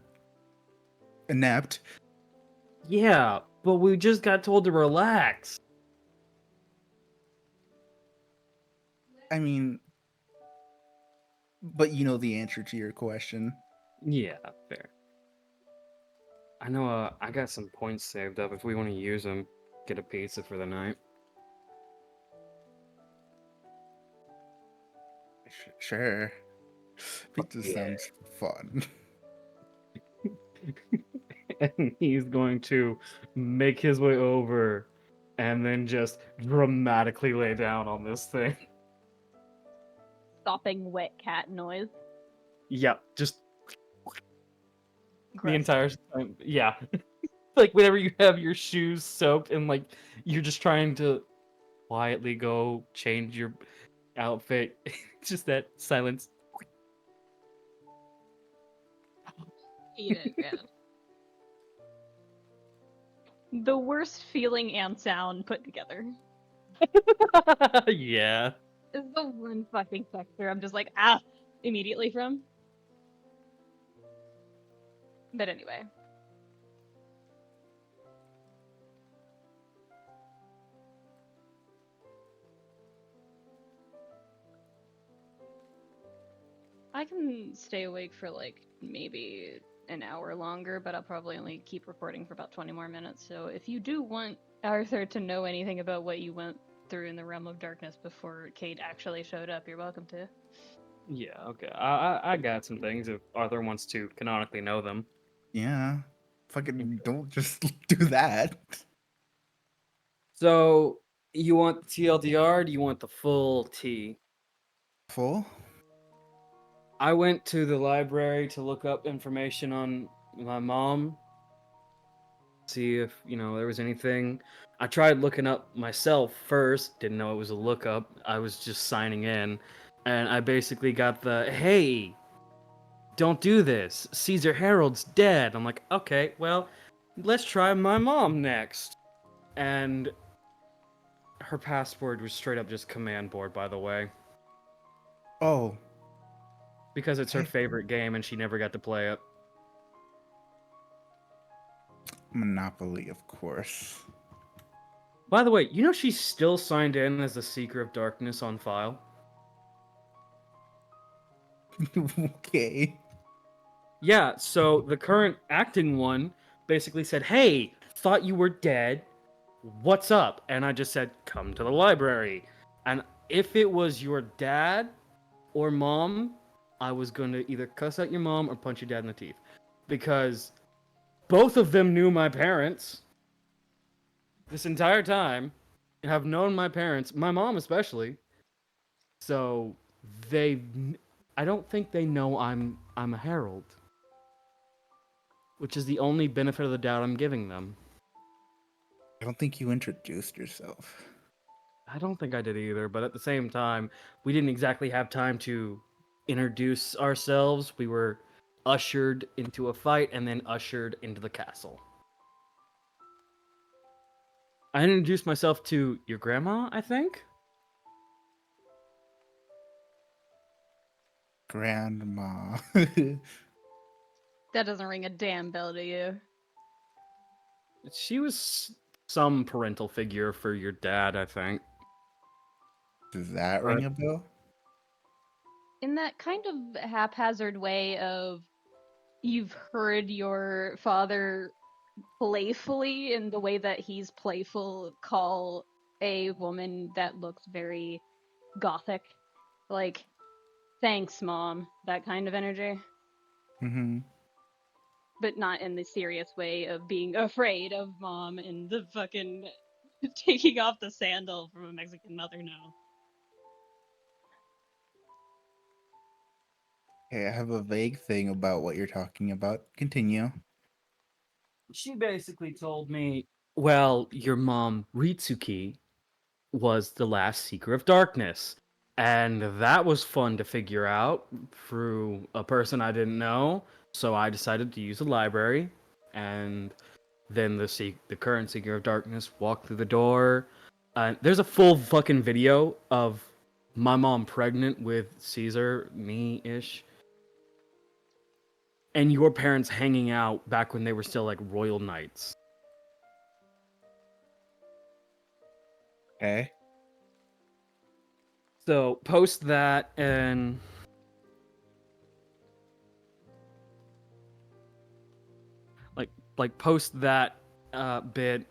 inept. Yeah, but we just got told to relax. I mean, but you know the answer to your question. Yeah, fair. I know, I got some points saved up if we want to use them. Get a pizza for the night. Sure. Pizza yeah. sounds fun. And he's going to make his way over and then just dramatically lay down on this thing. Stopping wet cat noise. Yep, just the Gross. entire time. Yeah. Like whenever you have your shoes soaked and like you're just trying to quietly go change your outfit. Just that silence. Eat it, yeah. The worst feeling and sound put together. Yeah. Is the one fucking texture I'm just immediately from. But anyway. I can stay awake for maybe an hour longer, but I'll probably only keep recording for about 20 more minutes. So if you do want Arthur to know anything about what you went through in the Realm of Darkness before Cayde actually showed up, you're welcome to. Yeah, okay. I got some things if Arthur wants to canonically know them. Yeah. Fucking don't just do that. So, you want the TLDR or do you want the full T? Full? I went to the library to look up information on my mom. See if, there was anything. I tried looking up myself first, didn't know it was a lookup. I was just signing in. And I basically got the, hey, don't do this. Caesar Harold's dead. I'm like, okay, well, let's try my mom next. And her password was straight up just command board, by the way. Oh. Because it's her Hey. favorite game and she never got to play it. Monopoly, of course. By the way, she's still signed in as the Seeker of Darkness on file? Okay. Yeah, so the current acting one basically said, hey, thought you were dead. What's up? And I just said, come to the library. And if it was your dad or mom, I was going to either cuss out your mom or punch your dad in the teeth. Because both of them knew my parents this entire time. have known my parents, my mom especially. So they, I don't think they know I'm a herald, which is the only benefit of the doubt I'm giving them. I don't think you introduced yourself. I don't think I did either, but at the same time, we didn't exactly have time to introduce ourselves. We were ushered into a fight and then ushered into the castle. I introduced myself to your grandma, I think. Grandma. That doesn't ring a damn bell to you. She was some parental figure for your dad, I think. Does that But ring a bell? In that kind of haphazard way of you've heard your father playfully, in the way that he's playful, call a woman that looks very gothic, like, thanks, mom, that kind of energy. Mm-hmm. But not in the serious way of being afraid of mom and the fucking taking off the sandal from a Mexican mother, no. Okay, I have a vague thing about what you're talking about. Continue. she basically told me, well, your mom, Ritsuki, was the last Seeker of Darkness. And that was fun to figure out through a person I didn't know. So I decided to use the library. And then the current Seeker of Darkness walked through the door. There's a full fucking video of my mom pregnant with Caesar, me-ish, and your parents hanging out back when they were still like royal knights. Okay. So post that and like post that bit.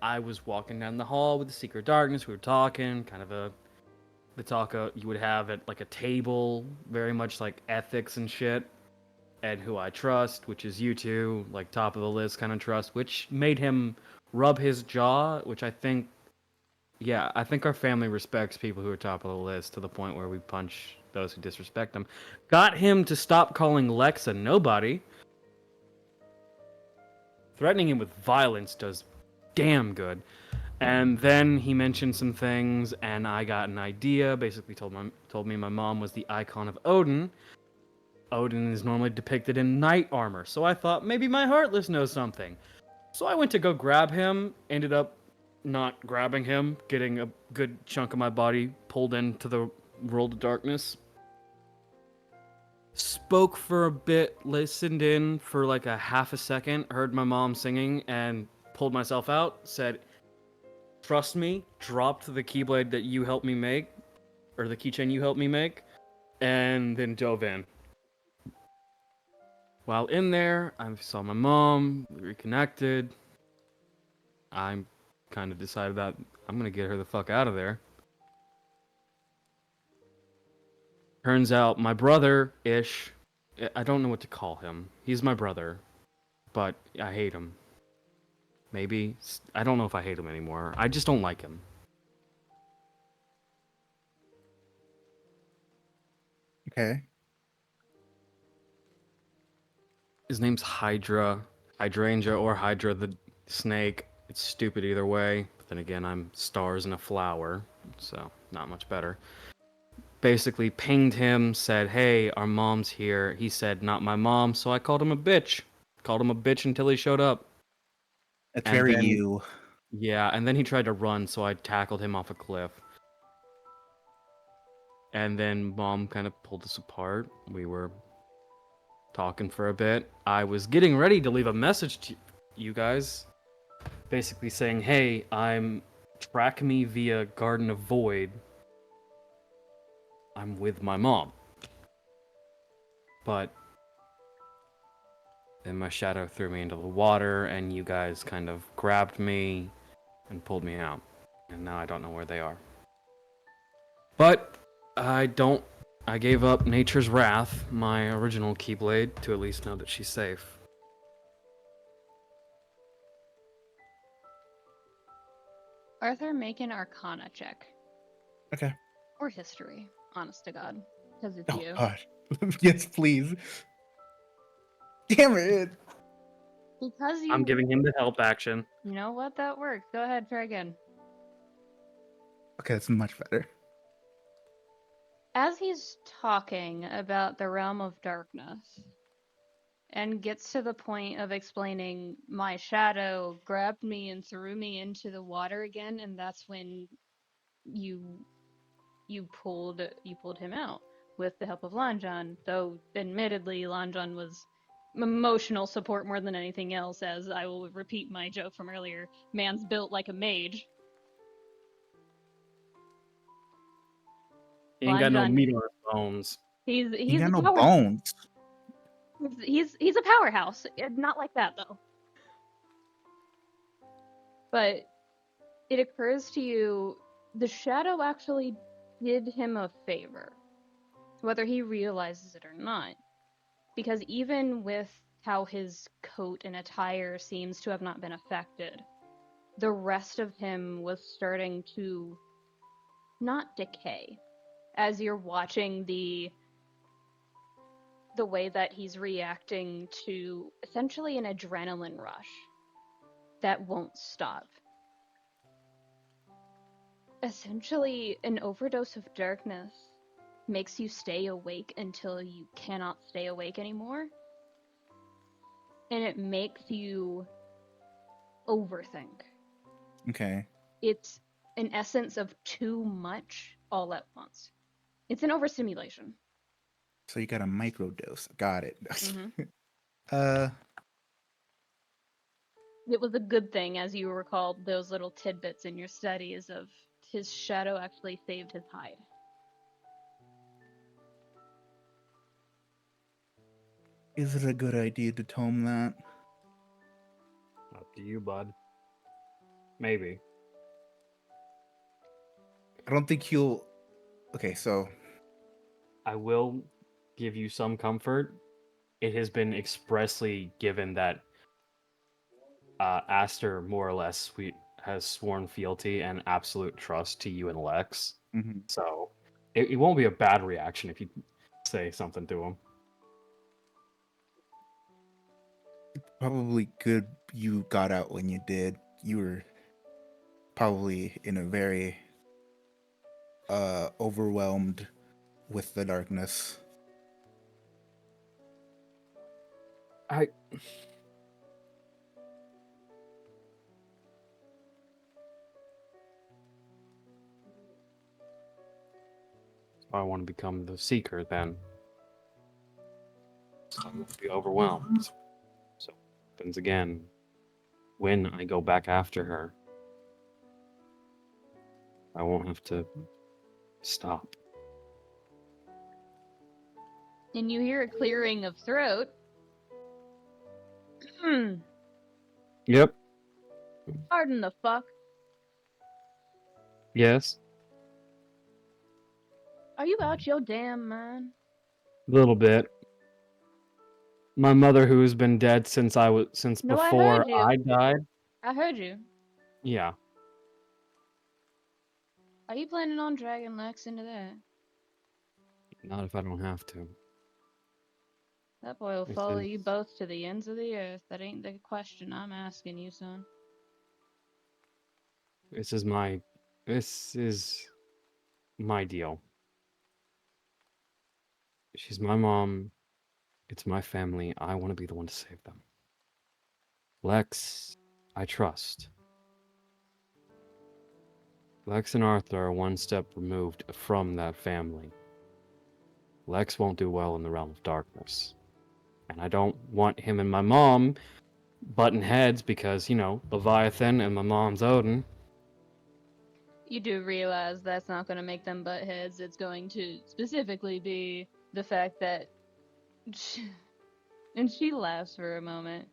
I was walking down the hall with the Secret Darkness. We were talking, kind of the talk you would have at like a table, very much like ethics and shit, and who I trust, which is you two, like top of the list kind of trust, which made him rub his jaw, which I think, yeah, I think our family respects people who are top of the list to the point where we punch those who disrespect them. Got him to stop calling Lex a nobody. Threatening him with violence does damn good. And then he mentioned some things, and I got an idea. Basically, told me my mom was the icon of Odin. Odin is normally depicted in knight armor, so I thought maybe my Heartless knows something. So I went to go grab him. Ended up not grabbing him, getting a good chunk of my body pulled into the world of darkness. Spoke for a bit, listened in for like a half a second, heard my mom singing, and pulled myself out. Said, trust me, dropped the keyblade that you helped me make, or the keychain you helped me make, and then dove in. While in there, I saw my mom, we reconnected. I kind of decided that I'm gonna get her the fuck out of there. Turns out my brother-ish, I don't know what to call him. He's my brother, but I hate him. Maybe, I don't know if I hate him anymore. I just don't like him. Okay. His name's Hydrangea or Hydra the snake. It's stupid either way. But then again, I'm stars in a flower, so not much better. Basically pinged him, said, hey, our mom's here. He said, not my mom, so I called him a bitch. Called him a bitch until he showed up. That's And very then, you. yeah, and then he tried to run, so I tackled him off a cliff. And then mom kind of pulled us apart. We were talking for a bit. I was getting ready to leave a message to you guys, basically saying, hey, track me via Garden of Void. I'm with my mom. But then my shadow threw me into the water, and you guys kind of grabbed me and pulled me out. And now I don't know where they are. But I gave up Nature's Wrath, my original Keyblade, to at least know that she's safe. Arthur, make an Arcana check. Okay. Or history, honest to God. Because it's Oh you. God. Yes, please. Damn it. Because I'm you... giving him the help action. You know what? That works. Go ahead, try again. Okay, that's much better. As he's talking about the realm of darkness and gets to the point of explaining my shadow grabbed me and threw me into the water again, and that's when you pulled him out with the help of Lanjan, though admittedly Lanjan was emotional support more than anything else, as I will repeat my joke from earlier. Man's built like a mage. He ain't got no Lanjan, meat on his bones. You he's got a no power bones. he's a powerhouse. Not like that though. But it occurs to you the shadow actually did him a favor, whether he realizes it or not. Because even with how his coat and attire seems to have not been affected, the rest of him was starting to not decay. As you're watching the way that he's reacting to essentially an adrenaline rush that won't stop. Essentially, an overdose of darkness makes you stay awake until you cannot stay awake anymore. And it makes you overthink. Okay. It's an essence of too much all at once. It's an overstimulation. So you got a microdose. Got it. Mm-hmm. uh It was a good thing, as you recall those little tidbits in your studies of his shadow actually saved his hide. is it a good idea to tome that? Up to you, bud. Maybe. I don't think he'll. Okay, so I will give you some comfort. It has been expressly given that Aster more or less has sworn fealty and absolute trust to you and Lex. mhm. So it won't be a bad reaction if you say something to him. Probably good you got out when you did. You were probably in a very overwhelmed with the darkness. I want to become the seeker then. So I won't be overwhelmed. So it happens again when I go back after her. I won't have to stop. And you hear a clearing of throat. Yep. Pardon the fuck. Yes. Are you out your damn mind? A little bit. My mother, who has been dead since No, I before heard you. I died. I heard you. Yeah. Are you planning on dragging Lex into that? Not if I don't have to. That boy will This follow is you both to the ends of the earth. That ain't the question I'm asking you, son. this is my this is my deal. She's my mom. It's my family. I want to be the one to save them. Lex, I trust. Lex and Arthur are one step removed from that family. Lex won't do well in the realm of darkness. And I don't want him and my mom butting heads because, Leviathan and my mom's Odin. You do realize that's not going to make them butt heads. It's going to specifically be the fact that. And she laughs for a moment.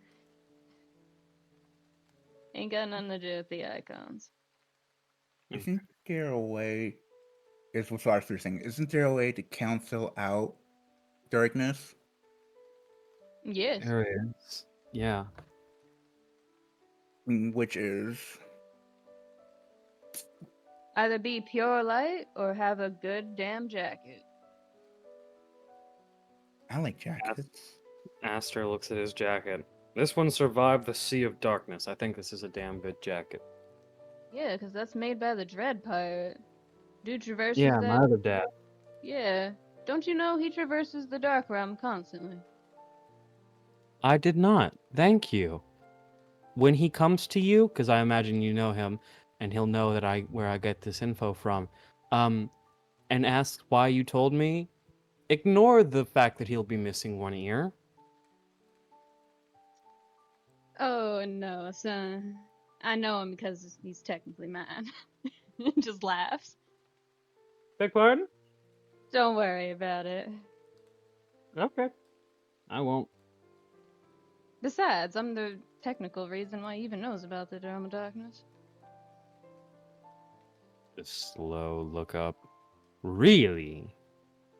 Ain't got nothing to do with the icons. Isn't there a way? Is what Arthur's saying. Isn't there a way to cancel out darkness? Yes. There it is. Yeah. Which is Either be pure light or have a good damn jacket. I like jackets. Aster looks at his jacket. This one survived the Sea of Darkness. I think this is a damn good jacket. Yeah, 'cause that's made by the Dread Pirate. Dude traverses Yeah, my that. other dad. Yeah. Don't you know he traverses the Dark Realm constantly? I did not. Thank you. When he comes to you, because I imagine you know him, and he'll know that where I get this info from, and asks why you told me, ignore the fact that he'll be missing one ear. Oh no, son. I know him because he's technically mine. Just laughs. Beg pardon? Don't worry about it. Okay. I won't. Besides, I'm the technical reason why he even knows about the Realm of Darkness. Just slow look up. Really?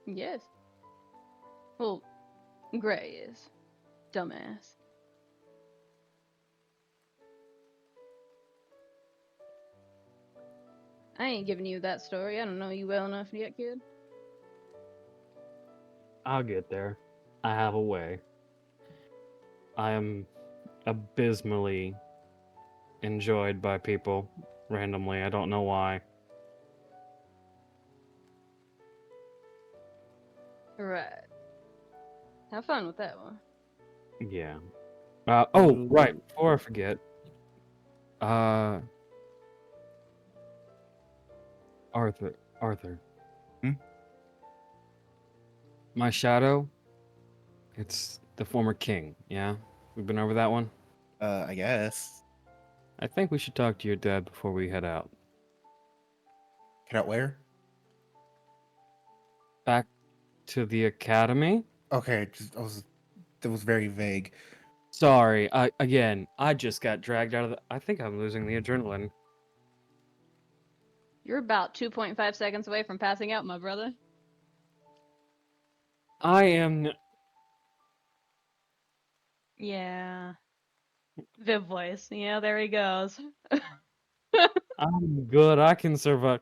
Yes. Well, Gray is. Dumbass. I ain't giving you that story. I don't know you well enough yet, kid. I'll get there. I have a way. I am abysmally enjoyed by people randomly. I don't know why. Right. Have fun with that one. Yeah. Oh, right. Before I forget, uh, Arthur. Hmm? My shadow. It's the former king. Yeah, we've been over that one. I guess. I think we should talk to your dad before we head out. Get out where? Back to the academy. Okay, that was very vague. Sorry. I just got dragged out of the. I think I'm losing the adrenaline. You're about 2.5 seconds away from passing out, my brother. I am. Yeah. Viv voice. Yeah, there he goes. I'm good. I can survive.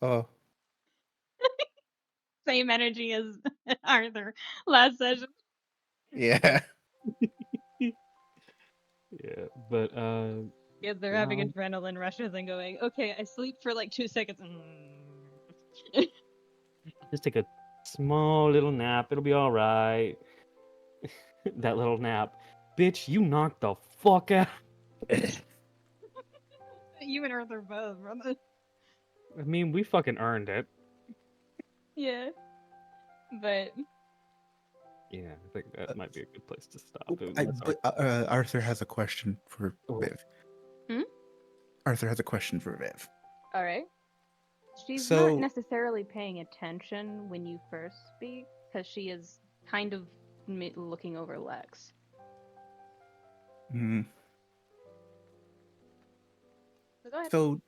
Oh, Same energy as Arthur last session. yeah. Yeah, but Yeah, they're having adrenaline rushes and going, okay, I sleep for like 2 seconds. just take a small little nap. It'll be all right. That little nap, bitch. You knocked the fuck out. You and Arthur both, brother. I mean, we fucking earned it. Yeah. But Yeah, I think that might be a good place to stop. That's But Arthur has a question for Viv. Hmm? Arthur has a question for Viv. alright. She's not So, necessarily paying attention when you first speak, because she is kind of looking over Lex. mm, So go ahead. so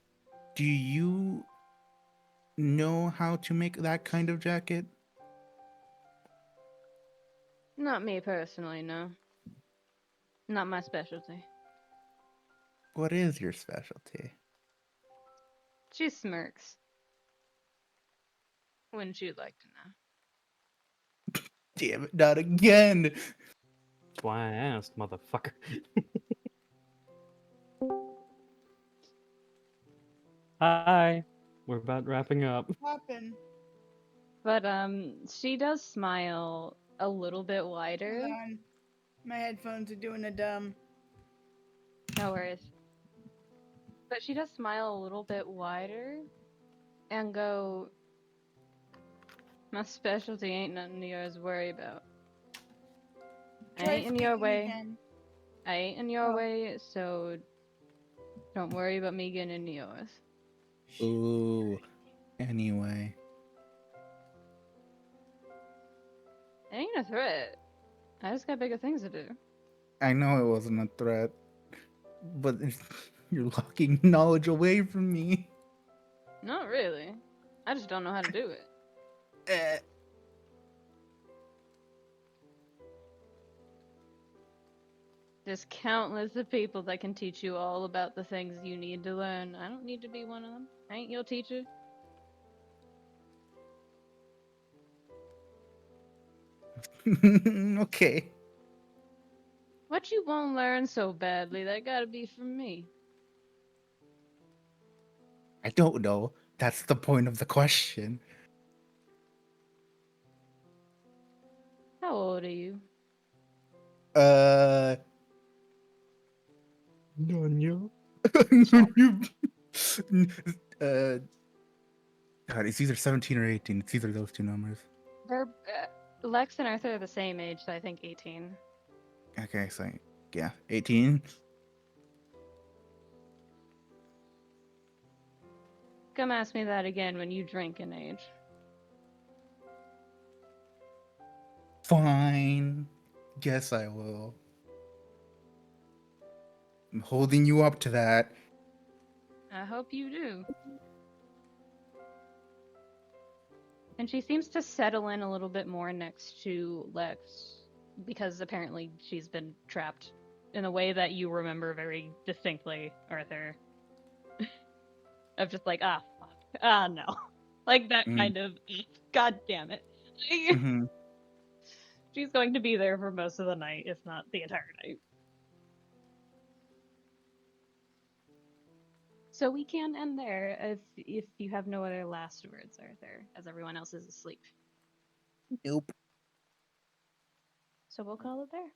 do you know how to make that kind of jacket? Not me personally, no. Not my specialty. What is your specialty? She smirks. Wouldn't you like to know? Damn it, not again! That's why I asked, motherfucker. Hi. We're about wrapping up. Happen. But she does smile a little bit wider. Hold on. My headphones are doing a dumb. No worries. But she does smile a little bit wider and go, my specialty ain't nothing to yours to worry about. I Try ain't in your speaking way. again. I ain't in your Oh. way, so don't worry about me getting into yours. Ooh. Anyway. It ain't a threat. I just got bigger things to do. I know it wasn't a threat, but you're locking knowledge away from me. Not really. I just don't know how to do it. Eh. There's countless of people that can teach you all about the things you need to learn. I don't need to be one of them. I ain't your teacher. Okay. What you won't learn so badly, that gotta be from me. I don't know. That's the point of the question. How old are you? Uh. Nanya. Nanya. God, it's either 17 or 18. It's either those two numbers. They're Lex and Arthur are the same age, so I think 18. Okay, so yeah, 18. Come ask me that again when you drink in age. Fine. Guess I will. I'm holding you up to that. I hope you do. And she seems to settle in a little bit more next to Lex because apparently she's been trapped in a way that you remember very distinctly, Arthur. Of just like, ah, fuck. Ah, no. Like that Mm, kind of, god damn it. hmm She's going to be there for most of the night, if not the entire night. So we can end there if you have no other last words, Arthur, as everyone else is asleep. Nope. So we'll call it there.